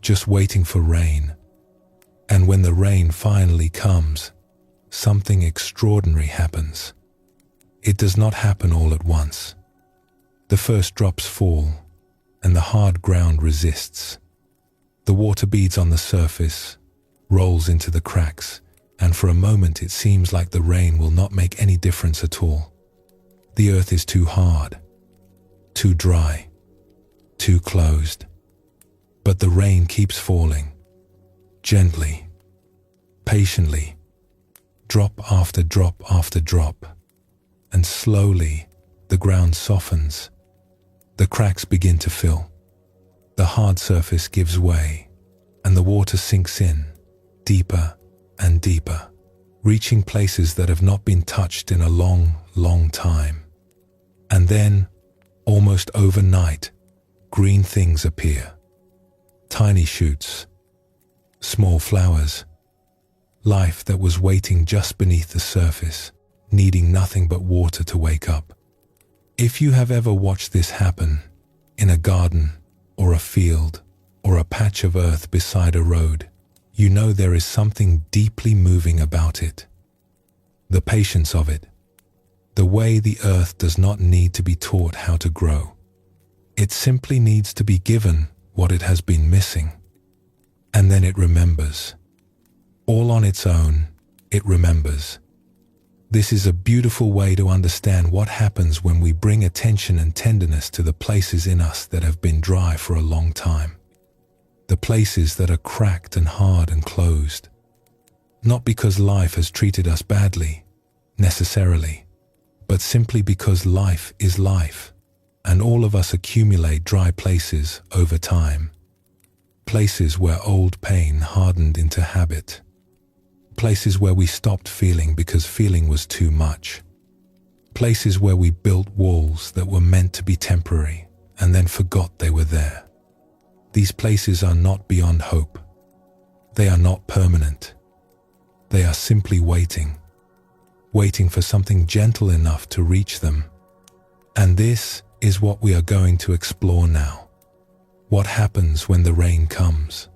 Speaker 1: just waiting for rain. And when the rain finally comes, something extraordinary happens. It does not happen all at once. The first drops fall, and the hard ground resists. The water beads on the surface, rolls into the cracks, and for a moment it seems like the rain will not make any difference at all. The earth is too hard, too dry, too closed. But the rain keeps falling, gently, patiently, drop after drop after drop, and slowly the ground softens. The cracks begin to fill. The hard surface gives way, and the water sinks in, deeper and deeper, reaching places that have not been touched in a long, long time. And then, almost overnight, green things appear. Tiny shoots, small flowers, life that was waiting just beneath the surface, needing nothing but water to wake up. If you have ever watched this happen, in a garden, or a field, or a patch of earth beside a road, you know there is something deeply moving about it. The patience of it. The way the earth does not need to be taught how to grow. It simply needs to be given what it has been missing. And then it remembers. All on its own, it remembers. This is a beautiful way to understand what happens when we bring attention and tenderness to the places in us that have been dry for a long time. The places that are cracked and hard and closed. Not because life has treated us badly, necessarily, but simply because life is life, and all of us accumulate dry places over time. Places where old pain hardened into habit. Places where we stopped feeling because feeling was too much. Places where we built walls that were meant to be temporary and then forgot they were there. These places are not beyond hope. They are not permanent. They are simply waiting for something gentle enough to reach them. And this is what we are going to explore now. What happens when the rain comes?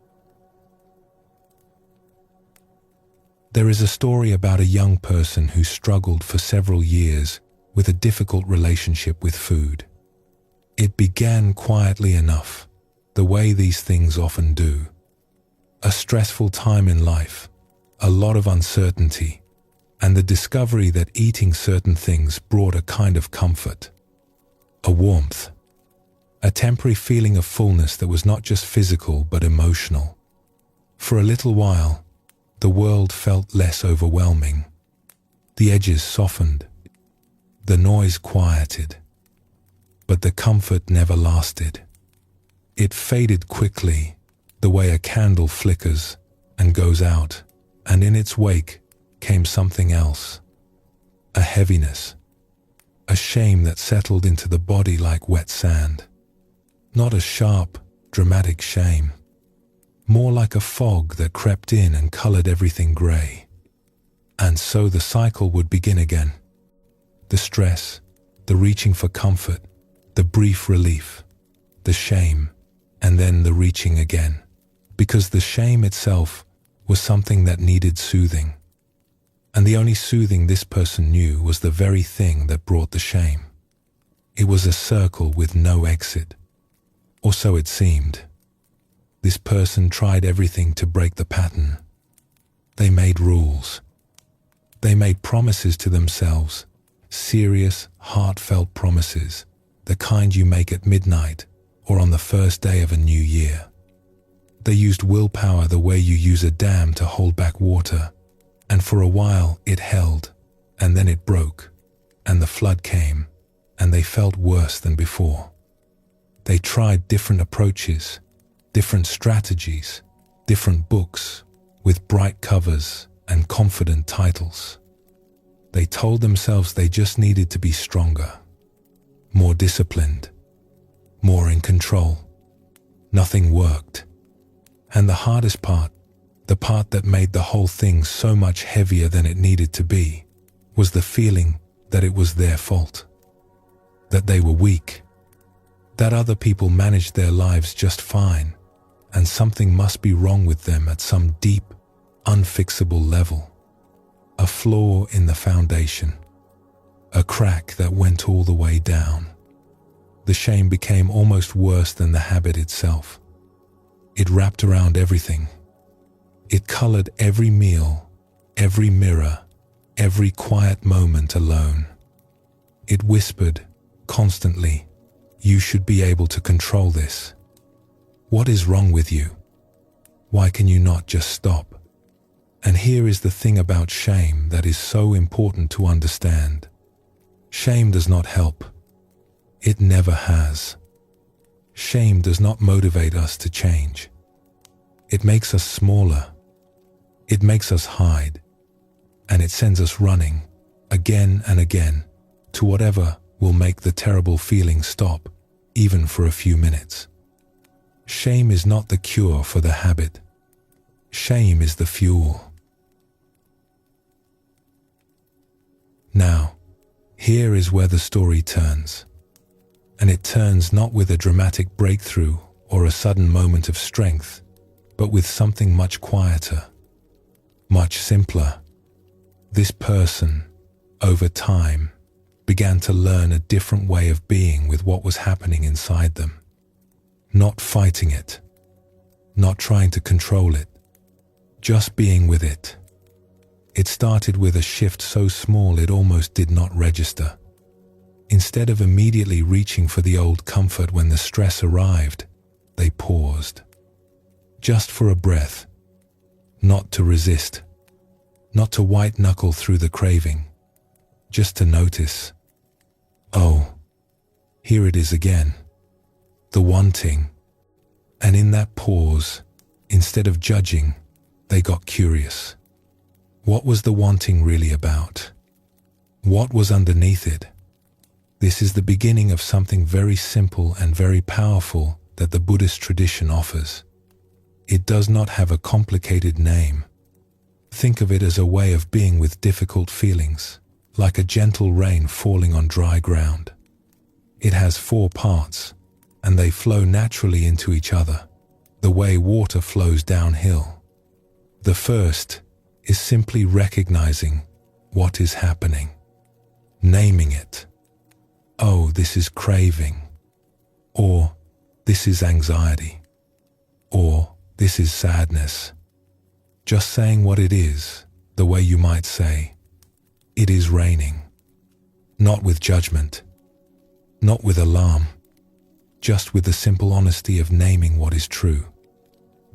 Speaker 1: There is a story about a young person who struggled for several years with a difficult relationship with food. It began quietly enough, the way these things often do. A stressful time in life, a lot of uncertainty, and the discovery that eating certain things brought a kind of comfort, a warmth, a temporary feeling of fullness that was not just physical but emotional. For a little while, the world felt less overwhelming. The edges softened, the noise quieted, but the comfort never lasted. It faded quickly, the way a candle flickers and goes out, and in its wake came something else. A heaviness, a shame that settled into the body like wet sand. Not a sharp, dramatic shame, more like a fog that crept in and colored everything gray. And so the cycle would begin again. The stress, the reaching for comfort, the brief relief, the shame, and then the reaching again. Because the shame itself was something that needed soothing. And the only soothing this person knew was the very thing that brought the shame. It was a circle with no exit. Or so it seemed. This person tried everything to break the pattern. They made rules. They made promises to themselves, serious, heartfelt promises, the kind you make at midnight or on the first day of a new year. They used willpower the way you use a dam to hold back water, and for a while it held, and then it broke, and the flood came, and they felt worse than before. They tried different approaches, different strategies, different books with bright covers and confident titles. They told themselves they just needed to be stronger, more disciplined, more in control. Nothing worked. And the hardest part, the part that made the whole thing so much heavier than it needed to be, was the feeling that it was their fault, that they were weak, that other people managed their lives just fine, and something must be wrong with them at some deep, unfixable level. A flaw in the foundation, a crack that went all the way down. The shame became almost worse than the habit itself. It wrapped around everything. It colored every meal, every mirror, every quiet moment alone. It whispered constantly, "You should be able to control this. What is wrong with you? Why can you not just stop?" And here is the thing about shame that is so important to understand. Shame does not help. It never has. Shame does not motivate us to change. It makes us smaller. It makes us hide. And it sends us running, again and again, to whatever will make the terrible feeling stop, even for a few minutes. Shame is not the cure for the habit. Shame is the fuel. Now, here is where the story turns. And it turns not with a dramatic breakthrough or a sudden moment of strength, but with something much quieter, much simpler. This person, over time, began to learn a different way of being with what was happening inside them. Not fighting it, not trying to control it, just being with it. It started with a shift so small it almost did not register. Instead of immediately reaching for the old comfort when the stress arrived, they paused. Just for a breath. Not to resist. Not to white-knuckle through the craving. Just to notice. Oh, here it is again. The wanting. And in that pause, instead of judging, they got curious. What was the wanting really about? What was underneath it? This is the beginning of something very simple and very powerful that the Buddhist tradition offers. It does not have a complicated name. Think of it as a way of being with difficult feelings, like a gentle rain falling on dry ground. It has 4 parts, and they flow naturally into each other, the way water flows downhill. The first is simply recognizing what is happening, naming it. Oh, this is craving, or this is anxiety, or this is sadness. Just saying what it is, the way you might say, it is raining. Not with judgment, not with alarm, just with the simple honesty of naming what is true.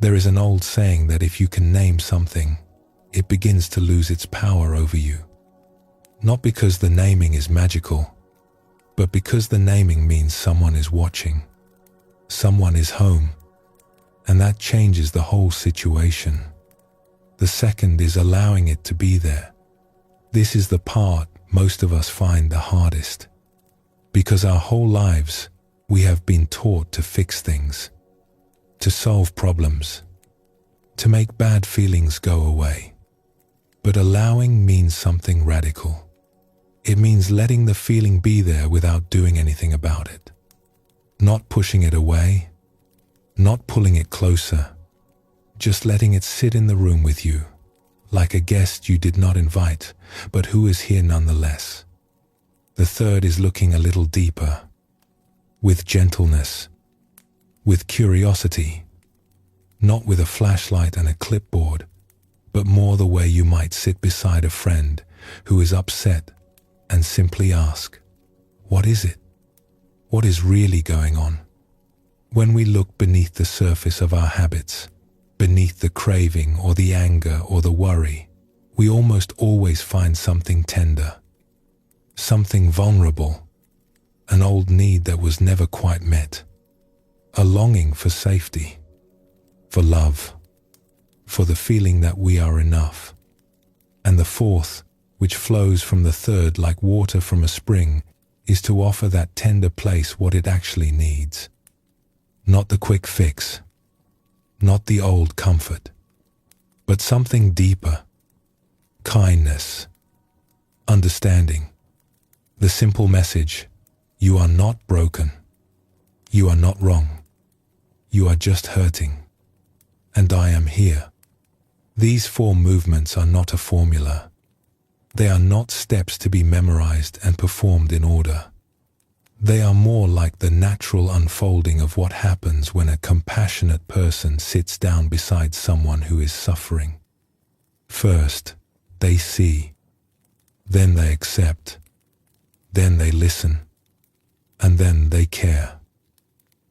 Speaker 1: There is an old saying that if you can name something, it begins to lose its power over you. Not because the naming is magical, but because the naming means someone is watching, someone is home, and that changes the whole situation. The second is allowing it to be there. This is the part most of us find the hardest, because our whole lives we have been taught to fix things, to solve problems, to make bad feelings go away. But allowing means something radical. It means letting the feeling be there without doing anything about it. Not pushing it away, not pulling it closer, just letting it sit in the room with you, like a guest you did not invite, but who is here nonetheless. The third is looking a little deeper, with gentleness, with curiosity, not with a flashlight and a clipboard, but more the way you might sit beside a friend who is upset and simply ask, what is it? What is really going on? When we look beneath the surface of our habits, beneath the craving or the anger or the worry, we almost always find something tender, something vulnerable, an old need that was never quite met, a longing for safety, for love, for the feeling that we are enough. And the fourth, which flows from the third like water from a spring, is to offer that tender place what it actually needs. Not the quick fix, not the old comfort, but something deeper, kindness, understanding, the simple message, you are not broken, you are not wrong, you are just hurting, and I am here. These 4 movements are not a formula. They are not steps to be memorized and performed in order. They are more like the natural unfolding of what happens when a compassionate person sits down beside someone who is suffering. First, they see, then they accept, then they listen, and then they care.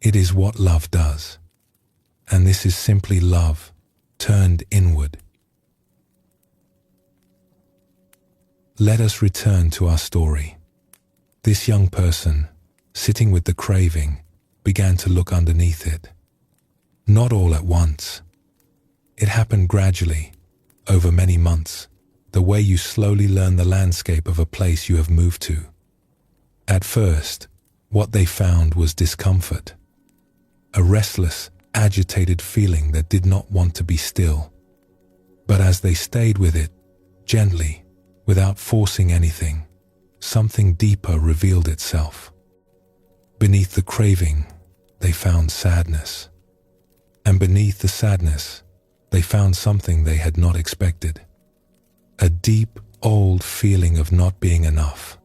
Speaker 1: It is what love does, and this is simply love turned inward. Let us return to our story. This young person, sitting with the craving, began to look underneath it. Not all at once. It happened gradually, over many months, the way you slowly learn the landscape of a place you have moved to. At first, what they found was discomfort, a restless, agitated feeling that did not want to be still. But as they stayed with it, gently, without forcing anything, something deeper revealed itself. Beneath the craving, they found sadness. And beneath the sadness, they found something they had not expected. A deep, old feeling of not being enough.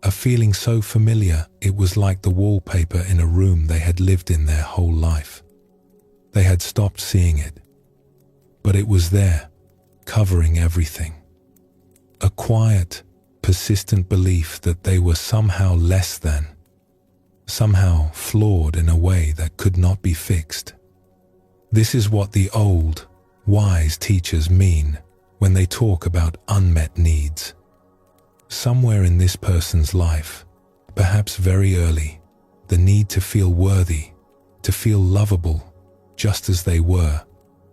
Speaker 1: A feeling so familiar it was like the wallpaper in a room they had lived in their whole life. They had stopped seeing it, but it was there, covering everything. A quiet, persistent belief that they were somehow less than, somehow flawed in a way that could not be fixed. This is what the old, wise teachers mean when they talk about unmet needs. Somewhere in this person's life, perhaps very early, the need to feel worthy, to feel lovable, just as they were,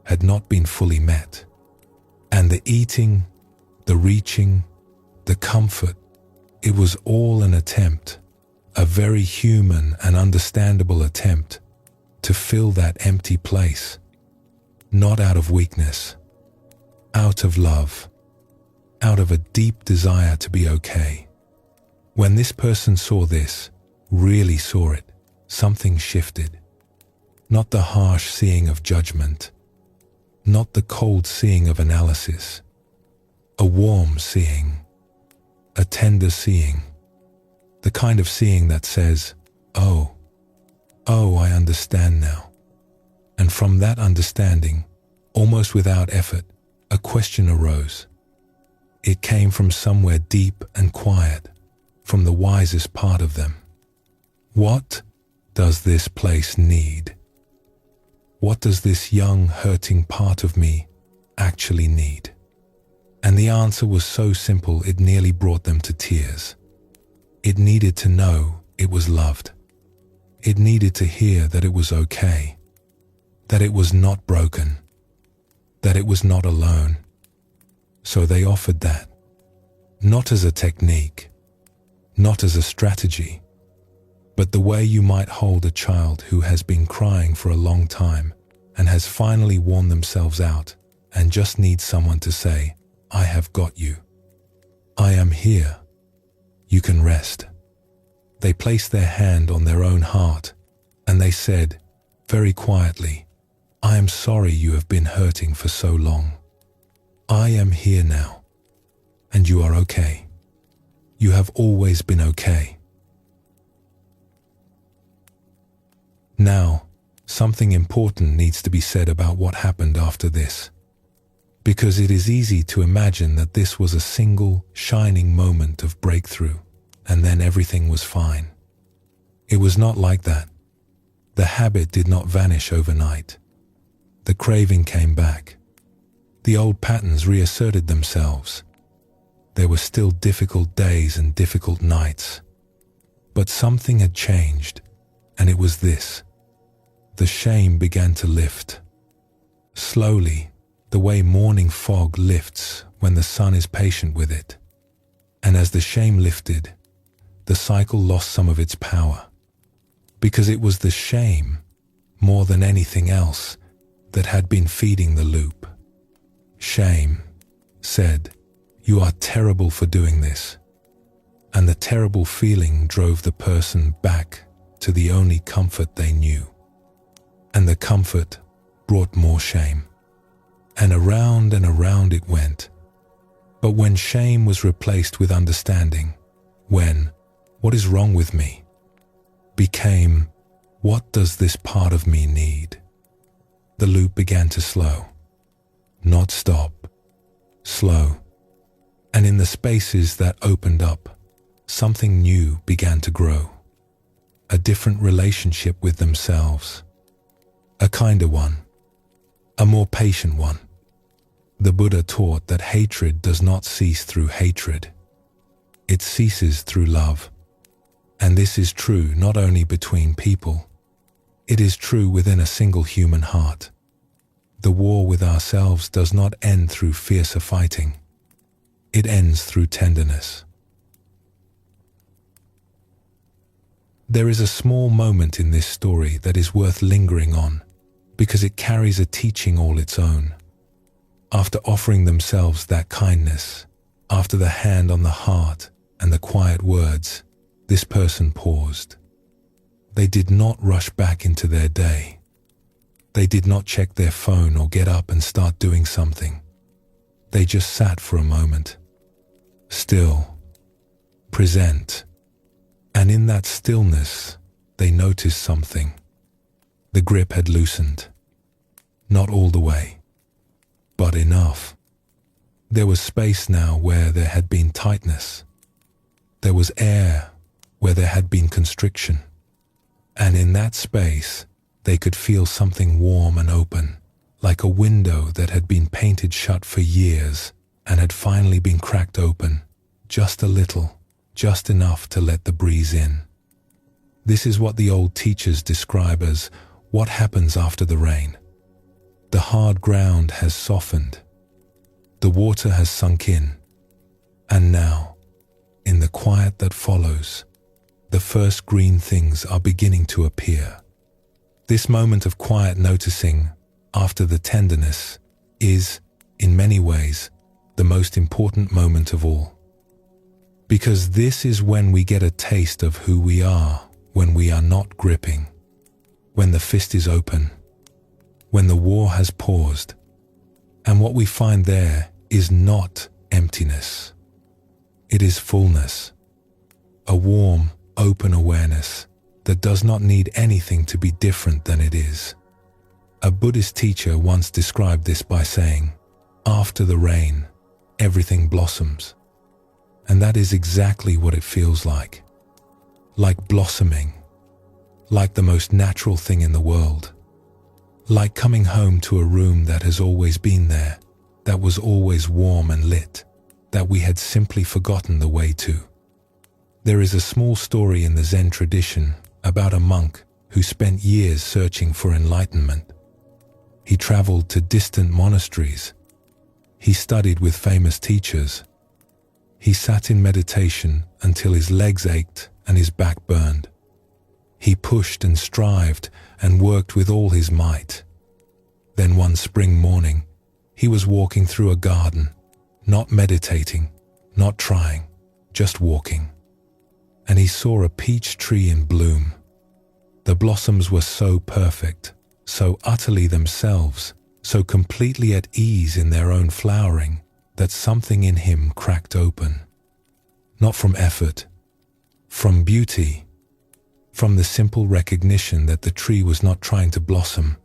Speaker 1: had not been fully met. And the eating, the reaching, the comfort, it was all an attempt, a very human and understandable attempt to fill that empty place, not out of weakness, out of love, out of a deep desire to be okay. When this person saw this, really saw it, something shifted. Not the harsh seeing of judgment, not the cold seeing of analysis, a warm seeing, a tender seeing, the kind of seeing that says, oh, I understand now. And from that understanding, almost without effort, a question arose. It came from somewhere deep and quiet, from the wisest part of them. What does this place need? What does this young, hurting part of me actually need? And the answer was so simple it nearly brought them to tears. It needed to know it was loved. It needed to hear that it was okay, that it was not broken, that it was not alone. So they offered that, not as a technique, not as a strategy, but the way you might hold a child who has been crying for a long time and has finally worn themselves out and just needs someone to say, I have got you. I am here. You can rest. They placed their hand on their own heart and they said, very quietly, I am sorry you have been hurting for so long. I am here now, and you are okay. You have always been okay. Now, something important needs to be said about what happened after this, because it is easy to imagine that this was a single, shining moment of breakthrough, and then everything was fine. It was not like that. The habit did not vanish overnight. The craving came back. The old patterns reasserted themselves. There were still difficult days and difficult nights, But something had changed, and it was this. The shame began to lift. Slowly, the way morning fog lifts when the sun is patient with it. And as the shame lifted, the cycle lost some of its power. Because it was the shame, more than anything else, that had been feeding the loop. Shame said, "You are terrible for doing this." And the terrible feeling drove the person back to the only comfort they knew. And the comfort brought more shame. And around it went. But when shame was replaced with understanding, when "what is wrong with me" became "what does this part of me need?" the loop began to slow. Not stop. Slow. And in the spaces that opened up, something new began to grow. A different relationship with themselves. A kinder one. A more patient one. The Buddha taught that hatred does not cease through hatred. It ceases through love. And this is true not only between people. It is true within a single human heart. The war with ourselves does not end through fiercer fighting. It ends through tenderness. There is a small moment in this story that is worth lingering on, because it carries a teaching all its own. After offering themselves that kindness, after the hand on the heart and the quiet words, this person paused. They did not rush back into their day. They did not check their phone or get up and start doing something. They just sat for a moment. Still. Present. And in that stillness, they noticed something. The grip had loosened. Not all the way, but enough. There was space now where there had been tightness. There was air where there had been constriction. And in that space, they could feel something warm and open, like a window that had been painted shut for years and had finally been cracked open, just a little, just enough to let the breeze in. This is what the old teachers describe as what happens after the rain. The hard ground has softened. The water has sunk in. And now, in the quiet that follows, the first green things are beginning to appear. This moment of quiet noticing, after the tenderness, is, in many ways, the most important moment of all. Because this is when we get a taste of who we are when we are not gripping, when the fist is open, when the war has paused. And what we find there is not emptiness. It is fullness, a warm, open awareness that does not need anything to be different than it is. A Buddhist teacher once described this by saying, "After the rain, everything blossoms." And that is exactly what it feels like blossoming, like the most natural thing in the world, like coming home to a room that has always been there, that was always warm and lit, that we had simply forgotten the way to. There is a small story in the Zen tradition about a monk who spent years searching for enlightenment. He traveled to distant monasteries. He studied with famous teachers. He sat in meditation until his legs ached and his back burned. He pushed and strived and worked with all his might. Then one spring morning, he was walking through a garden, not meditating, not trying, just walking. And he saw a peach tree in bloom. The blossoms were so perfect, so utterly themselves, so completely at ease in their own flowering, that something in him cracked open. Not from effort, from beauty, from the simple recognition that the tree was not trying to blossom.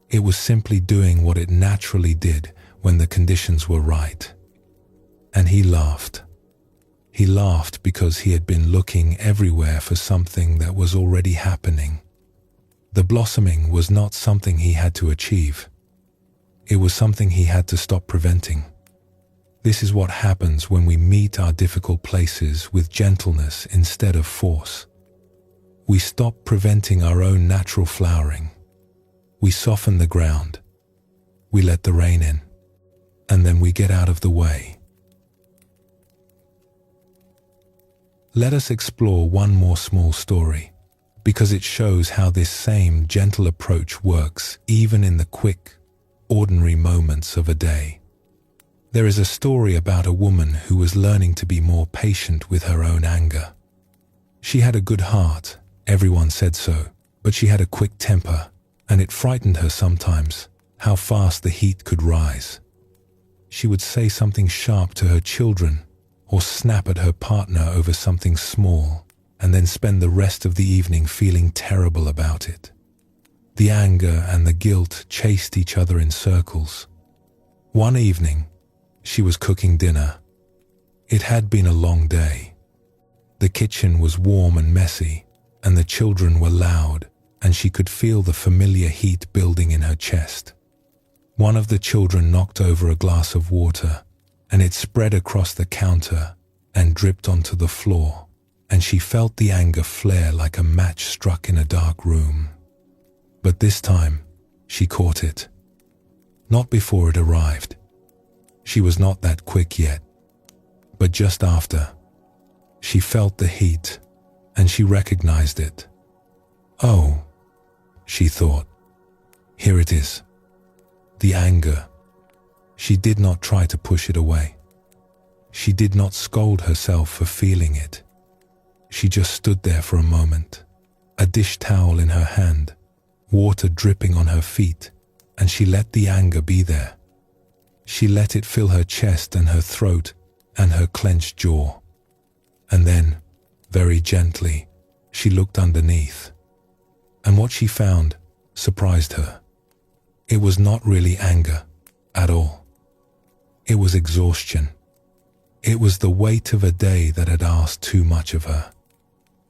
Speaker 1: It was simply doing what it naturally did when the conditions were right. And he laughed. He laughed because he had been looking everywhere for something that was already happening. The blossoming was not something he had to achieve. It was something he had to stop preventing. This is what happens when we meet our difficult places with gentleness instead of force. We stop preventing our own natural flowering. We soften the ground. We let the rain in. And then we get out of the way. Let us explore one more small story, because it shows how this same gentle approach works even in the quick, ordinary moments of a day. There is a story about a woman who was learning to be more patient with her own anger. She had a good heart, everyone said so, but she had a quick temper, and it frightened her sometimes how fast the heat could rise. She would say something sharp to her children or snap at her partner over something small, and then spend the rest of the evening feeling terrible about it. The anger and the guilt chased each other in circles. One evening, she was cooking dinner. It had been a long day. The kitchen was warm and messy, and the children were loud, and she could feel the familiar heat building in her chest. One of the children knocked over a glass of water, and it spread across the counter and dripped onto the floor, and she felt the anger flare like a match struck in a dark room. But this time, she caught it. Not before it arrived. She was not that quick yet. But just after, she felt the heat, and she recognized it. Oh, she thought, here it is. The anger. She did not try to push it away. She did not scold herself for feeling it. She just stood there for a moment, a dish towel in her hand, water dripping on her feet, and she let the anger be there. She let it fill her chest and her throat and her clenched jaw. And then, very gently, she looked underneath. And what she found surprised her. It was not really anger at all. It was exhaustion. It was the weight of a day that had asked too much of her.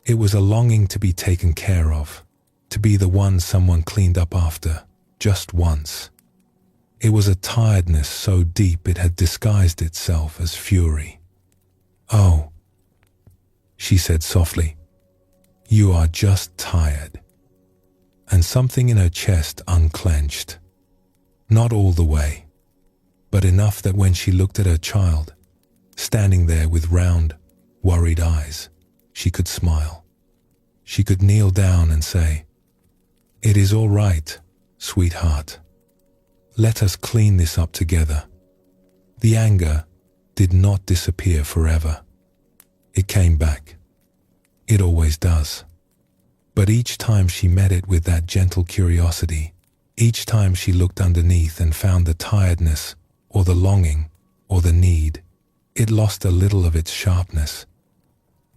Speaker 1: It was a longing to be taken care of, to be the one someone cleaned up after, just once. It was a tiredness so deep it had disguised itself as fury. Oh, she said softly, you are just tired. And something in her chest unclenched. Not all the way, but enough that when she looked at her child, standing there with round, worried eyes, she could smile. She could kneel down and say, "It is all right, sweetheart. Let us clean this up together." The anger did not disappear forever. It came back. It always does. But each time she met it with that gentle curiosity, each time she looked underneath and found the tiredness or the longing or the need, it lost a little of its sharpness.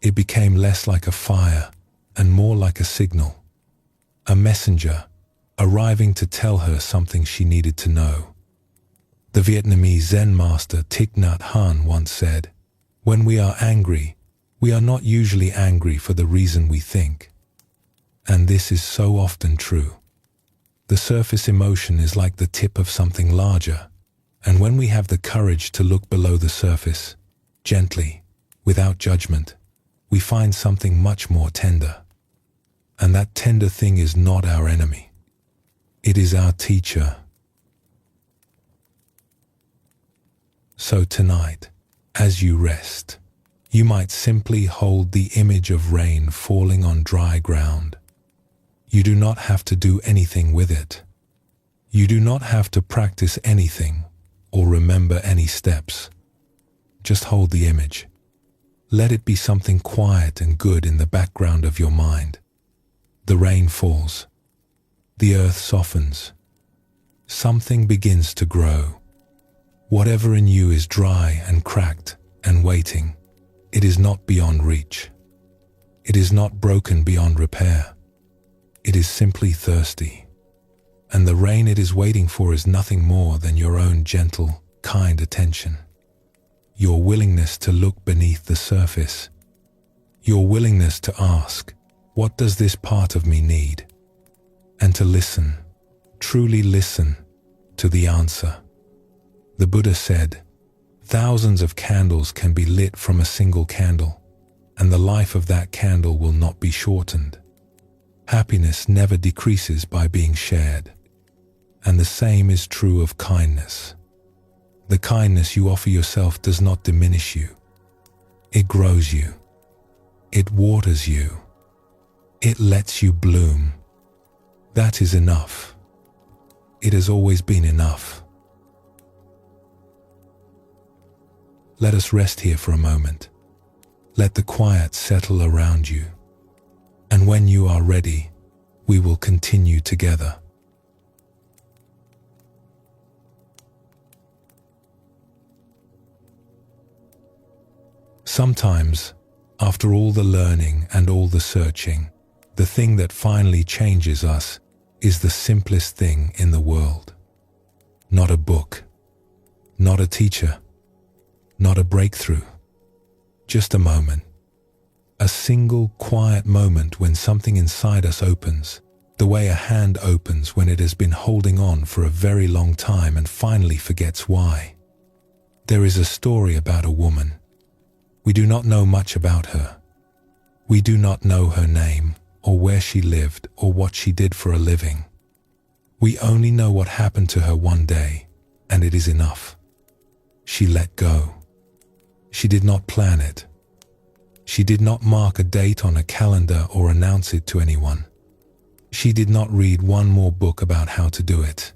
Speaker 1: It became less like a fire and more like a signal, a messenger arriving to tell her something she needed to know. The Vietnamese Zen master Thich Nhat Hanh once said, "When we are angry, we are not usually angry for the reason we think." And this is so often true. The surface emotion is like the tip of something larger, and when we have the courage to look below the surface, gently, without judgment, we find something much more tender. And that tender thing is not our enemy. It is our teacher. So tonight, as you rest, you might simply hold the image of rain falling on dry ground. You do not have to do anything with it. You do not have to practice anything or remember any steps. Just hold the image. Let it be something quiet and good in the background of your mind. The rain falls. The earth softens. Something begins to grow. Whatever in you is dry and cracked and waiting, it is not beyond reach. It is not broken beyond repair. It is simply thirsty. And the rain it is waiting for is nothing more than your own gentle, kind attention. Your willingness to look beneath the surface. Your willingness to ask, what does this part of me need? And to listen, truly listen to the answer. The Buddha said, "Thousands of candles can be lit from a single candle, and the life of that candle will not be shortened." Happiness never decreases by being shared. And the same is true of kindness. The kindness you offer yourself does not diminish you. It grows you. It waters you. It lets you bloom. That is enough. It has always been enough. Let us rest here for a moment. Let the quiet settle around you. And when you are ready, we will continue together. Sometimes, after all the learning and all the searching, the thing that finally changes us is the simplest thing in the world. Not a book, not a teacher, not a breakthrough, just a moment. A single quiet moment when something inside us opens, the way a hand opens when it has been holding on for a very long time and finally forgets why. There is a story about a woman. We do not know much about her. We do not know her name, or where she lived, or what she did for a living. We only know what happened to her one day, and it is enough. She let go. She did not plan it. She did not mark a date on a calendar or announce it to anyone. She did not read one more book about how to do it,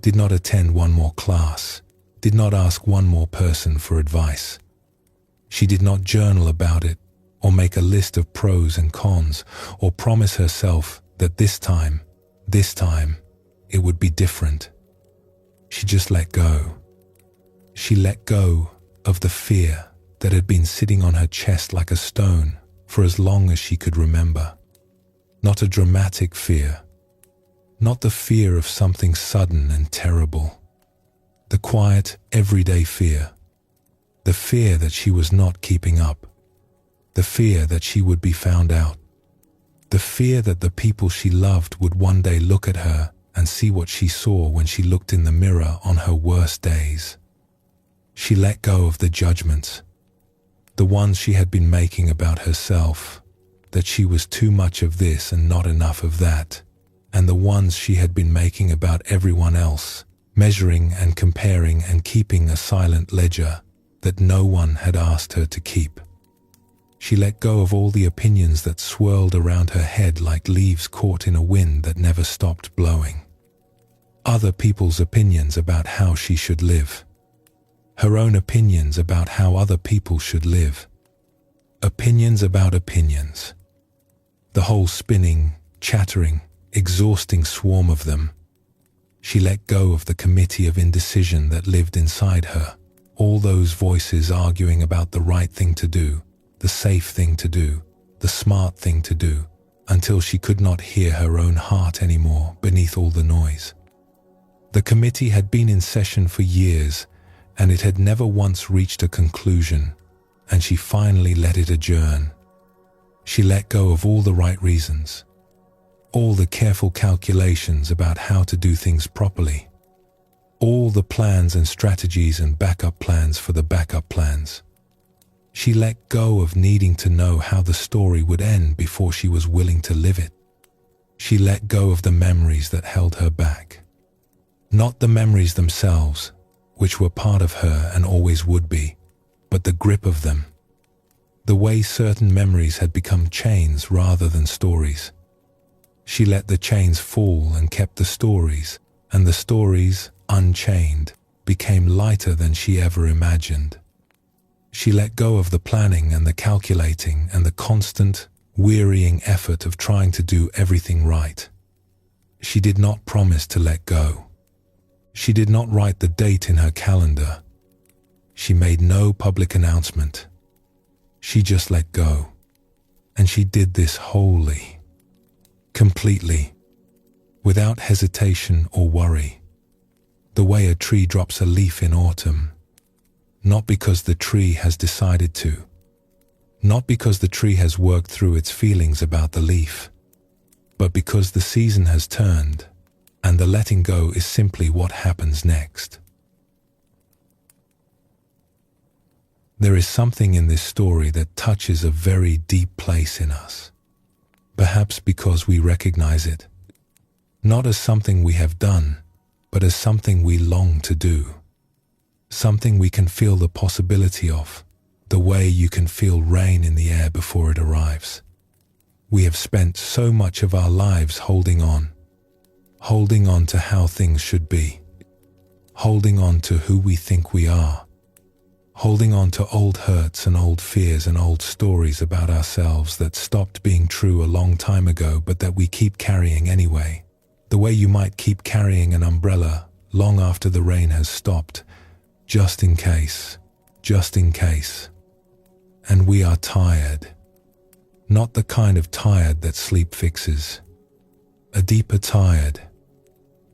Speaker 1: did not attend one more class, did not ask one more person for advice. She did not journal about it, or make a list of pros and cons, or promise herself that this time, it would be different. She just let go. She let go of the fear that had been sitting on her chest like a stone for as long as she could remember. Not a dramatic fear, not the fear of something sudden and terrible. The quiet, everyday fear. The fear that she was not keeping up. The fear that she would be found out. The fear that the people she loved would one day look at her and see what she saw when she looked in the mirror on her worst days. She let go of the judgments, the ones she had been making about herself, that she was too much of this and not enough of that, and the ones she had been making about everyone else, measuring and comparing and keeping a silent ledger that no one had asked her to keep. She let go of all the opinions that swirled around her head like leaves caught in a wind that never stopped blowing. Other people's opinions about how she should live. Her own opinions about how other people should live. Opinions about opinions. The whole spinning, chattering, exhausting swarm of them. She let go of the committee of indecision that lived inside her. All those voices arguing about the right thing to do, the safe thing to do, the smart thing to do, until she could not hear her own heart anymore beneath all the noise. The committee had been in session for years, and it had never once reached a conclusion, and she finally let it adjourn. She let go of all the right reasons, all the careful calculations about how to do things properly, all the plans and strategies and backup plans for the backup plans. She let go of needing to know how the story would end before she was willing to live it. She let go of the memories that held her back. Not the memories themselves, which were part of her and always would be, but the grip of them. The way certain memories had become chains rather than stories. She let the chains fall and kept the stories, and the stories, unchained, became lighter than she ever imagined. She let go of the planning and the calculating and the constant, wearying effort of trying to do everything right. She did not promise to let go. She did not write the date in her calendar. She made no public announcement. She just let go. And she did this wholly, completely, without hesitation or worry. The way a tree drops a leaf in autumn. Not because the tree has decided to. Not because the tree has worked through its feelings about the leaf. But because the season has turned, and the letting go is simply what happens next. There is something in this story that touches a very deep place in us. perhaps because we recognize it, not as something we have done, but as something we long to do, something we can feel the possibility of, the way you can feel rain in the air before it arrives. We have spent so much of our lives holding on to how things should be, holding on to who we think we are, holding on to old hurts and old fears and old stories about ourselves that stopped being true a long time ago but that we keep carrying anyway, the way you might keep carrying an umbrella long after the rain has stopped, just in case. And we are tired, not the kind of tired that sleep fixes, a deeper tired,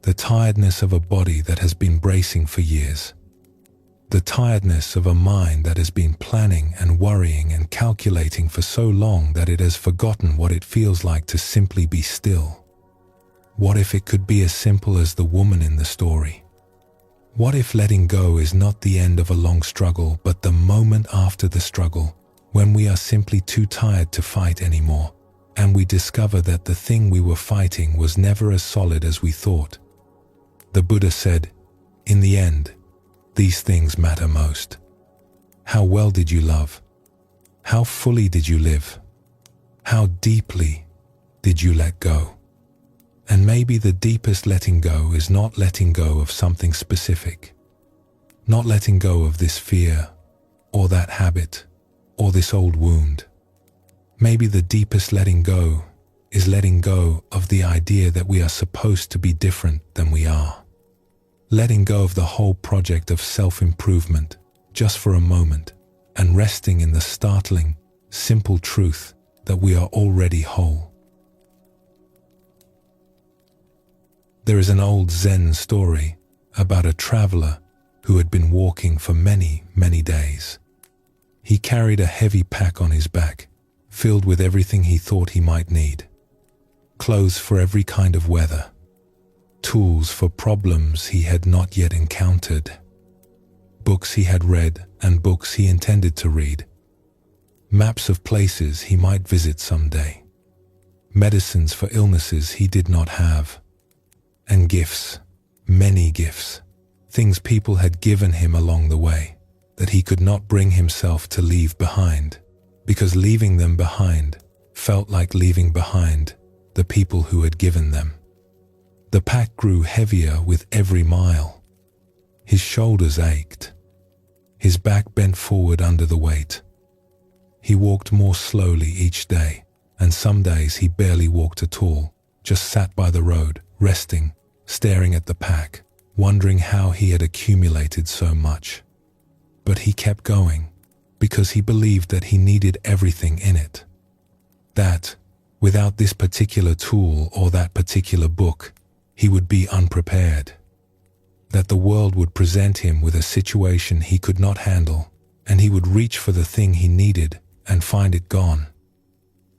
Speaker 1: the tiredness of a body that has been bracing for years, the tiredness of a mind that has been planning and worrying and calculating for so long that it has forgotten what it feels like to simply be still. What if it could be as simple as the woman in the story? What if letting go is not the end of a long struggle, but the moment after the struggle, when we are simply too tired to fight anymore, and we discover that the thing we were fighting was never as solid as we thought? The Buddha said, in the end, these things matter most. How well did you love? How fully did you live? How deeply did you let go? And maybe the deepest letting go is not letting go of something specific, not letting go of this fear, or that habit, or this old wound. Maybe the deepest letting go is letting go of the idea that we are supposed to be different than we are. Letting go of the whole project of self-improvement just for a moment and resting in the startling, simple truth that we are already whole. There is an old Zen story about a traveler who had been walking for many, many days. He carried a heavy pack on his back, filled with everything he thought he might need. Clothes for every kind of weather. Tools for problems he had not yet encountered. Books he had read and books he intended to read. Maps of places he might visit someday. Medicines for illnesses he did not have. And gifts, many gifts, things people had given him along the way that he could not bring himself to leave behind, because leaving them behind felt like leaving behind the people who had given them. The pack grew heavier with every mile. His shoulders ached. His back bent forward under the weight. He walked more slowly each day, and some days he barely walked at all, just sat by the road, resting, staring at the pack, wondering how he had accumulated so much. But he kept going, because he believed that he needed everything in it. That, without this particular tool or that particular book, he would be unprepared. That the world would present him with a situation he could not handle, and he would reach for the thing he needed and find it gone.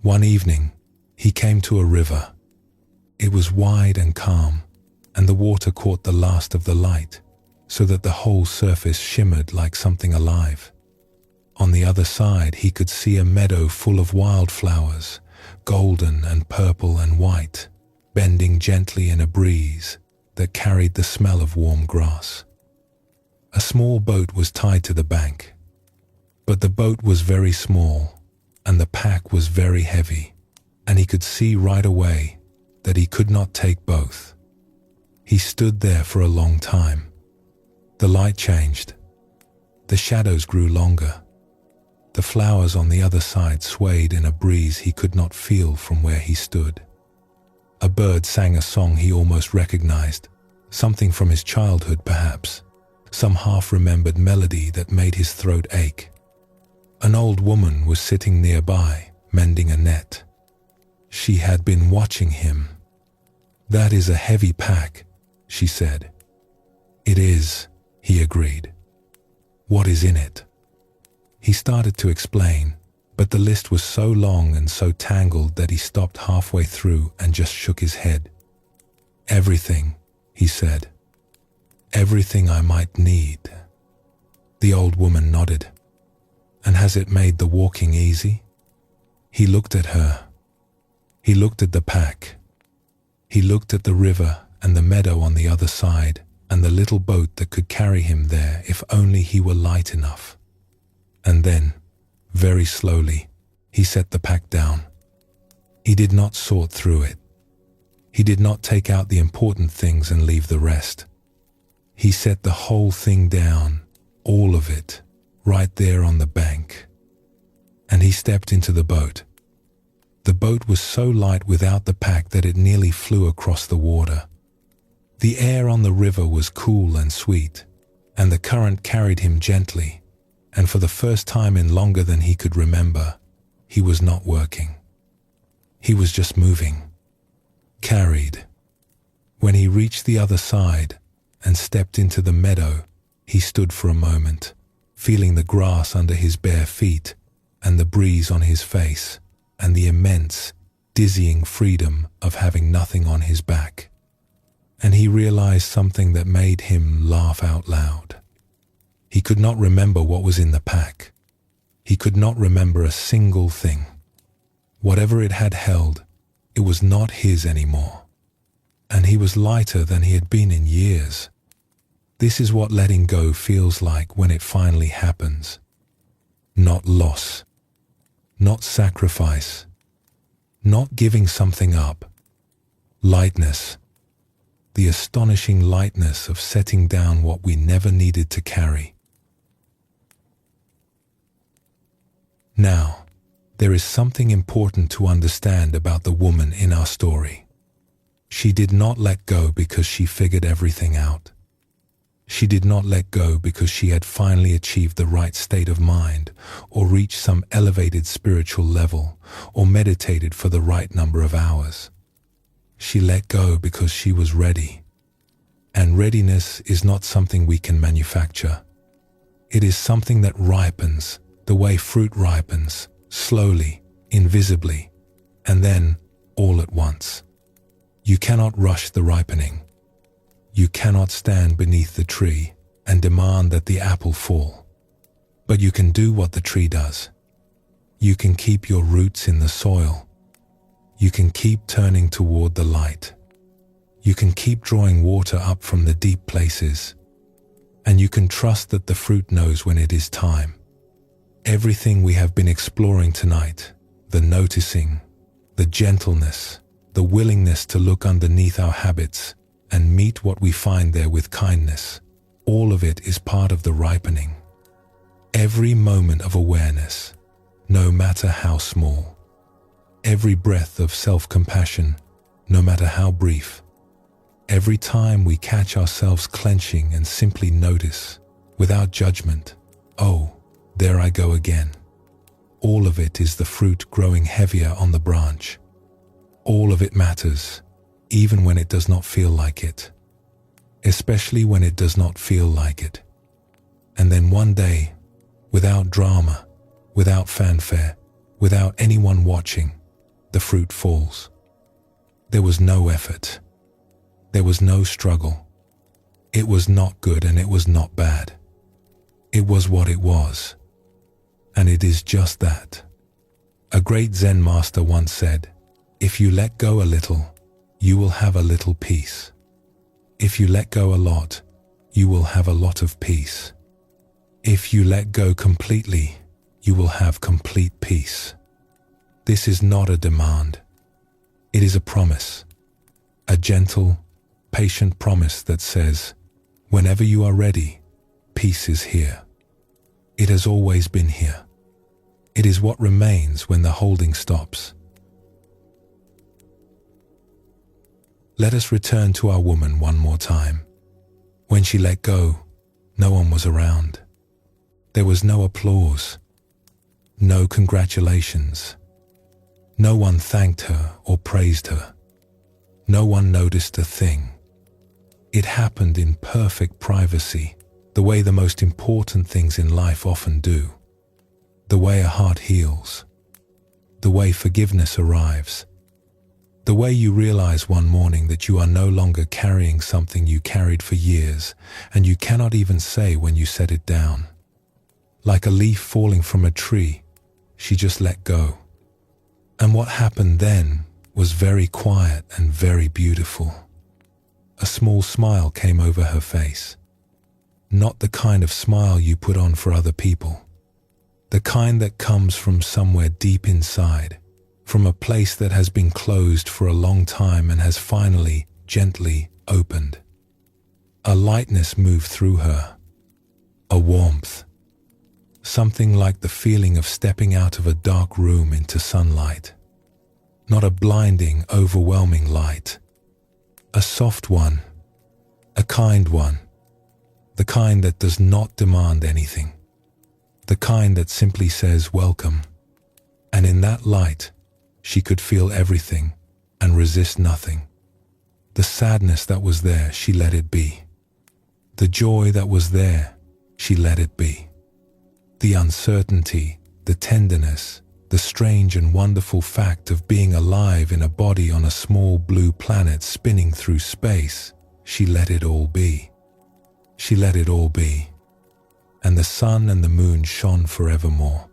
Speaker 1: One evening, he came to a river. It was wide and calm, and the water caught the last of the light, so that the whole surface shimmered like something alive. On the other side, he could see a meadow full of wildflowers, golden and purple and white, bending gently in a breeze that carried the smell of warm grass. A small boat was tied to the bank, but the boat was very small, and the pack was very heavy, and he could see right away that he could not take both. He stood there for a long time. The light changed. The shadows grew longer. The flowers on the other side swayed in a breeze he could not feel from where he stood. A bird sang a song he almost recognized, something from his childhood perhaps, some half-remembered melody that made his throat ache. An old woman was sitting nearby, mending a net. She had been watching him. "That is a heavy pack," she said. "It is," he agreed. "What is in it?" He started to explain, but the list was so long and so tangled that he stopped halfway through and just shook his head. "Everything," he said. "Everything I might need." The old woman nodded. "And has it made the walking easy?" He looked at her. He looked at the pack. He looked at the river and the meadow on the other side and the little boat that could carry him there if only he were light enough. And then, very slowly, he set the pack down. He did not sort through it. He did not take out the important things and leave the rest. He set the whole thing down, all of it, right there on the bank. And he stepped into the boat. The boat was so light without the pack that it nearly flew across the water. The air on the river was cool and sweet, and the current carried him gently, and for the first time in longer than he could remember, he was not working. He was just moving, carried. When he reached the other side and stepped into the meadow, he stood for a moment, feeling the grass under his bare feet and the breeze on his face and the immense, dizzying freedom of having nothing on his back. And he realized something that made him laugh out loud. He could not remember what was in the pack. He could not remember a single thing. Whatever it had held, it was not his anymore. And he was lighter than he had been in years. This is what letting go feels like when it finally happens. Not loss. Not sacrifice. Not giving something up. Lightness. The astonishing lightness of setting down what we never needed to carry. Now, there is something important to understand about the woman in our story. She did not let go because she figured everything out. She did not let go because she had finally achieved the right state of mind, or reached some elevated spiritual level, or meditated for the right number of hours. She let go because she was ready. And readiness is not something we can manufacture. It is something that ripens, the way fruit ripens, slowly, invisibly, and then all at once. You cannot rush the ripening. You cannot stand beneath the tree and demand that the apple fall. But you can do what the tree does. You can keep your roots in the soil. You can keep turning toward the light. You can keep drawing water up from the deep places. And you can trust that the fruit knows when it is time. Everything we have been exploring tonight, the noticing, the gentleness, the willingness to look underneath our habits and meet what we find there with kindness, all of it is part of the ripening. Every moment of awareness, no matter how small. Every breath of self-compassion, no matter how brief. Every time we catch ourselves clenching and simply notice, without judgment, oh, there I go again. All of it is the fruit growing heavier on the branch. All of it matters, even when it does not feel like it. Especially when it does not feel like it. And then one day, without drama, without fanfare, without anyone watching, the fruit falls. There was no effort. There was no struggle. It was not good and it was not bad. It was what it was. And it is just that. A great Zen master once said, "If you let go a little, you will have a little peace. If you let go a lot, you will have a lot of peace. If you let go completely, you will have complete peace." This is not a demand. It is a promise. A gentle, patient promise that says, whenever you are ready, peace is here. It has always been here. It is what remains when the holding stops. Let us return to our woman one more time. When she let go, no one was around. There was no applause, no congratulations. No one thanked her or praised her. No one noticed a thing. It happened in perfect privacy, the way the most important things in life often do. The way a heart heals. The way forgiveness arrives. The way you realize one morning that you are no longer carrying something you carried for years, and you cannot even say when you set it down. Like a leaf falling from a tree, she just let go. And what happened then was very quiet and very beautiful. A small smile came over her face. Not the kind of smile you put on for other people. The kind that comes from somewhere deep inside, from a place that has been closed for a long time and has finally, gently opened. A lightness moved through her. A warmth. Something like the feeling of stepping out of a dark room into sunlight. Not a blinding, overwhelming light. A soft one. A kind one. The kind that does not demand anything. The kind that simply says welcome. And in that light, she could feel everything and resist nothing. The sadness that was there, she let it be. The joy that was there, she let it be. The uncertainty, the tenderness, the strange and wonderful fact of being alive in a body on a small blue planet spinning through space, she let it all be. She let it all be. And the sun and the moon shone forevermore.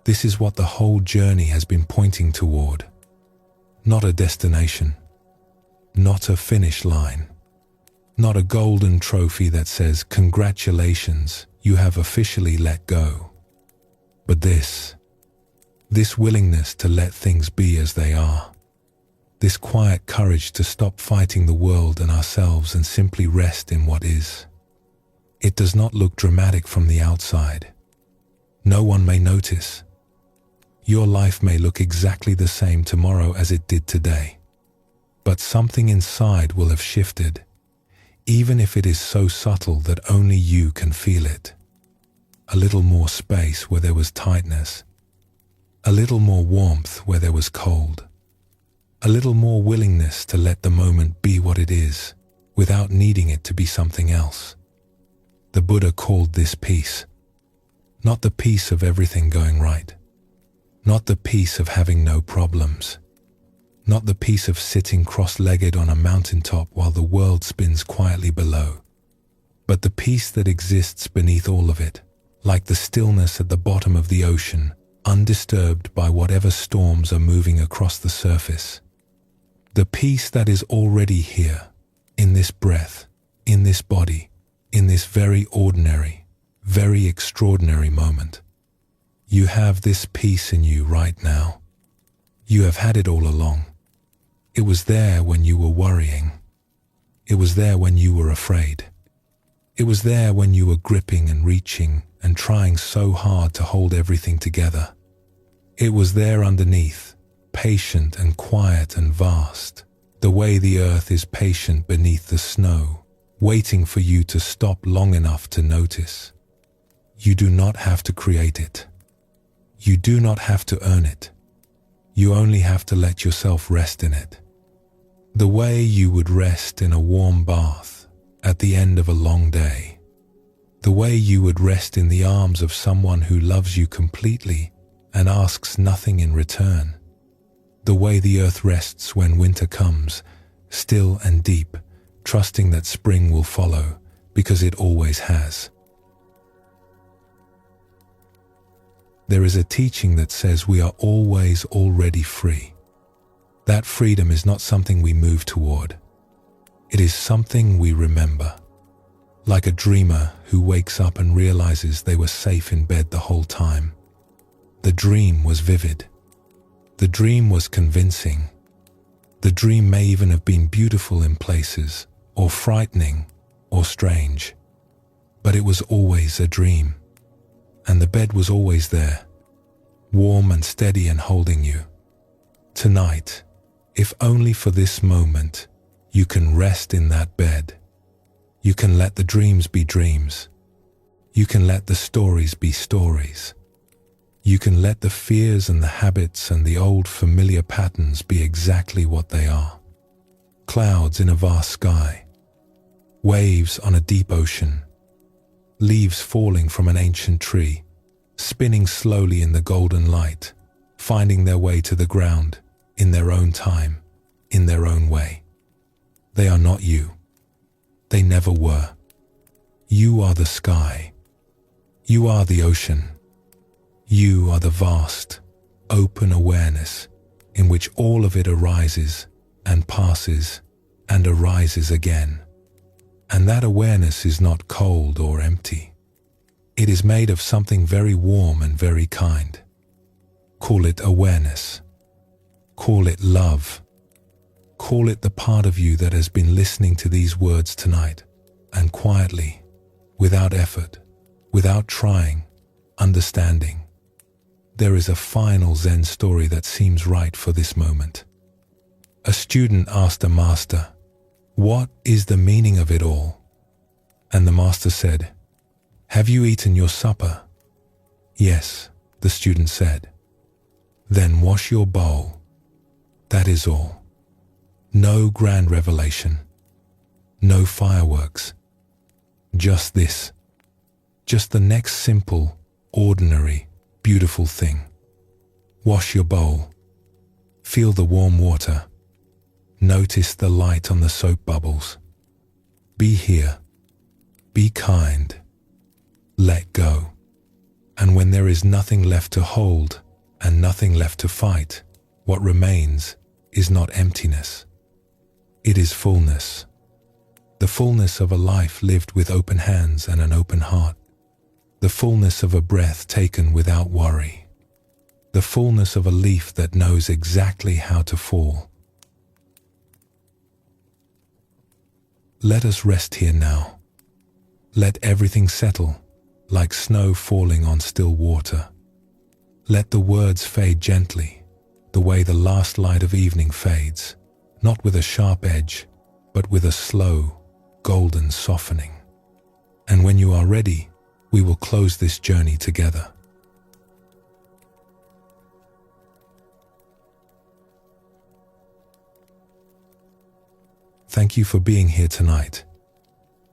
Speaker 1: This is what the whole journey has been pointing toward. Not a destination. Not a finish line. Not a golden trophy that says, "Congratulations, you have officially let go." But this willingness to let things be as they are. This quiet courage to stop fighting the world and ourselves and simply rest in what is. It does not look dramatic from the outside. No one may notice. Your life may look exactly the same tomorrow as it did today. But something inside will have shifted, even if it is so subtle that only you can feel it. A little more space where there was tightness. A little more warmth where there was cold. A little more willingness to let the moment be what it is, without needing it to be something else. The Buddha called this peace. Not the peace of everything going right. Not the peace of having no problems. Not the peace of sitting cross-legged on a mountaintop while the world spins quietly below. But the peace that exists beneath all of it, like the stillness at the bottom of the ocean, undisturbed by whatever storms are moving across the surface. The peace that is already here, in this breath, in this body, in this very ordinary, very extraordinary moment. You have this peace in you right now. You have had it all along. It was there when you were worrying. It was there when you were afraid. It was there when you were gripping and reaching and trying so hard to hold everything together. It was there underneath, patient and quiet and vast, the way the earth is patient beneath the snow, waiting for you to stop long enough to notice. You do not have to create it. You do not have to earn it. You only have to let yourself rest in it. The way you would rest in a warm bath at the end of a long day. The way you would rest in the arms of someone who loves you completely and asks nothing in return. The way the earth rests when winter comes, still and deep, trusting that spring will follow, because it always has. There is a teaching that says we are always already free. That freedom is not something we move toward. It is something we remember. Like a dreamer who wakes up and realizes they were safe in bed the whole time. The dream was vivid. The dream was convincing. The dream may even have been beautiful in places, or frightening, or strange. But it was always a dream. And the bed was always there, warm and steady and holding you. Tonight, if only for this moment, you can rest in that bed. You can let the dreams be dreams. You can let the stories be stories. You can let the fears and the habits and the old familiar patterns be exactly what they are. Clouds in a vast sky. Waves on a deep ocean. Leaves falling from an ancient tree, spinning slowly in the golden light, finding their way to the ground, in their own time, in their own way. They are not you. They never were. You are the sky. You are the ocean. You are the vast, open awareness in which all of it arises and passes and arises again. And that awareness is not cold or empty. It is made of something very warm and very kind. Call it awareness. Call it love. Call it the part of you that has been listening to these words tonight, and quietly, without effort, without trying, understanding. There is a final Zen story that seems right for this moment. A student asked a master, "What is the meaning of it all?" And the master said, "Have you eaten your supper?" "Yes," the student said. "Then wash your bowl. That is all. No grand revelation. No fireworks. Just this. Just the next simple, ordinary, beautiful thing. Wash your bowl. Feel the warm water. Notice the light on the soap bubbles. Be here. Be kind. Let go. And when there is nothing left to hold and nothing left to fight, what remains is not emptiness. It is fullness. The fullness of a life lived with open hands and an open heart. The fullness of a breath taken without worry. The fullness of a leaf that knows exactly how to fall. Let us rest here now. Let everything settle, like snow falling on still water. Let the words fade gently, the way the last light of evening fades, not with a sharp edge, but with a slow, golden softening. And when you are ready, we will close this journey together. Thank you for being here tonight.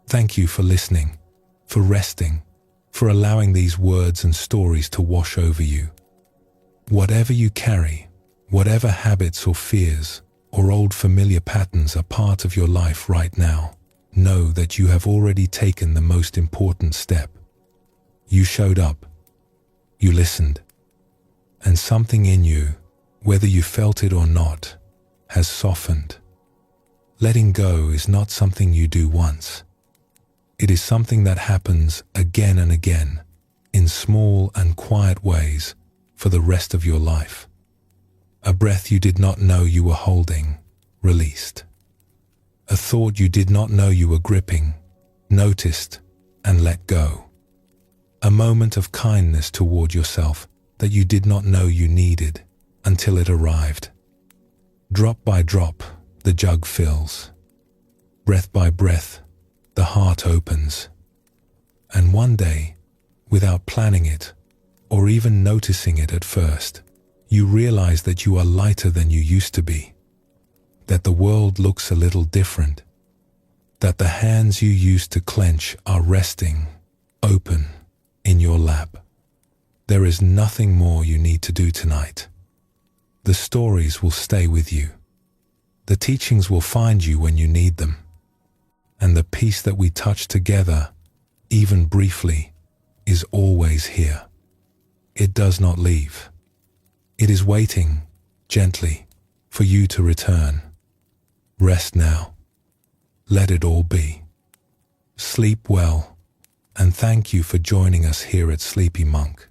Speaker 1: Thank you for listening, for resting, for allowing these words and stories to wash over you. Whatever you carry, whatever habits or fears or old familiar patterns are part of your life right now, know that you have already taken the most important step. You showed up, you listened, and something in you, whether you felt it or not, has softened. Letting go is not something you do once. It is something that happens again and again, in small and quiet ways, for the rest of your life. A breath you did not know you were holding, released. A thought you did not know you were gripping, noticed and let go. A moment of kindness toward yourself that you did not know you needed until it arrived. Drop by drop, the jug fills. Breath by breath, the heart opens. And one day, without planning it, or even noticing it at first, you realize that you are lighter than you used to be, that the world looks a little different, that the hands you used to clench are resting, open, in your lap. There is nothing more you need to do tonight. The stories will stay with you. The teachings will find you when you need them. And the peace that we touch together, even briefly, is always here. It does not leave. It is waiting, gently, for you to return. Rest now. Let it all be. Sleep well, and thank you for joining us here at Sleepy Monk.